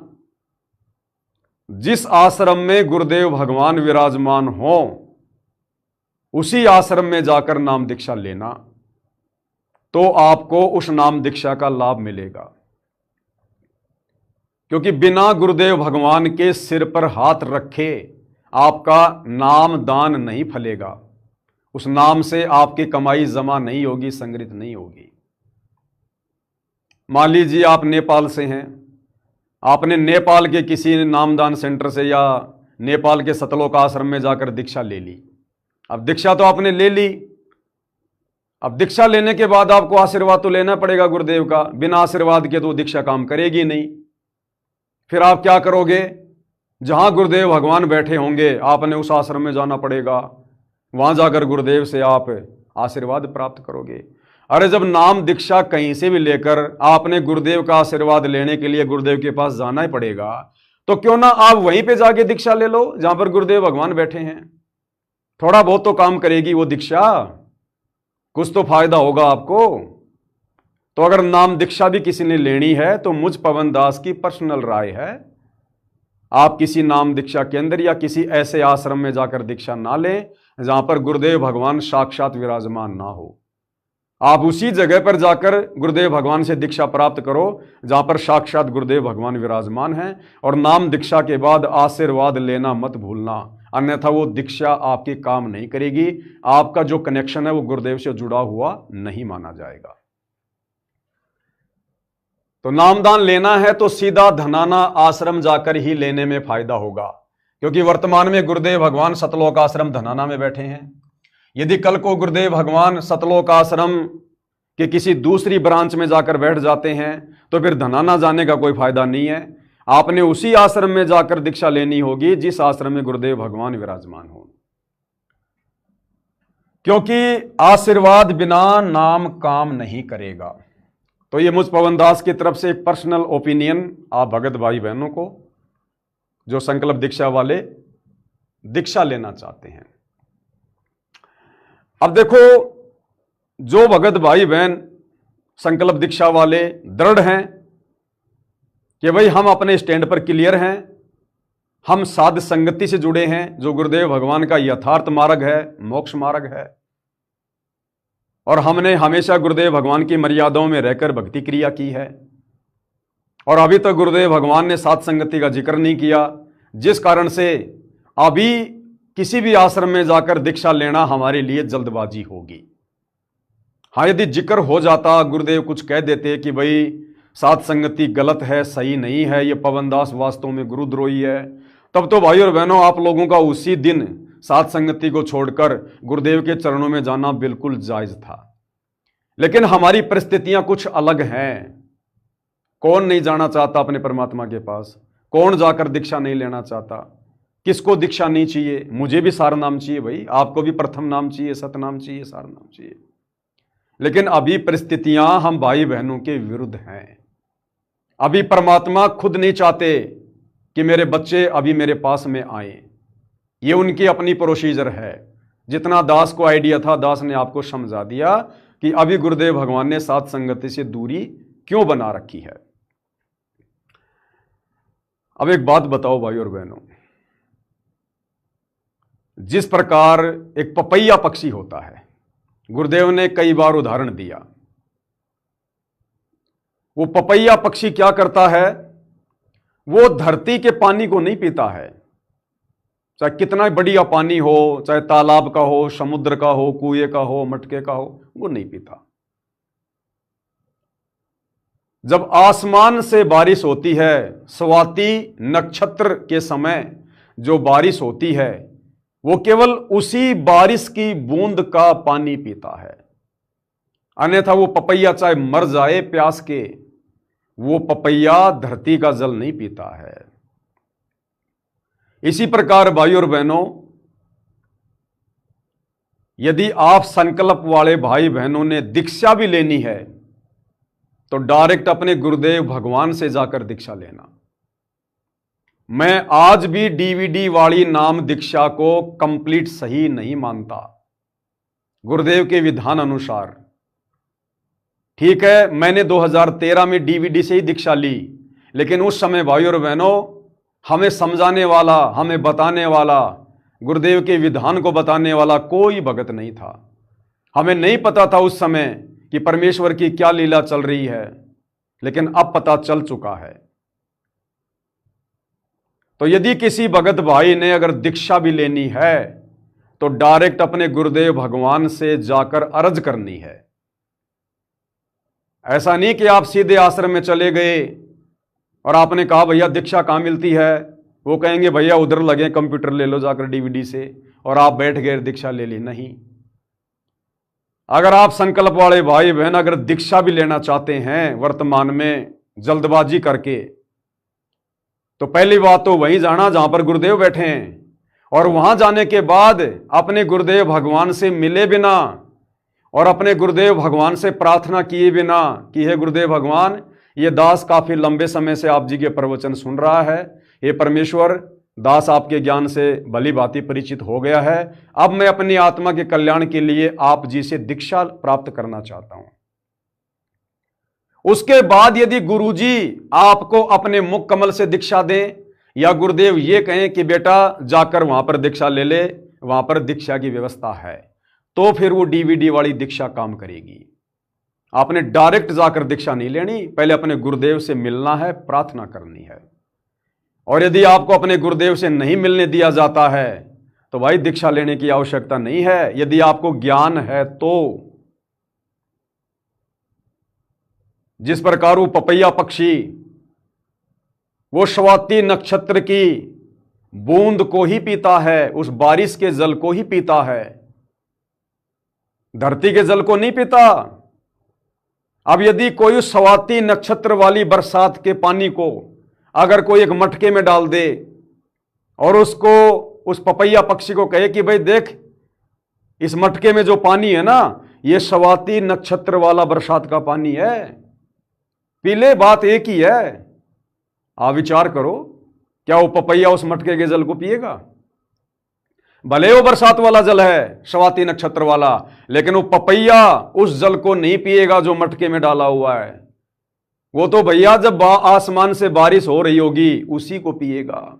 जिस आश्रम में गुरुदेव भगवान विराजमान हो उसी आश्रम में जाकर नाम दीक्षा लेना, तो आपको उस नाम दीक्षा का लाभ मिलेगा। क्योंकि बिना गुरुदेव भगवान के सिर पर हाथ रखे आपका नाम दान नहीं फलेगा, उस नाम से आपकी कमाई जमा नहीं होगी, संग्रहित नहीं होगी। मान लीजिए आप नेपाल से हैं, आपने नेपाल के किसी नामदान सेंटर से या नेपाल के सतलोक आश्रम में जाकर दीक्षा ले ली। अब दीक्षा तो आपने ले ली, अब दीक्षा लेने के बाद आपको आशीर्वाद तो लेना पड़ेगा गुरुदेव का, बिना आशीर्वाद के तो दीक्षा काम करेगी नहीं। फिर आप क्या करोगे, जहां गुरुदेव भगवान बैठे होंगे आपने उस आश्रम में जाना पड़ेगा, वहां जाकर गुरुदेव से आप आशीर्वाद प्राप्त करोगे। अरे जब नाम दीक्षा कहीं से भी लेकर आपने गुरुदेव का आशीर्वाद लेने के लिए गुरुदेव के पास जाना ही पड़ेगा, तो क्यों ना आप वहीं पे जाके दीक्षा ले लो जहां पर गुरुदेव भगवान बैठे हैं। थोड़ा बहुत तो काम करेगी वो दीक्षा, कुछ तो फायदा होगा आपको। तो अगर नाम दीक्षा भी किसी ने लेनी है तो मुझ पवन दास की पर्सनल राय है, आप किसी नाम दीक्षा केंद्र या किसी ऐसे आश्रम में जाकर दीक्षा ना लें जहां पर गुरुदेव भगवान साक्षात विराजमान ना हो। आप उसी जगह पर जाकर गुरुदेव भगवान से दीक्षा प्राप्त करो जहां पर साक्षात गुरुदेव भगवान विराजमान हैं, और नाम दीक्षा के बाद आशीर्वाद लेना मत भूलना, अन्यथा वो दीक्षा आपके काम नहीं करेगी, आपका जो कनेक्शन है वो गुरुदेव से जुड़ा हुआ नहीं माना जाएगा। तो नामदान लेना है तो सीधा धनाना आश्रम जाकर ही लेने में फायदा होगा, क्योंकि वर्तमान में गुरुदेव भगवान सतलोक आश्रम धनाना में बैठे हैं। यदि कल को गुरुदेव भगवान सतलोक आश्रम के किसी दूसरी ब्रांच में जाकर बैठ जाते हैं तो फिर धनाना जाने का कोई फायदा नहीं है। आपने उसी आश्रम में जाकर दीक्षा लेनी होगी जिस आश्रम में गुरुदेव भगवान विराजमान हो, क्योंकि आशीर्वाद बिना नाम काम नहीं करेगा। तो ये मुझ पवन दास की तरफ से एक पर्सनल ओपिनियन आप भगत भाई बहनों को जो संकल्प दीक्षा वाले दीक्षा लेना चाहते हैं। अब देखो, जो भगत भाई बहन संकल्प दीक्षा वाले दृढ़ हैं कि भाई हम अपने स्टैंड पर क्लियर हैं, हम साध संगति से जुड़े हैं, जो गुरुदेव भगवान का यथार्थ मार्ग है, मोक्ष मार्ग है, और हमने हमेशा गुरुदेव भगवान की मर्यादाओं में रहकर भक्ति क्रिया की है, और अभी तक गुरुदेव भगवान ने साध संगति का जिक्र नहीं किया, जिस कारण से अभी किसी भी आश्रम में जाकर दीक्षा लेना हमारे लिए जल्दबाजी होगी। हाँ, यदि जिक्र हो जाता, गुरुदेव कुछ कह देते कि भाई साध संगति गलत है, सही नहीं है, ये पवनदास वास्तव में गुरुद्रोही है, तब तो भाई और बहनों आप लोगों का उसी दिन साध संगति को छोड़कर गुरुदेव के चरणों में जाना बिल्कुल जायज था। लेकिन हमारी परिस्थितियां कुछ अलग हैं। कौन नहीं जाना चाहता अपने परमात्मा के पास, कौन जाकर दीक्षा नहीं लेना चाहता। किसको दीक्षा नहीं चाहिए? मुझे भी सार नाम चाहिए भाई, आपको भी प्रथम नाम चाहिए, सतनाम चाहिए, सार नाम चाहिए। लेकिन अभी परिस्थितियां हम भाई बहनों के विरुद्ध हैं। अभी परमात्मा खुद नहीं चाहते कि मेरे बच्चे अभी मेरे पास में आए। ये उनकी अपनी प्रोसीजर है। जितना दास को आइडिया था, दास ने आपको समझा दिया कि अभी गुरुदेव भगवान ने सात संगति से दूरी क्यों बना रखी है। अब एक बात बताओ भाई और बहनों, जिस प्रकार एक पपैया पक्षी होता है, गुरुदेव ने कई बार उदाहरण दिया। वो पपैया पक्षी क्या करता है? वो धरती के पानी को नहीं पीता है, चाहे कितना बढ़िया पानी हो, चाहे तालाब का हो, समुद्र का हो, कुएं का हो, मटके का हो, वो नहीं पीता। जब आसमान से बारिश होती है, स्वाति नक्षत्र के समय जो बारिश होती है, वो केवल उसी बारिश की बूंद का पानी पीता है। अन्यथा वो पपैया चाहे मर जाए प्यास के, वो पपैया धरती का जल नहीं पीता है। इसी प्रकार भाई और बहनों, यदि आप संकल्प वाले भाई बहनों ने दीक्षा भी लेनी है तो डायरेक्ट अपने गुरुदेव भगवान से जाकर दीक्षा लेना। मैं आज भी डीवीडी वाली नाम दीक्षा को कंप्लीट सही नहीं मानता गुरुदेव के विधान अनुसार। ठीक है, मैंने 2013 में डीवीडी से ही दीक्षा ली, लेकिन उस समय भाई और बहनों हमें समझाने वाला, हमें बताने वाला, गुरुदेव के विधान को बताने वाला कोई भगत नहीं था। हमें नहीं पता था उस समय कि परमेश्वर की क्या लीला चल रही है, लेकिन अब पता चल चुका है। तो यदि किसी भगत भाई ने अगर दीक्षा भी लेनी है तो डायरेक्ट अपने गुरुदेव भगवान से जाकर अर्ज करनी है। ऐसा नहीं कि आप सीधे आश्रम में चले गए और आपने कहा भैया दीक्षा कहाँ मिलती है, वो कहेंगे भैया उधर लगे कंप्यूटर ले लो जाकर डीवीडी से, और आप बैठ गए दीक्षा ले ली। नहीं, अगर आप संकल्प वाले भाई बहन अगर दीक्षा भी लेना चाहते हैं वर्तमान में जल्दबाजी करके, तो पहली बात तो वहीं जाना जहां पर गुरुदेव बैठे हैं, और वहां जाने के बाद अपने गुरुदेव भगवान से मिले बिना और अपने गुरुदेव भगवान से प्रार्थना किए बिना कि हे गुरुदेव भगवान, ये दास काफी लंबे समय से आप जी के प्रवचन सुन रहा है, ये परमेश्वर दास आपके ज्ञान से भली भांति परिचित हो गया है, अब मैं अपनी आत्मा के कल्याण के लिए आप जी से दीक्षा प्राप्त करना चाहता हूं। उसके बाद यदि गुरुजी आपको अपने मुख कमल से दीक्षा दें या गुरुदेव ये कहें कि बेटा जाकर वहां पर दीक्षा ले ले, वहां पर दीक्षा की व्यवस्था है, तो फिर वो डीवीडी वाली दीक्षा काम करेगी। आपने डायरेक्ट जाकर दीक्षा नहीं लेनी, पहले अपने गुरुदेव से मिलना है, प्रार्थना करनी है। और यदि आपको अपने गुरुदेव से नहीं मिलने दिया जाता है तो भाई दीक्षा लेने की आवश्यकता नहीं है। यदि आपको ज्ञान है तो जिस प्रकार वो पपैया पक्षी वो स्वाति नक्षत्र की बूंद को ही पीता है, उस बारिश के जल को ही पीता है, धरती के जल को नहीं पीता। अब यदि कोई उस स्वाति नक्षत्र वाली बरसात के पानी को अगर कोई एक मटके में डाल दे और उसको उस पपैया पक्षी को कहे कि भाई देख, इस मटके में जो पानी है ना, ये स्वाति नक्षत्र वाला बरसात का पानी है, पी ले, बात एक ही है। आप विचार करो, क्या वो पपैया उस मटके के जल को पिएगा? भले वो बरसात वाला जल है, स्वाति नक्षत्र वाला, लेकिन वो पपैया उस जल को नहीं पिएगा जो मटके में डाला हुआ है। वो तो भैया जब आसमान से बारिश हो रही होगी उसी को पिएगा।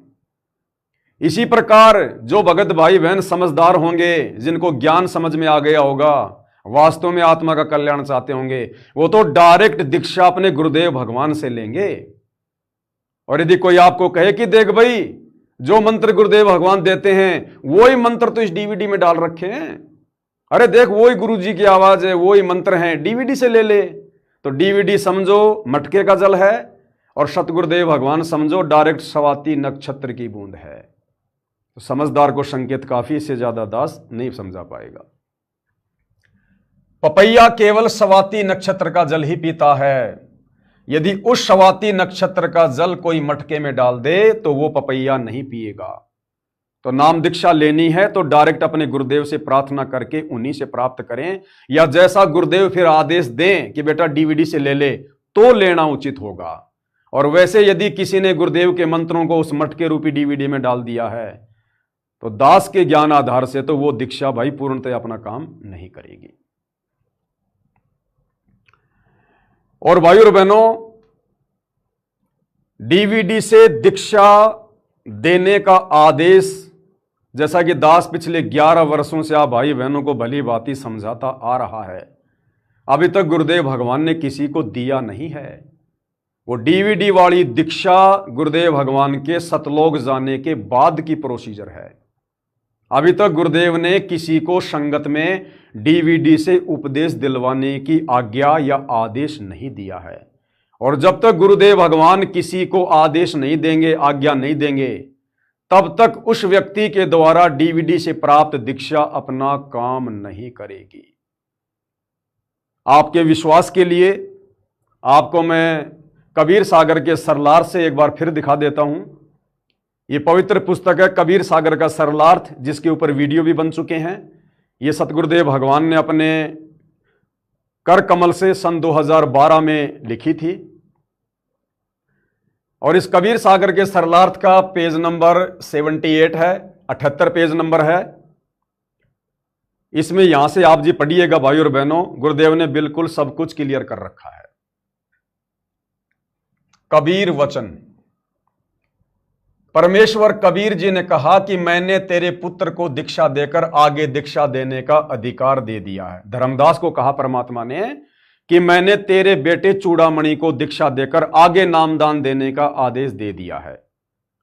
इसी प्रकार जो भगत भाई बहन समझदार होंगे, जिनको ज्ञान समझ में आ गया होगा, वास्तव में आत्मा का कल्याण चाहते होंगे, वो तो डायरेक्ट दीक्षा अपने गुरुदेव भगवान से लेंगे। और यदि कोई आपको कहे कि देख भाई, जो मंत्र गुरुदेव भगवान देते हैं वही मंत्र तो इस डीवीडी में डाल रखे हैं, अरे देख वही गुरुजी की आवाज है, वही मंत्र हैं, डीवीडी से ले ले, तो डीवीडी समझो मटके का जल है और सतगुरुदेव भगवान समझो डायरेक्ट स्वाति नक्षत्र की बूंद है। तो समझदार को संकेत काफी, से ज्यादा दास नहीं समझा पाएगा। पपैया केवल स्वाति नक्षत्र का जल ही पीता है। यदि उस स्वाति नक्षत्र का जल कोई मटके में डाल दे तो वो पपैया नहीं पिएगा। तो नाम दीक्षा लेनी है तो डायरेक्ट अपने गुरुदेव से प्रार्थना करके उन्हीं से प्राप्त करें, या जैसा गुरुदेव फिर आदेश दें कि बेटा डीवीडी से ले ले तो लेना उचित होगा। और वैसे यदि किसी ने गुरुदेव के मंत्रों को उस मटके रूपी डीवीडी में डाल दिया है तो दास के ज्ञान आधार से तो वो दीक्षा भाई पूर्णतः अपना काम नहीं करेगी। और भाइयों और बहनों, डीवीडी से दीक्षा देने का आदेश, जैसा कि दास पिछले 11 वर्षों से आप भाई बहनों को भली भांति समझाता आ रहा है, अभी तक गुरुदेव भगवान ने किसी को दिया नहीं है। वो डीवीडी वाली दीक्षा गुरुदेव भगवान के सतलोक जाने के बाद की प्रोसीजर है। अभी तक गुरुदेव ने किसी को संगत में डीवीडी से उपदेश दिलवाने की आज्ञा या आदेश नहीं दिया है। और जब तक गुरुदेव भगवान किसी को आदेश नहीं देंगे, आज्ञा नहीं देंगे, तब तक उस व्यक्ति के द्वारा डीवीडी से प्राप्त दीक्षा अपना काम नहीं करेगी। आपके विश्वास के लिए आपको मैं कबीर सागर के सरलार्थ से एक बार फिर दिखा देता हूं। ये पवित्र पुस्तक है कबीर सागर का सरलार्थ, जिसके ऊपर वीडियो भी बन चुके हैं। ये सतगुरुदेव भगवान ने अपने कर कमल से सन 2012 में लिखी थी। और इस कबीर सागर के सरलार्थ का पेज नंबर 78 है, 78 पेज नंबर है। इसमें यहां से आप जी पढ़िएगा भाई और बहनों, गुरुदेव ने बिल्कुल सब कुछ क्लियर कर रखा है। कबीर वचन, परमेश्वर कबीर जी ने कहा कि मैंने तेरे पुत्र को दीक्षा देकर आगे दीक्षा देने का अधिकार दे दिया है। धर्मदास को कहा परमात्मा ने कि मैंने तेरे बेटे चूड़ामणि को दीक्षा देकर आगे नामदान देने का आदेश दे दिया है।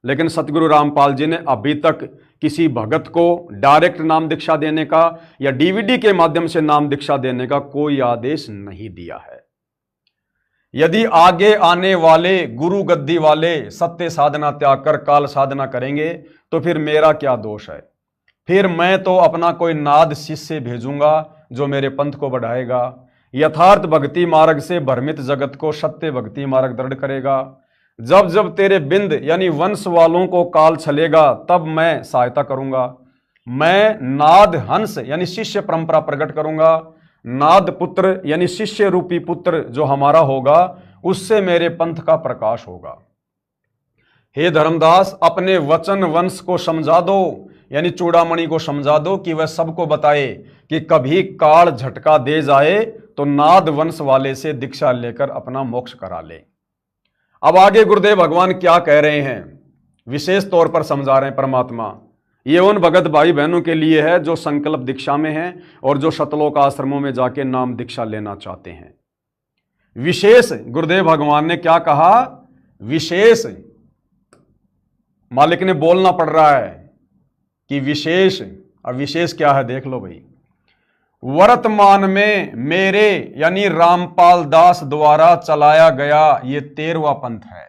लेकिन सतगुरु रामपाल जी ने अभी तक किसी भगत को डायरेक्ट नाम दीक्षा देने का या डीवीडी के माध्यम से नाम दीक्षा देने का कोई आदेश नहीं दिया है। यदि आगे आने वाले गुरु गद्दी वाले सत्य साधना त्याग कर काल साधना करेंगे तो फिर मेरा क्या दोष है? फिर मैं तो अपना कोई नाद शिष्य भेजूंगा जो मेरे पंथ को बढ़ाएगा, यथार्थ भक्ति मार्ग से भ्रमित जगत को सत्य भक्ति मार्ग दृढ़ करेगा। जब जब तेरे बिंद यानी वंश वालों को काल छलेगा तब मैं सहायता करूंगा। मैं नाद हंस यानी शिष्य परंपरा प्रकट करूंगा। नाद पुत्र यानी शिष्य रूपी पुत्र जो हमारा होगा उससे मेरे पंथ का प्रकाश होगा। हे धर्मदास, अपने वचन वंश को समझा दो, यानी चूड़ामणि को समझा दो कि वह सबको बताए कि कभी काल झटका दे जाए तो नाद वंश वाले से दीक्षा लेकर अपना मोक्ष करा ले। अब आगे गुरुदेव भगवान क्या कह रहे हैं, विशेष तौर पर समझा रहे हैं परमात्मा। ये उन भगत भाई बहनों के लिए है जो संकल्प दीक्षा में हैं और जो सतलोक आश्रमों में जाके नाम दीक्षा लेना चाहते हैं। विशेष गुरुदेव भगवान ने क्या कहा, विशेष मालिक ने बोलना पड़ रहा है कि विशेष। अब विशेष क्या है देख लो भाई। वर्तमान में मेरे यानी रामपाल दास द्वारा चलाया गया ये 13वां पंथ है,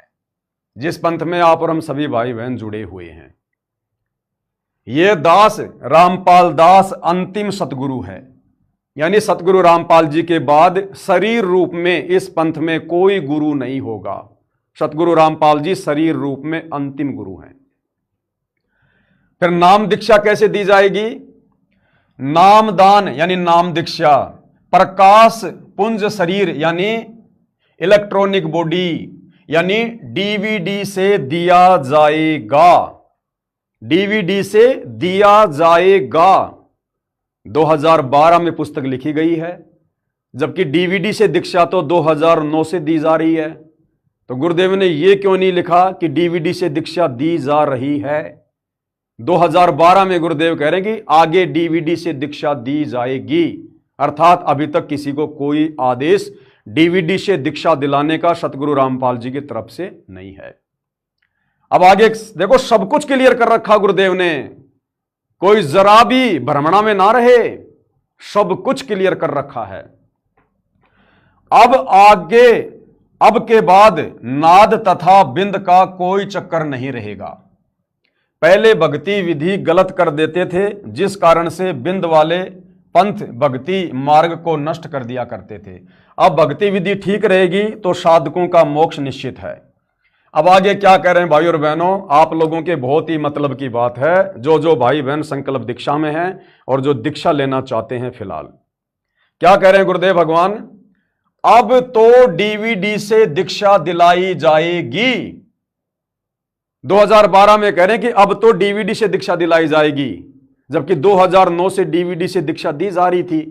जिस पंथ में आप और हम सभी भाई बहन जुड़े हुए हैं। ये दास रामपाल दास अंतिम सतगुरु है, यानी सतगुरु रामपाल जी के बाद शरीर रूप में इस पंथ में कोई गुरु नहीं होगा। सतगुरु रामपाल जी शरीर रूप में अंतिम गुरु हैं। फिर नाम दीक्षा कैसे दी जाएगी? नामदान यानी नाम दीक्षा प्रकाश पुंज शरीर यानी इलेक्ट्रॉनिक बॉडी यानी डीवीडी से दिया जाएगा। डीवीडी से दिया जाएगा। 2012 में पुस्तक लिखी गई है, जबकि डीवीडी से दीक्षा तो 2009 से दी जा रही है। तो गुरुदेव ने यह क्यों नहीं लिखा कि डीवीडी से दीक्षा दी जा रही है? 2012 में गुरुदेव कह रहे हैं कि आगे डीवीडी से दीक्षा दी जाएगी, अर्थात अभी तक किसी को कोई आदेश डीवीडी से दीक्षा दिलाने का सतगुरु रामपाल जी की तरफ से नहीं है। अब आगे देखो, सब कुछ क्लियर कर रखा गुरुदेव ने, कोई जरा भी भ्रमणा में ना रहे, सब कुछ क्लियर कर रखा है। अब आगे अब के बाद नाद तथा बिंद का कोई चक्कर नहीं रहेगा। पहले भक्ति विधि गलत कर देते थे, जिस कारण से बिंद वाले पंथ भक्ति मार्ग को नष्ट कर दिया करते थे। अब भक्ति विधि ठीक रहेगी तो साधकों का मोक्ष निश्चित है। अब आगे क्या कह रहे हैं भाई और बहनों, आप लोगों के बहुत ही मतलब की बात है। जो भाई बहन संकल्प दीक्षा में हैं और जो दीक्षा लेना चाहते हैं, फिलहाल क्या कह रहे हैं गुरुदेव भगवान, अब तो डीवीडी से दीक्षा दिलाई जाएगी। 2012 में कह रहे हैं कि अब तो डीवीडी से दीक्षा दिलाई जाएगी, जबकि 2009 से डीवीडी से दीक्षा दी जा रही थी।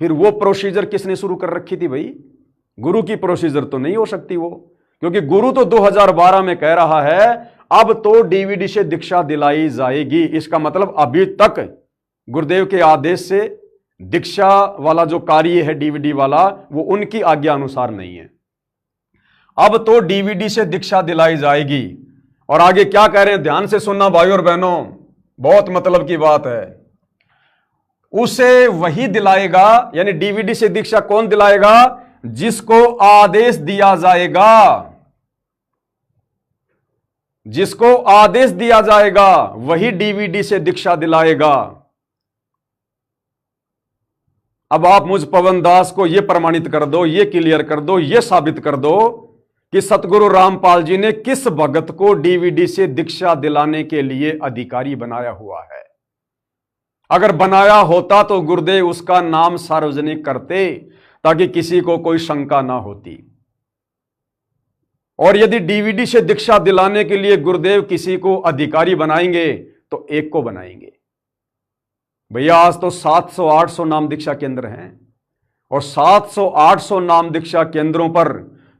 फिर वो प्रोसीजर किसने शुरू कर रखी थी भाई? गुरु की प्रोसीजर तो नहीं हो सकती वो, क्योंकि गुरु तो 2012 में कह रहा है अब तो डीवीडी से दीक्षा दिलाई जाएगी। इसका मतलब अभी तक गुरुदेव के आदेश से दीक्षा वाला जो कार्य है डीवीडी वाला, वो उनकी आज्ञा अनुसार नहीं है। अब तो डीवीडी से दीक्षा दिलाई जाएगी। और आगे क्या कह रहे हैं, ध्यान से सुनना भाई और बहनों, बहुत मतलब की बात है। उसे वही दिलाएगा, यानी डीवीडी से दीक्षा कौन दिलाएगा? जिसको आदेश दिया जाएगा। जिसको आदेश दिया जाएगा वही डीवीडी से दीक्षा दिलाएगा। अब आप मुझ पवन दास को यह प्रमाणित कर दो, यह क्लियर कर दो, यह साबित कर दो कि सतगुरु रामपाल जी ने किस भगत को डीवीडी से दीक्षा दिलाने के लिए अधिकारी बनाया हुआ है। अगर बनाया होता तो गुरुदेव उसका नाम सार्वजनिक करते, ताकि किसी को कोई शंका ना होती। और यदि डीवीडी से दीक्षा दिलाने के लिए गुरुदेव किसी को अधिकारी बनाएंगे तो एक को बनाएंगे। भैया आज तो 700-800 नाम दीक्षा केंद्र हैं, और 700-800 नाम दीक्षा केंद्रों पर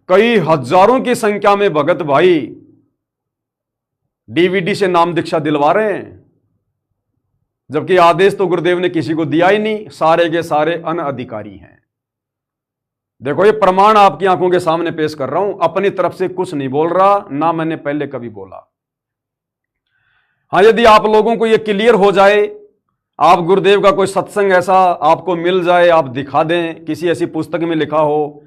कई हजारों की संख्या में भगत भाई डीवीडी से नाम दीक्षा दिलवा रहे हैं, जबकि आदेश तो गुरुदेव ने किसी को दिया ही नहीं। सारे के सारे अनअधिकारी हैं। देखो ये प्रमाण आपकी आंखों के सामने पेश कर रहा हूं, अपनी तरफ से कुछ नहीं बोल रहा, ना मैंने पहले कभी बोला। हां, यदि आप लोगों को यह क्लियर हो जाए, आप गुरुदेव का कोई सत्संग ऐसा आपको मिल जाए, आप दिखा दें, किसी ऐसी पुस्तक में लिखा हो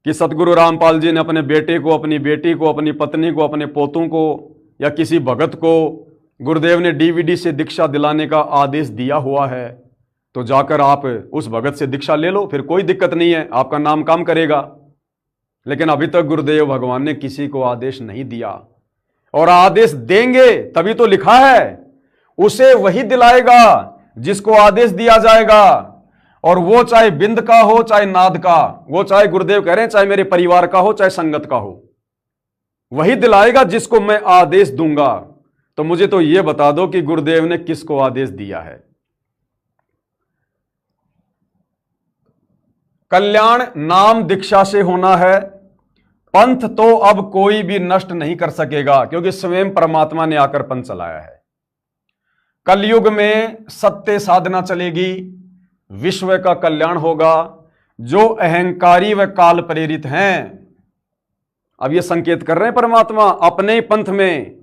कि सतगुरु रामपाल जी ने अपने बेटे को, अपनी बेटी को, अपनी पत्नी को, अपने पोतों को या किसी भगत को गुरुदेव ने डीवीडी से दीक्षा दिलाने का आदेश दिया हुआ है, तो जाकर आप उस भगत से दीक्षा ले लो, फिर कोई दिक्कत नहीं है, आपका नाम काम करेगा। लेकिन अभी तक गुरुदेव भगवान ने किसी को आदेश नहीं दिया, और आदेश देंगे तभी तो लिखा है उसे वही दिलाएगा जिसको आदेश दिया जाएगा। और वो चाहे बिंद का हो, चाहे नाद का, वो चाहे गुरुदेव कह रहे हैं चाहे मेरे परिवार का हो, चाहे संगत का हो, वही दिलाएगा जिसको मैं आदेश दूंगा। तो मुझे तो यह बता दो कि गुरुदेव ने किसको आदेश दिया है। कल्याण नाम दीक्षा से होना है। पंथ तो अब कोई भी नष्ट नहीं कर सकेगा, क्योंकि स्वयं परमात्मा ने आकर पंथ चलाया है। कलयुग में सत्य साधना चलेगी, विश्व का कल्याण होगा। जो अहंकारी व काल प्रेरित हैं, अब ये संकेत कर रहे हैं परमात्मा अपने ही पंथ में,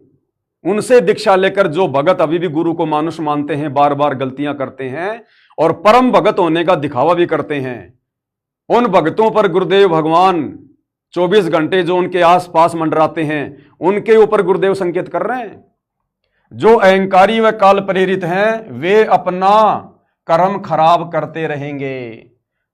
उनसे दीक्षा लेकर जो भगत अभी भी गुरु को मानुष मानते हैं, बार बार गलतियां करते हैं और परम भगत होने का दिखावा भी करते हैं, उन भक्तों पर गुरुदेव भगवान 24 घंटे जो उनके आसपास मंडराते हैं, उनके ऊपर गुरुदेव संकेत कर रहे हैं। जो अहंकारी व काल प्रेरित हैं, वे अपना कर्म खराब करते रहेंगे,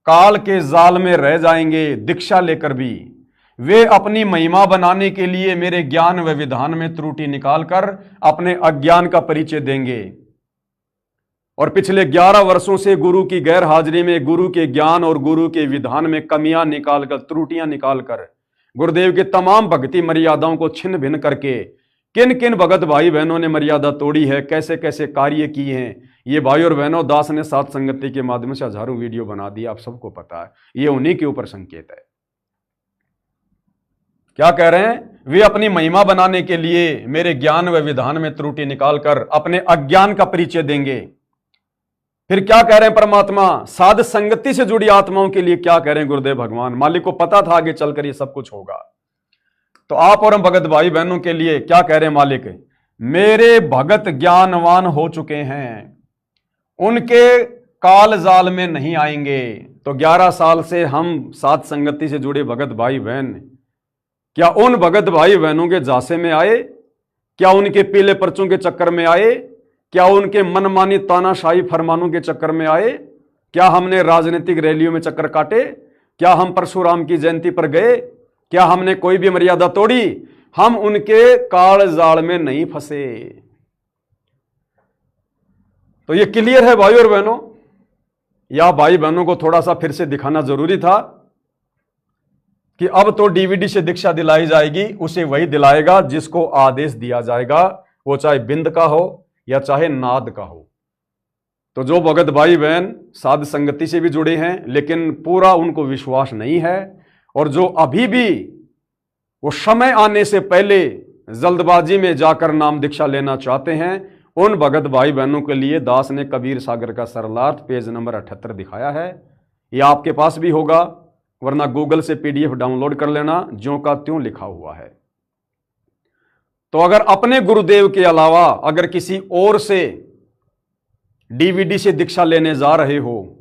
काल के जाल में रह जाएंगे। दीक्षा लेकर भी वे अपनी महिमा बनाने के लिए मेरे ज्ञान व विधान में त्रुटि निकालकर अपने अज्ञान का परिचय देंगे। और पिछले 11 वर्षों से गुरु की गैर हाजिरी में गुरु के ज्ञान और गुरु के विधान में कमियां निकालकर, त्रुटियां निकालकर, गुरुदेव के तमाम भक्ति मर्यादाओं को छिन्न भिन्न करके किन किन भगत भाई बहनों ने मर्यादा तोड़ी है, कैसे कैसे कार्य किए हैं, ये भाई और बहनों दास ने सात संगति के माध्यम से हजारों वीडियो बना दिया, आप सबको पता है। ये उन्हीं के ऊपर संकेत है। क्या कह रहे हैं? वे अपनी महिमा बनाने के लिए मेरे ज्ञान व विधान में त्रुटि निकालकर अपने अज्ञान का परिचय देंगे। फिर क्या कह रहे हैं परमात्मा? साध संगति से जुड़ी आत्माओं के लिए क्या कह रहे हैं गुरुदेव भगवान? मालिक को पता था आगे चलकर ये सब कुछ होगा, तो आप और हम भगत भाई बहनों के लिए क्या कह रहे हैं मालिक? मेरे भगत ज्ञानवान हो चुके हैं, उनके काल जाल में नहीं आएंगे। तो 11 साल से हम साथ संगति से जुड़े भगत भाई बहन क्या उन भगत भाई बहनों के झांसे में आए? क्या उनके पीले पर्चों के चक्कर में आए? क्या उनके मनमानी तानाशाही फरमानों के चक्कर में आए? क्या हमने राजनीतिक रैलियों में चक्कर काटे? क्या हम परशुराम की जयंती पर गए? क्या हमने कोई भी मर्यादा तोड़ी? हम उनके काल जाल में नहीं फंसे। तो ये क्लियर है भाई और बहनों, या भाई बहनों को थोड़ा सा फिर से दिखाना जरूरी था कि अब तो डीवीडी से दीक्षा दिलाई जाएगी, उसे वही दिलाएगा जिसको आदेश दिया जाएगा, वो चाहे बिंद का हो या चाहे नाद का हो। तो जो भगत भाई बहन साध संगति से भी जुड़े हैं लेकिन पूरा उनको विश्वास नहीं है, और जो अभी भी वो समय आने से पहले जल्दबाजी में जाकर नाम दीक्षा लेना चाहते हैं, उन भगत भाई बहनों के लिए दास ने कबीर सागर का सरलार्थ पेज नंबर 78 दिखाया है। यह आपके पास भी होगा, वरना गूगल से पीडीएफ डाउनलोड कर लेना, ज्यों का त्यों लिखा हुआ है। तो अगर अपने गुरुदेव के अलावा अगर किसी और से डीवीडी से दीक्षा लेने जा रहे हो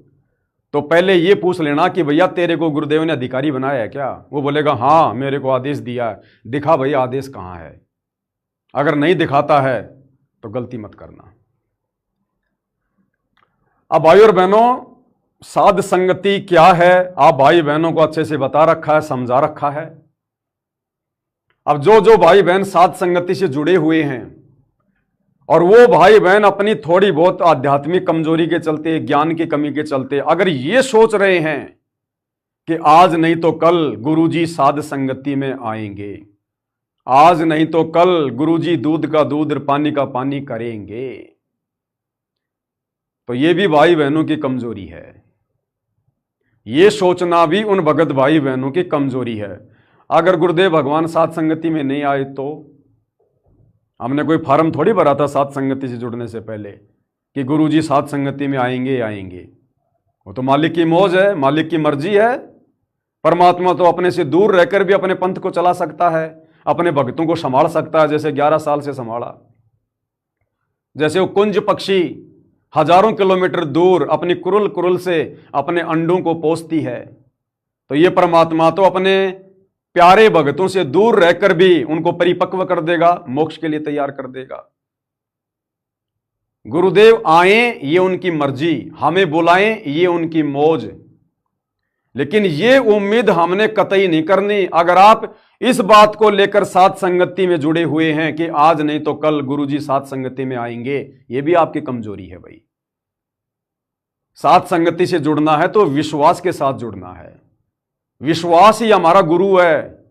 तो पहले यह पूछ लेना कि भैया तेरे को गुरुदेव ने अधिकारी बनाया है क्या? वो बोलेगा हाँ मेरे को आदेश दिया है, दिखा भाई आदेश कहां है। अगर नहीं दिखाता है तो गलती मत करना। अब भाई और बहनों, साध संगति क्या है आप भाई बहनों को अच्छे से बता रखा है, समझा रखा है। अब जो जो भाई बहन साध संगति से जुड़े हुए हैं और वो भाई बहन अपनी थोड़ी बहुत आध्यात्मिक कमजोरी के चलते, ज्ञान की कमी के चलते अगर ये सोच रहे हैं कि आज नहीं तो कल गुरुजी साध संगति में आएंगे, आज नहीं तो कल गुरुजी दूध का दूध पानी का पानी करेंगे, तो ये भी भाई बहनों की कमजोरी है। ये सोचना भी उन भगत भाई बहनों की कमजोरी है। अगर गुरुदेव भगवान साध संगति में नहीं आए तो हमने कोई फार्म थोड़ी भरा था साध संगति से जुड़ने से पहले कि गुरुजी साध संगति में आएंगे आएंगे। वो तो मालिक की मौज है, मालिक की मर्जी है। परमात्मा तो अपने से दूर रहकर भी अपने पंथ को चला सकता है, अपने भक्तों को संभाल सकता है, जैसे 11 साल से संभाला। जैसे वो कुंज पक्षी हजारों किलोमीटर दूर अपनी कुरुल कुरुल से अपने अंडों को पोसती है, तो ये परमात्मा तो अपने प्यारे भक्तों से दूर रहकर भी उनको परिपक्व कर देगा, मोक्ष के लिए तैयार कर देगा। गुरुदेव आए ये उनकी मर्जी, हमें बुलाएं ये उनकी मौज, लेकिन ये उम्मीद हमने कतई नहीं करनी। अगर आप इस बात को लेकर साध संगति में जुड़े हुए हैं कि आज नहीं तो कल गुरुजी साध संगति में आएंगे, ये भी आपकी कमजोरी है भाई। साध संगति से जुड़ना है तो विश्वास के साथ जुड़ना है। विश्वास ही हमारा गुरु है,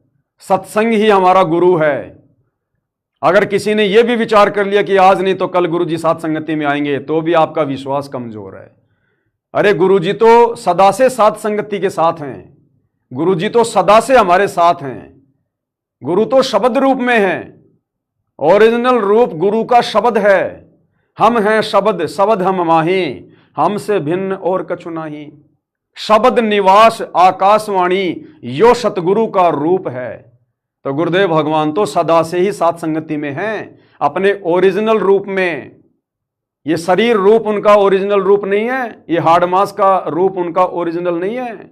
सत्संग ही हमारा गुरु है। अगर किसी ने यह भी विचार कर लिया कि आज नहीं तो कल गुरुजी साध संगति में आएंगे, तो भी आपका विश्वास कमजोर है। अरे गुरुजी तो सदा से साध संगति के साथ हैं, गुरुजी तो सदा से हमारे साथ हैं। गुरु तो शब्द रूप में है, ओरिजिनल रूप गुरु का शब्द है। हम हैं शब्द, शब्द हम माही, हमसे भिन्न और कछु नहीं। शब्द निवास आकाशवाणी यो सतगुरु का रूप है। तो गुरुदेव भगवान तो सदा से ही साध संगति में हैं, अपने ओरिजिनल रूप में। ये शरीर रूप उनका ओरिजिनल रूप नहीं है, ये हार्ड मास का रूप उनका ओरिजिनल नहीं है।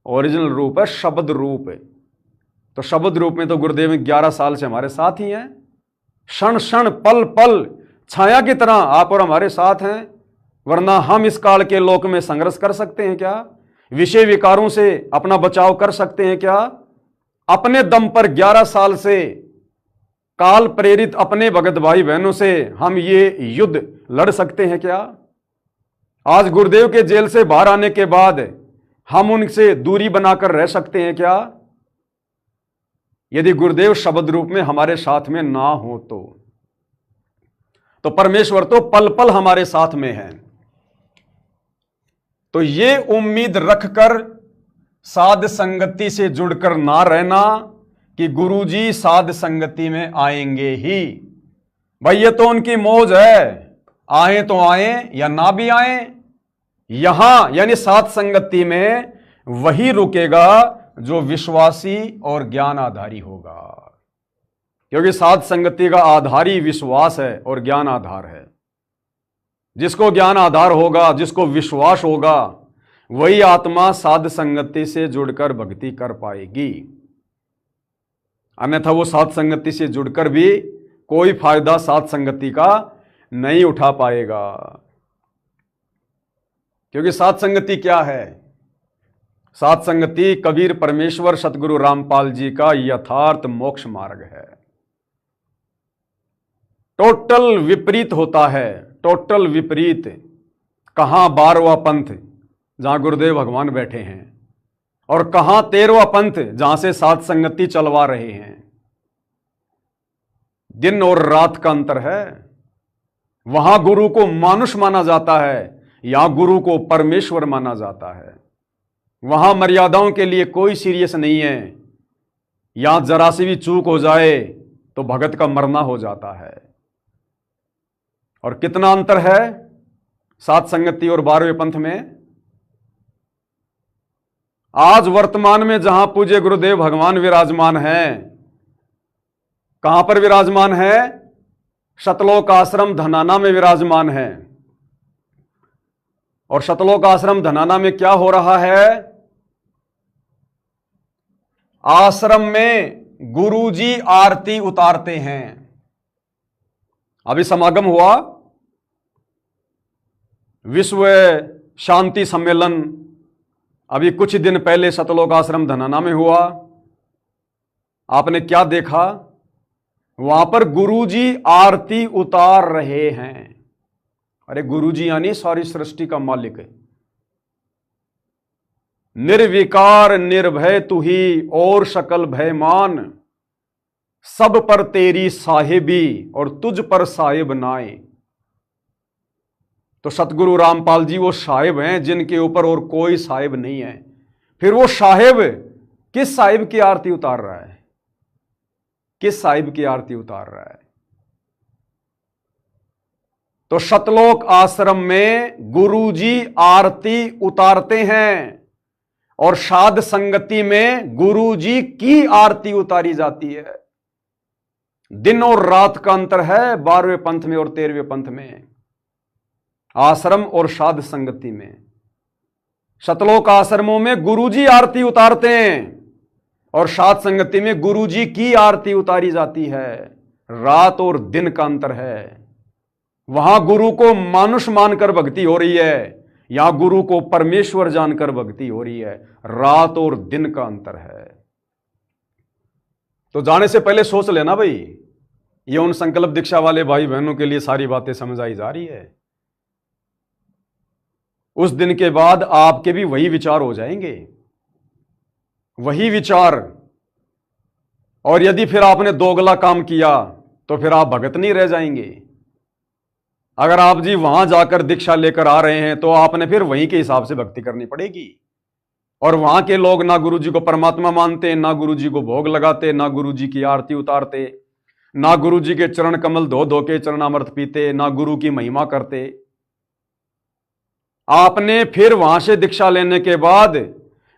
ओरिजिनल रूप है शब्द रूप। तो शब्द रूप में तो गुरुदेव 11 साल से हमारे साथ ही हैं। क्षण क्षण पल पल छाया की तरह आप और हमारे साथ हैं। वरना हम इस काल के लोक में संघर्ष कर सकते हैं क्या? विषय विकारों से अपना बचाव कर सकते हैं क्या? अपने दम पर 11 साल से काल प्रेरित अपने भगत भाई बहनों से हम ये युद्ध लड़ सकते हैं क्या? आज गुरुदेव के जेल से बाहर आने के बाद हम उनसे दूरी बनाकर रह सकते हैं क्या? यदि गुरुदेव शब्द रूप में हमारे साथ में ना हो तो परमेश्वर तो पल पल हमारे साथ में है। तो ये उम्मीद रखकर साध संगति से जुड़कर ना रहना कि गुरुजी साध संगति में आएंगे ही। भाई ये तो उनकी मौज है, आए तो आए या ना भी आए। यहां यानी साध संगति में वही रुकेगा जो विश्वासी और ज्ञान आधारी होगा, क्योंकि साध संगति का आधार ही विश्वास है और ज्ञान आधार है। जिसको ज्ञान आधार होगा, जिसको विश्वास होगा, वही आत्मा साध संगति से जुड़कर भक्ति कर पाएगी। अन्यथा वो साध संगति से जुड़कर भी कोई फायदा साध संगति का नहीं उठा पाएगा। क्योंकि साध संगति क्या है? साध संगति कबीर परमेश्वर सतगुरु रामपाल जी का यथार्थ मोक्ष मार्ग है। टोटल विपरीत होता है, टोटल विपरीत। कहां 12वां पंथ जहां गुरुदेव भगवान बैठे हैं, और कहां 13वां पंथ जहां से साध संगति चलवा रहे हैं। दिन और रात का अंतर है। वहां गुरु को मानुष माना जाता है, यहां गुरु को परमेश्वर माना जाता है। वहां मर्यादाओं के लिए कोई सीरियस नहीं है। यहां जरा सी भी चूक हो जाए तो भगत का मरना हो जाता है। और कितना अंतर है साध संगति और 12वें पंथ में। आज वर्तमान में जहां पूज्य गुरुदेव भगवान विराजमान हैं, कहां पर विराजमान है? शतलोक आश्रम धनाना में विराजमान है। और शतलोक आश्रम धनाना में क्या हो रहा है? आश्रम में गुरुजी आरती उतारते हैं। अभी समागम हुआ, विश्व शांति सम्मेलन अभी कुछ दिन पहले शतलोक आश्रम धनाना में हुआ। आपने क्या देखा? वहां पर गुरुजी आरती उतार रहे हैं। अरे गुरुजी यानी सारी सृष्टि का मालिक है। निर्विकार निर्भय तू ही और सकल भयमान, सब पर तेरी साहिबी और तुझ पर साहिब नाए। तो सतगुरु रामपाल जी वो साहिब हैं जिनके ऊपर और कोई साहिब नहीं है। फिर वो साहिब किस साहिब की आरती उतार रहा है? किस साहिब की आरती उतार रहा है? तो शतलोक आश्रम में गुरुजी आरती उतारते हैं और साध संगति में गुरुजी की आरती उतारी जाती है। दिन और रात का अंतर है 12वें पंथ में और 13वें पंथ में, आश्रम और साध संगति में। शतलोक आश्रमों में गुरुजी आरती उतारते हैं और साध संगति में गुरुजी की आरती उतारी जाती है। रात और दिन का अंतर है। वहां गुरु को मानुष मानकर भक्ति हो रही है, यहां गुरु को परमेश्वर जानकर भक्ति हो रही है। रात और दिन का अंतर है। तो जाने से पहले सोच लेना भाई, ये उन संकल्प दीक्षा वाले भाई बहनों के लिए सारी बातें समझाई जा रही है। उस दिन के बाद आपके भी वही विचार हो जाएंगे, वही विचार। और यदि फिर आपने दोगला काम किया तो फिर आप भगत नहीं रह जाएंगे। अगर आप जी वहां जाकर दीक्षा लेकर आ रहे हैं तो आपने फिर वहीं के हिसाब से भक्ति करनी पड़ेगी। और वहां के लोग ना गुरु जी को परमात्मा मानते, ना गुरु जी को भोग लगाते, ना गुरु जी की आरती उतारते, ना गुरु जी के चरण कमल धो धो के चरणामृत पीते, ना गुरु की महिमा करते। आपने फिर वहां से दीक्षा लेने के बाद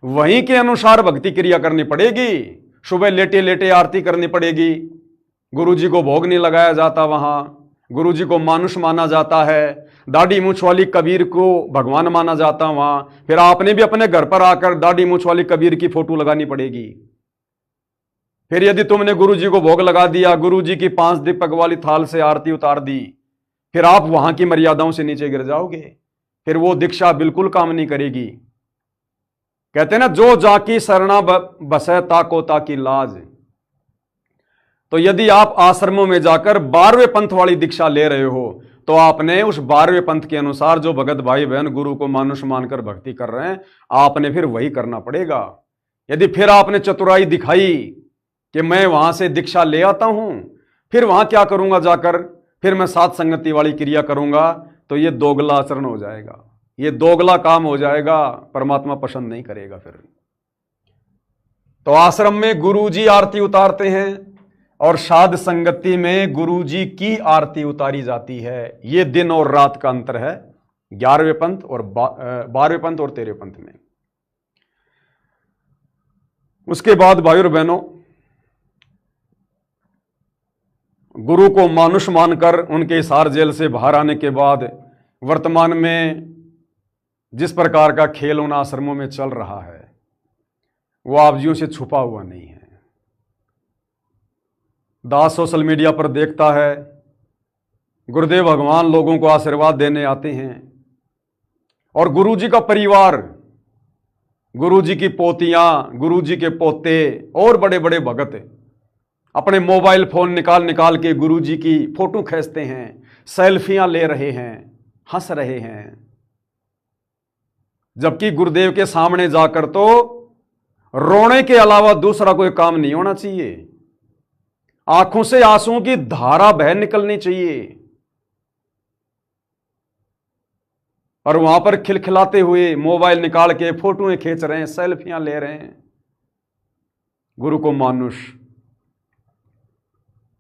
वहीं के अनुसार भक्ति क्रिया करनी पड़ेगी। सुबह लेटे लेटे आरती करनी पड़ेगी। गुरु जी को भोग नहीं लगाया जाता वहां, गुरु जी को मानुष माना जाता है। दाढ़ी मूछ वाली कबीर को भगवान माना जाता वहां। फिर आपने भी अपने घर पर आकर दाढ़ी मूछ वाली कबीर की फोटो लगानी पड़ेगी। फिर यदि तुमने गुरु जी को भोग लगा दिया, गुरु जी की 5 दीपक वाली थाल से आरती उतार दी, फिर आप वहां की मर्यादाओं से नीचे गिर जाओगे। फिर वो दीक्षा बिल्कुल काम नहीं करेगी। कहते हैं ना, जो जाकी शरणा बसै ताको ताकी लाज। तो यदि आप आश्रमों में जाकर 12वें पंथ वाली दीक्षा ले रहे हो तो आपने उस 12वें पंथ के अनुसार जो भगत भाई बहन गुरु को मानुष मानकर भक्ति कर रहे हैं, आपने फिर वही करना पड़ेगा। यदि फिर आपने चतुराई दिखाई कि मैं वहां से दीक्षा ले आता हूं, फिर वहां क्या करूंगा जाकर, फिर मैं साध संगति वाली क्रिया करूंगा, तो ये दोगला आचरण हो जाएगा, ये दोगला काम हो जाएगा। परमात्मा पसंद नहीं करेगा फिर। तो आश्रम में गुरुजी आरती उतारते हैं और साध संगति में गुरुजी की आरती उतारी जाती है। ये दिन और रात का अंतर है 11वें पंथ और 12वें पंथ और 13वें पंथ में। उसके बाद भाइयों और बहनों, गुरु को मानुष मानकर उनके हिसार जेल से बाहर आने के बाद वर्तमान में जिस प्रकार का खेल उन आश्रमों में चल रहा है वो आप जियों से छुपा हुआ नहीं है। दास सोशल मीडिया पर देखता है, गुरुदेव भगवान लोगों को आशीर्वाद देने आते हैं और गुरु जी का परिवार गुरुजी की पोतियां, गुरुजी के पोते और बड़े बड़े भगत अपने मोबाइल फोन निकाल निकाल के गुरुजी की फोटो खींचते हैं, सेल्फियां ले रहे हैं, हंस रहे हैं। जबकि गुरुदेव के सामने जाकर तो रोने के अलावा दूसरा कोई काम नहीं होना चाहिए। आंखों से आंसुओं की धारा बह निकलनी चाहिए। और वहां पर खिलखिलाते हुए मोबाइल निकाल के फोटोएं खींच रहे हैं, सेल्फियां ले रहे हैं। गुरु को मानुष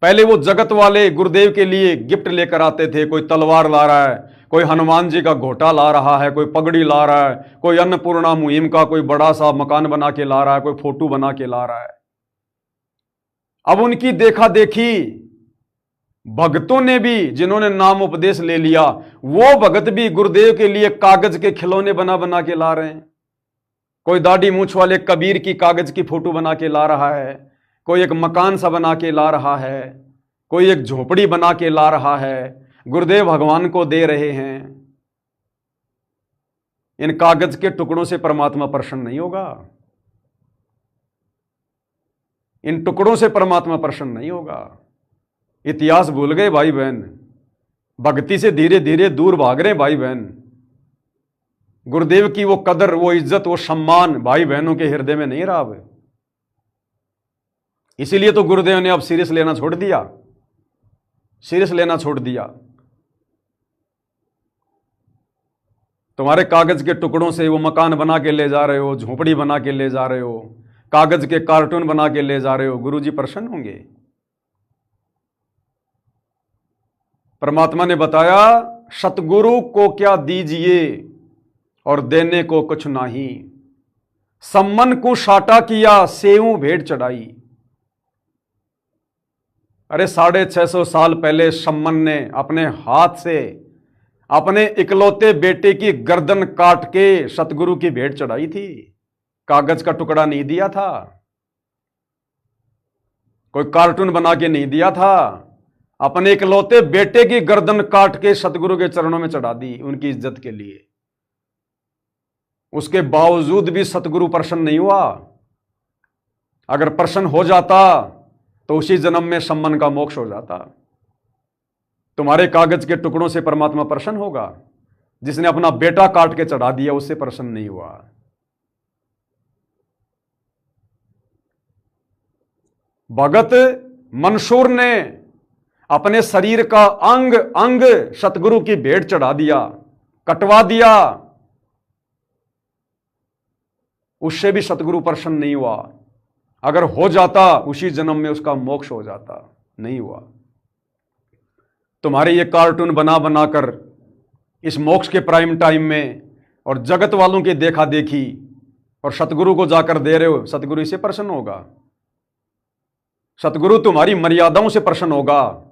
पहले वो जगत वाले गुरुदेव के लिए गिफ्ट लेकर आते थे। कोई तलवार ला रहा है, कोई हनुमान जी का घोटा ला रहा है, कोई पगड़ी ला रहा है, कोई अन्नपूर्णा मुहिम का कोई बड़ा सा मकान बना के ला रहा है, कोई फोटो बना के ला रहा है। अब उनकी देखा देखी भक्तों ने भी, जिन्होंने नाम उपदेश ले लिया, वो भगत भी गुरुदेव के लिए कागज के खिलौने बना बना के ला रहे हैं। कोई दाढ़ी मूंछ वाले कबीर की कागज की फोटो बना के ला रहा है, कोई एक मकान सा बना के ला रहा है, कोई एक झोपड़ी बना के ला रहा है, गुरुदेव भगवान को दे रहे हैं। इन कागज के टुकड़ों से परमात्मा प्रसन्न नहीं होगा। इन टुकड़ों से परमात्मा प्रसन्न नहीं होगा। इतिहास भूल गए भाई बहन, भक्ति से धीरे धीरे दूर भाग रहे भाई बहन। गुरुदेव की वो कदर, वो इज्जत, वो सम्मान भाई बहनों के हृदय में नहीं रहा अब। इसीलिए तो गुरुदेव ने अब सीरियस लेना छोड़ दिया, सीरियस लेना छोड़ दिया। तुम्हारे कागज के टुकड़ों से वो मकान बना के ले जा रहे हो, झोपड़ी बना के ले जा रहे हो, कागज के कार्टून बना के ले जा रहे हो, गुरुजी प्रसन्न होंगे? परमात्मा ने बताया, सतगुरु को क्या दीजिए और देने को कुछ नहीं, सम्मन को साटा किया, सेऊ भेंट चढ़ाई। अरे 650 साल पहले सम्मन ने अपने हाथ से अपने इकलौते बेटे की गर्दन काट के सतगुरु की भेंट चढ़ाई थी। कागज का टुकड़ा नहीं दिया था, कोई कार्टून बना के नहीं दिया था, अपने इकलौते बेटे की गर्दन काट के सतगुरु के चरणों में चढ़ा दी उनकी इज्जत के लिए। उसके बावजूद भी सतगुरु प्रसन्न नहीं हुआ। अगर प्रसन्न हो जाता तो उसी जन्म में सम्मन का मोक्ष हो जाता। तुम्हारे कागज के टुकड़ों से परमात्मा प्रसन्न होगा? जिसने अपना बेटा काट के चढ़ा दिया उससे प्रसन्न नहीं हुआ। भगत मंसूर ने अपने शरीर का अंग अंग सतगुरु की भेंट चढ़ा दिया, कटवा दिया, उससे भी सतगुरु प्रसन्न नहीं हुआ। अगर हो जाता उसी जन्म में उसका मोक्ष हो जाता, नहीं हुआ। तुम्हारे ये कार्टून बना बनाकर इस मोक्ष के प्राइम टाइम में और जगत वालों की देखा देखी और सतगुरु को जाकर दे रहे हो, सतगुरु इससे प्रसन्न होगा? सतगुरु तुम्हारी मर्यादाओं से प्रसन्न होगा,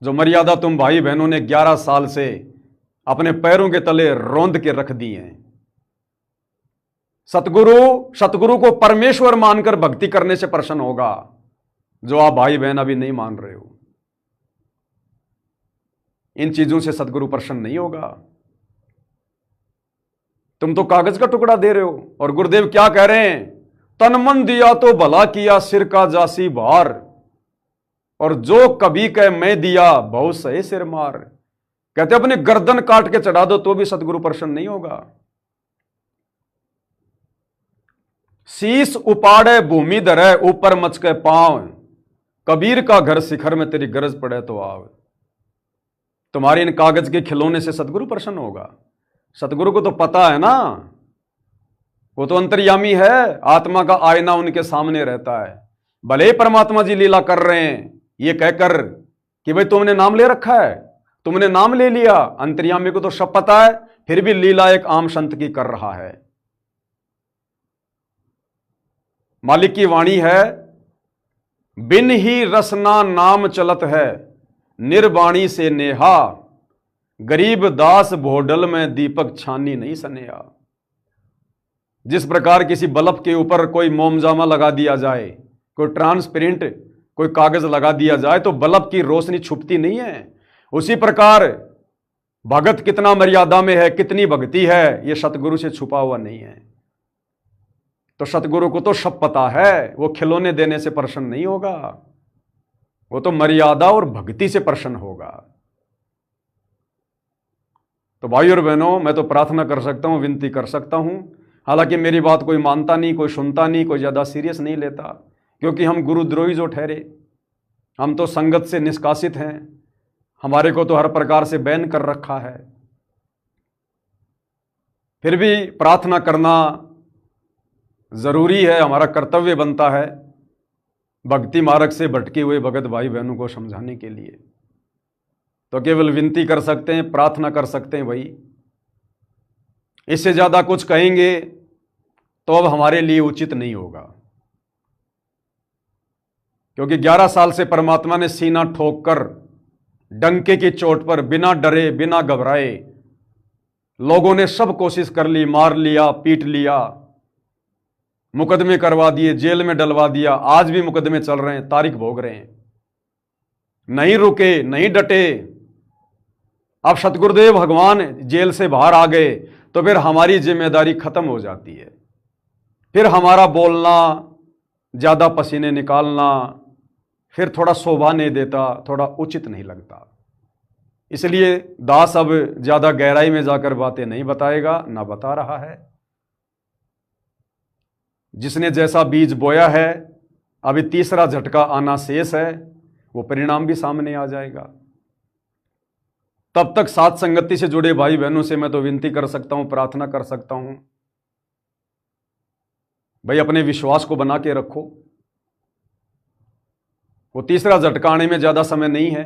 जो मर्यादा तुम भाई बहनों ने 11 साल से अपने पैरों के तले रौंद के रख दी हैं। सतगुरु को परमेश्वर मानकर भक्ति करने से प्रसन्न होगा, जो आप भाई बहन अभी नहीं मान रहे हो। इन चीजों से सतगुरु प्रसन्न नहीं होगा। तुम तो कागज का टुकड़ा दे रहे हो। और गुरुदेव क्या कह रहे हैं? तन मन दिया तो भला किया, सिर का जासी भार, और जो कभी कह मैं दिया, बहुत सही सिर मार। कहते अपने गर्दन काट के चढ़ा दो तो भी सतगुरु प्रसन्न नहीं होगा। शीश उपाड़े भूमि धरे, ऊपर मचके पांव, कबीर का घर शिखर में, तेरी गरज पड़े तो आव। तुम्हारे इन कागज के खिलौने से सतगुरु प्रसन्न होगा? सतगुरु को तो पता है ना, वो तो अंतर्यामी है, आत्मा का आईना उनके सामने रहता है। भले ही परमात्मा जी लीला कर रहे हैं ये कहकर कि भाई तुमने नाम ले रखा है, तुमने नाम ले लिया, अंतर्यामी को तो सब पता है, फिर भी लीला एक आम संत की कर रहा है। मालिक की वाणी है, बिन ही रसना नाम चलत है, निर्वाणी से नेहा, गरीब दास भोडल में दीपक छानी नहीं सनेहा। जिस प्रकार किसी बल्ब के ऊपर कोई मोमजामा लगा दिया जाए, कोई ट्रांसपेरेंट कोई कागज लगा दिया जाए तो बल्ब की रोशनी छुपती नहीं है, उसी प्रकार भगत कितना मर्यादा में है, कितनी भक्ति है, यह सतगुरु से छुपा हुआ नहीं है। तो सतगुरु को तो सब पता है, वो खिलौने देने से प्रसन्न नहीं होगा, वो तो मर्यादा और भक्ति से प्रसन्न होगा। तो भाई और बहनों, मैं तो प्रार्थना कर सकता हूं, विनती कर सकता हूं, हालांकि मेरी बात कोई मानता नहीं, कोई सुनता नहीं, कोई ज़्यादा सीरियस नहीं लेता, क्योंकि हम गुरुद्रोही जो ठहरे, हम तो संगत से निष्कासित हैं, हमारे को तो हर प्रकार से बैन कर रखा है। फिर भी प्रार्थना करना जरूरी है, हमारा कर्तव्य बनता है भक्ति मार्ग से भटके हुए भगत भाई बहनों को समझाने के लिए। तो केवल विनती कर सकते हैं, प्रार्थना कर सकते हैं भाई। इससे ज्यादा कुछ कहेंगे तो अब हमारे लिए उचित नहीं होगा, क्योंकि 11 साल से परमात्मा ने सीना ठोक कर डंके की चोट पर बिना डरे बिना घबराए लोगों ने सब कोशिश कर ली, मार लिया, पीट लिया, मुकदमे करवा दिए, जेल में डलवा दिया, आज भी मुकदमे चल रहे हैं, तारीख भोग रहे हैं, नहीं रुके, नहीं डटे। अब सतगुरुदेव भगवान जेल से बाहर आ गए तो फिर हमारी जिम्मेदारी खत्म हो जाती है, फिर हमारा बोलना, ज्यादा पसीने निकालना फिर थोड़ा शोभा नहीं देता, थोड़ा उचित नहीं लगता। इसलिए दास अब ज्यादा गहराई में जाकर बातें नहीं बताएगा, ना बता रहा है। जिसने जैसा बीज बोया है, अभी तीसरा झटका आना शेष है, वो परिणाम भी सामने आ जाएगा। तब तक साथ संगति से जुड़े भाई बहनों से मैं तो विनती कर सकता हूं, प्रार्थना कर सकता हूं, भाई अपने विश्वास को बना के रखो। वो तीसरा झटका आने में ज्यादा समय नहीं है।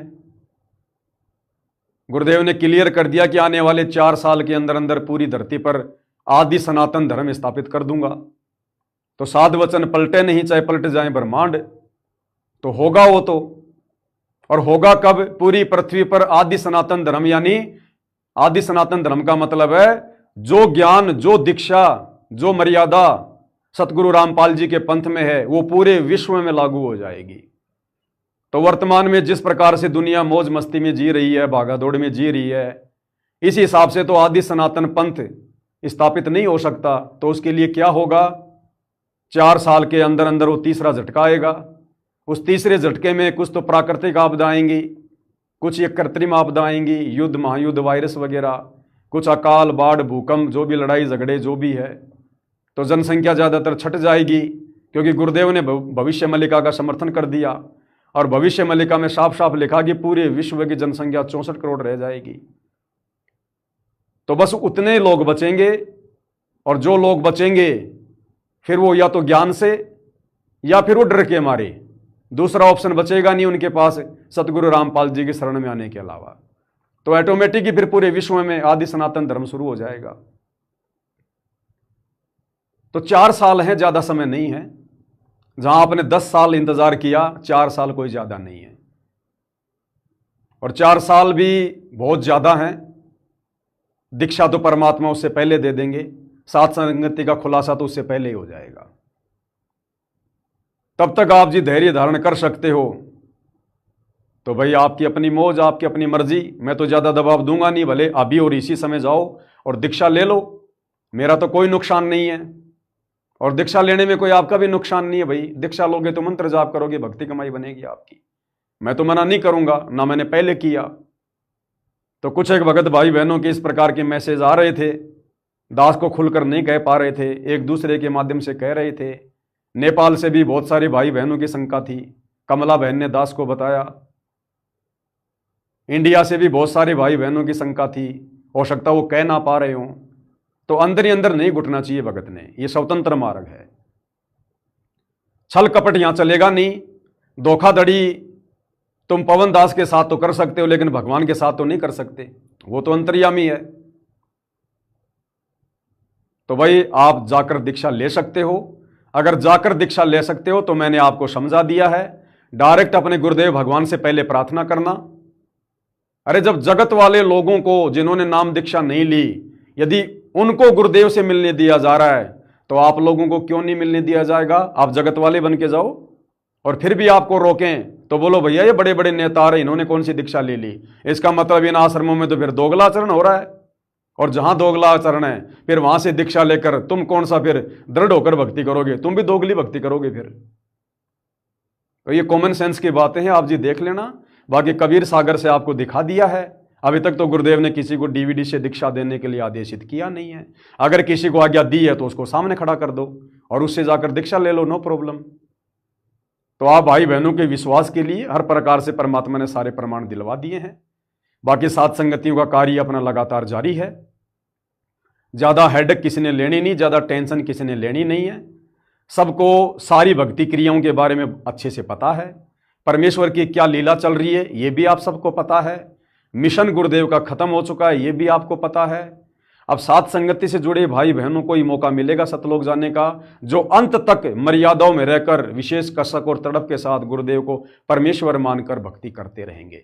गुरुदेव ने क्लियर कर दिया कि आने वाले 4 साल के अंदर अंदर पूरी धरती पर आदि सनातन धर्म स्थापित कर दूंगा। तो साध वचन पलटे नहीं, चाहे पलट जाए ब्रह्मांड, तो होगा वो तो। और होगा कब? पूरी पृथ्वी पर आदि सनातन धर्म, यानी आदि सनातन धर्म का मतलब है जो ज्ञान, जो दीक्षा, जो मर्यादा सतगुरु रामपाल जी के पंथ में है वो पूरे विश्व में लागू हो जाएगी। तो वर्तमान में जिस प्रकार से दुनिया मौज मस्ती में जी रही है, भागादौड़ में जी रही है, इस हिसाब से तो आदि सनातन पंथ स्थापित नहीं हो सकता। तो उसके लिए क्या होगा? 4 साल के अंदर अंदर वो तीसरा झटका आएगा। उस तीसरे झटके में कुछ तो प्राकृतिक आपदा आएंगी, कुछ ये कृत्रिम आपदा आएंगी, युद्ध, महायुद्ध, वायरस वगैरह, कुछ अकाल, बाढ़, भूकंप, जो भी लड़ाई झगड़े जो भी है। तो जनसंख्या ज़्यादातर छट जाएगी, क्योंकि गुरुदेव ने भविष्य मल्लिका का समर्थन कर दिया और भविष्य मल्लिका में साफ साफ लिखा कि पूरे विश्व की जनसंख्या 64 करोड़ रह जाएगी। तो बस उतने लोग बचेंगे, और जो लोग बचेंगे फिर वो या तो ज्ञान से या फिर वो डर के मारे, दूसरा ऑप्शन बचेगा नहीं उनके पास सतगुरु रामपाल जी की शरण में आने के अलावा। तो ऑटोमेटिक ही फिर पूरे विश्व में आदि सनातन धर्म शुरू हो जाएगा। तो 4 साल है, ज्यादा समय नहीं है। जहां आपने 10 साल इंतजार किया, 4 साल कोई ज्यादा नहीं है। और 4 साल भी बहुत ज्यादा है। दीक्षा तो परमात्मा उससे पहले दे देंगे, साथ संगति का खुलासा तो उससे पहले ही हो जाएगा। तब तक आप जी धैर्य धारण कर सकते हो। तो भाई आपकी अपनी मौज, आपकी अपनी मर्जी, मैं तो ज्यादा दबाव दूंगा नहीं। भले अभी और इसी समय जाओ और दीक्षा ले लो, मेरा तो कोई नुकसान नहीं है। और दीक्षा लेने में कोई आपका भी नुकसान नहीं है। भाई दीक्षा लोगे तो मंत्र जाप करोगे, भक्ति कमाई बनेगी आपकी। मैं तो मना नहीं करूंगा, ना मैंने पहले किया। तो कुछ एक भगत भाई बहनों के इस प्रकार के मैसेज आ रहे थे, दास को खुलकर नहीं कह पा रहे थे, एक दूसरे के माध्यम से कह रहे थे। नेपाल से भी बहुत सारे भाई बहनों की शंका थी, कमला बहन ने दास को बताया। इंडिया से भी बहुत सारे भाई बहनों की शंका थी, हो सकता वो कह ना पा रहे हों। तो अंदर ही अंदर नहीं घुटना चाहिए भगत ने, ये स्वतंत्र मार्ग है। छल कपट यहां चलेगा नहीं। धोखाधड़ी तुम पवन दास के साथ तो कर सकते हो, लेकिन भगवान के साथ तो नहीं कर सकते, वो तो अंतर्यामी है। तो भाई आप जाकर दीक्षा ले सकते हो। अगर जाकर दीक्षा ले सकते हो तो मैंने आपको समझा दिया है, डायरेक्ट अपने गुरुदेव भगवान से पहले प्रार्थना करना। अरे जब जगत वाले लोगों को, जिन्होंने नाम दीक्षा नहीं ली, यदि उनको गुरुदेव से मिलने दिया जा रहा है तो आप लोगों को क्यों नहीं मिलने दिया जाएगा? आप जगत वाले बन के जाओ। और फिर भी आपको रोकें तो बोलो भैया ये बड़े बड़े नेता आ रहे, इन्होंने कौन सी दीक्षा ले ली? इसका मतलब इन आश्रमों में तो फिर दोगलाचरण हो रहा है। और जहां दोगला आचरण है फिर वहां से दीक्षा लेकर तुम कौन सा फिर दृढ़ होकर भक्ति करोगे, तुम भी दोगली भक्ति करोगे फिर। तो ये कॉमन सेंस की बातें हैं, आप जी देख लेना। बाकी कबीर सागर से आपको दिखा दिया है। अभी तक तो गुरुदेव ने किसी को डीवीडी से दीक्षा देने के लिए आदेशित किया नहीं है। अगर किसी को आज्ञा दी है तो उसको सामने खड़ा कर दो और उससे जाकर दीक्षा ले लो, नो प्रॉब्लम। तो आप भाई बहनों के विश्वास के लिए हर प्रकार से परमात्मा ने सारे प्रमाण दिलवा दिए हैं। बाकी सात संगतियों का कार्य अपना लगातार जारी है। ज्यादा हेडेक किसी ने लेनी नहीं, ज्यादा टेंशन किसी ने लेनी नहीं है। सबको सारी भक्ति क्रियाओं के बारे में अच्छे से पता है। परमेश्वर की क्या लीला चल रही है ये भी आप सबको पता है। मिशन गुरुदेव का खत्म हो चुका है ये भी आपको पता है। अब सात संगति से जुड़े भाई बहनों को ही मौका मिलेगा सतलोक जाने का, जो अंत तक मर्यादाओं में रहकर विशेष कसक और तड़प के साथ गुरुदेव को परमेश्वर मानकर भक्ति करते रहेंगे।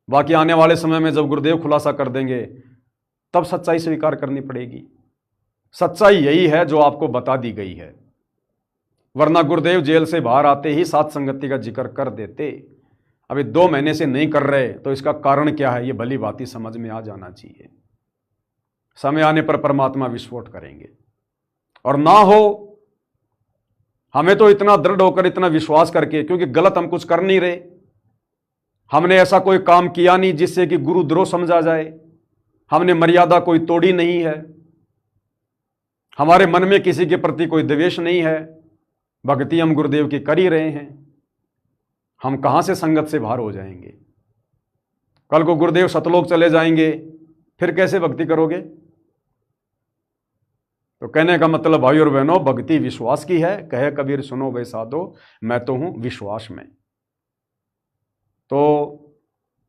बाकी आने वाले समय में जब गुरुदेव खुलासा कर देंगे तब सच्चाई स्वीकार करनी पड़ेगी। सच्चाई यही है जो आपको बता दी गई है, वरना गुरुदेव जेल से बाहर आते ही सात संगति का जिक्र कर देते। अभी 2 महीने से नहीं कर रहे तो इसका कारण क्या है ये भली बात ही समझ में आ जाना चाहिए। समय आने पर परमात्मा विस्फोट करेंगे। और ना हो हमें तो इतना दृढ़ होकर इतना विश्वास करके, क्योंकि गलत हम कुछ कर नहीं रहे, हमने ऐसा कोई काम किया नहीं जिससे कि गुरुद्रोह समझा जाए, हमने मर्यादा कोई तोड़ी नहीं है, हमारे मन में किसी के प्रति कोई द्वेष नहीं है, भक्ति हम गुरुदेव की कर ही रहे हैं। हम कहां से संगत से बाहर हो जाएंगे? कल को गुरुदेव सतलोक चले जाएंगे फिर कैसे भक्ति करोगे? तो कहने का मतलब भाई और बहनों, भक्ति विश्वास की है। कहे कबीर सुनो वे साधो, मैं तो हूं विश्वास में। तो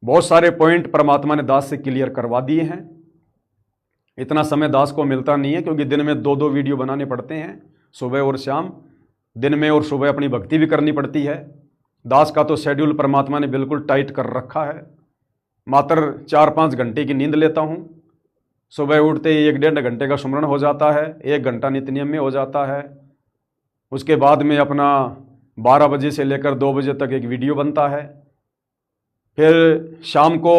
बहुत सारे पॉइंट परमात्मा ने दास से क्लियर करवा दिए हैं। इतना समय दास को मिलता नहीं है क्योंकि दिन में 2-2 वीडियो बनाने पड़ते हैं, सुबह और शाम। दिन में और सुबह अपनी भक्ति भी करनी पड़ती है। दास का तो शेड्यूल परमात्मा ने बिल्कुल टाइट कर रखा है। मात्र 4-5 घंटे की नींद लेता हूँ। सुबह उठते ही 1-1.5 घंटे का सुमरण हो जाता है, 1 घंटा नित्य नियम में हो जाता है। उसके बाद में अपना 12 बजे से लेकर 2 बजे तक एक वीडियो बनता है। फिर शाम को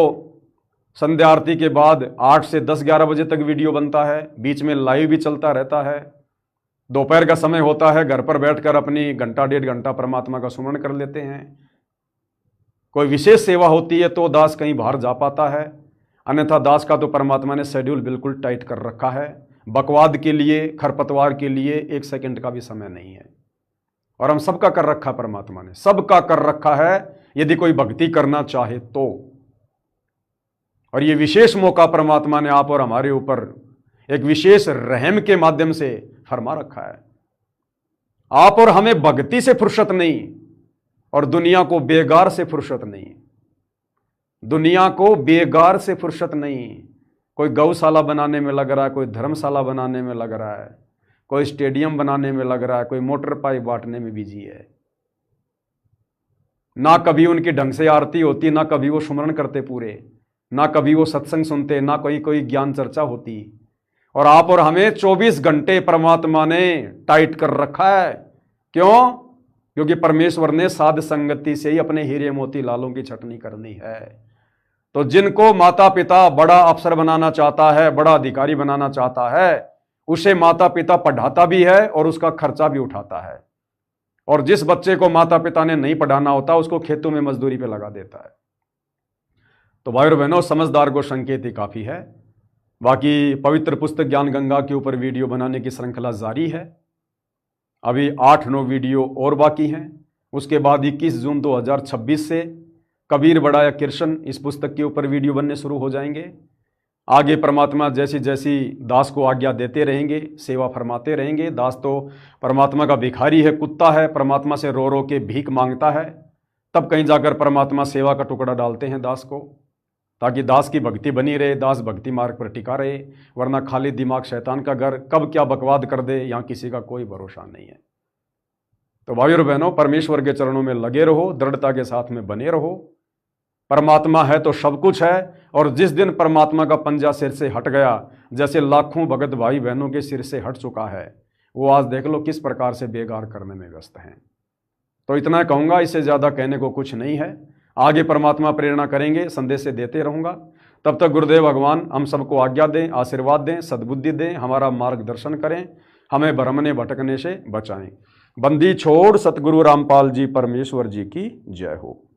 संध्या आरती के बाद 8 से 10-11 बजे तक वीडियो बनता है। बीच में लाइव भी चलता रहता है। दोपहर का समय होता है, घर पर बैठकर अपनी 1-1.5 घंटा परमात्मा का सुमरण कर लेते हैं। कोई विशेष सेवा होती है तो दास कहीं बाहर जा पाता है, अन्यथा दास का तो परमात्मा ने शेड्यूल बिल्कुल टाइट कर रखा है। बकवाद के लिए, खरपतवार के लिए 1 सेकंड का भी समय नहीं है। और हम सबका कर रखा परमात्मा ने, सबका कर रखा है यदि कोई भक्ति करना चाहे तो। और ये विशेष मौका परमात्मा ने आप और हमारे ऊपर एक विशेष रहम के माध्यम से फरमा रखा है। आप और हमें भक्ति से फुर्सत नहीं और दुनिया को बेगार से फुर्सत नहीं। दुनिया को बेगार से फुर्सत नहीं। कोई गौशाला बनाने में लग रहा है, कोई धर्मशाला बनाने में लग रहा है, कोई स्टेडियम बनाने में लग रहा है, कोई मोटर पाइप बांटने में बिजी है। ना कभी उनकी ढंग से आरती होती, ना कभी वो सुमरण करते पूरे, ना कभी वो सत्संग सुनते, ना कोई ज्ञान चर्चा होती। और आप और हमें 24 घंटे परमात्मा ने टाइट कर रखा है। क्यों? क्योंकि परमेश्वर ने साध संगति से ही अपने हीरे मोती लालों की छटनी करनी है। तो जिनको माता पिता बड़ा अफसर बनाना चाहता है, बड़ा अधिकारी बनाना चाहता है, उसे माता पिता पढ़ाता भी है और उसका खर्चा भी उठाता है। और जिस बच्चे को माता पिता ने नहीं पढ़ाना होता उसको खेतों में मजदूरी पे लगा देता है। तो भाई और बहनों, समझदार को संकेत ही काफी है। बाकी पवित्र पुस्तक ज्ञान गंगा के ऊपर वीडियो बनाने की श्रृंखला जारी है। अभी 8-9 वीडियो और बाकी हैं। उसके बाद 21 जून 2026 से कबीर बड़ाया कृष्ण इस पुस्तक के ऊपर वीडियो बनने शुरू हो जाएंगे। आगे परमात्मा जैसी जैसी दास को आज्ञा देते रहेंगे, सेवा फरमाते रहेंगे। दास तो परमात्मा का भिखारी है, कुत्ता है, परमात्मा से रो रो के भीख मांगता है। तब कहीं जाकर परमात्मा सेवा का टुकड़ा डालते हैं दास को, ताकि दास की भक्ति बनी रहे, दास भक्ति मार्ग पर टिका रहे। वरना खाली दिमाग शैतान का घर, कब क्या बकवाद कर दे यहाँ किसी का कोई भरोसा नहीं है। तो भाइयों और बहनों, परमेश्वर के चरणों में लगे रहो, दृढ़ता के साथ में बने रहो। परमात्मा है तो सब कुछ है। और जिस दिन परमात्मा का पंजा सिर से हट गया, जैसे लाखों भगत भाई बहनों के सिर से हट चुका है, वो आज देख लो किस प्रकार से बेगार करने में व्यस्त हैं। तो इतना कहूँगा, इससे ज़्यादा कहने को कुछ नहीं है। आगे परमात्मा प्रेरणा करेंगे, संदेश से देते रहूँगा। तब तक गुरुदेव भगवान हम सबको आज्ञा दें, आशीर्वाद दें, सद्बुद्धि दें, हमारा मार्गदर्शन करें, हमें भ्रमने भटकने से बचाएं। बंदी छोड़ सतगुरु रामपाल जी परमेश्वर जी की जय हो।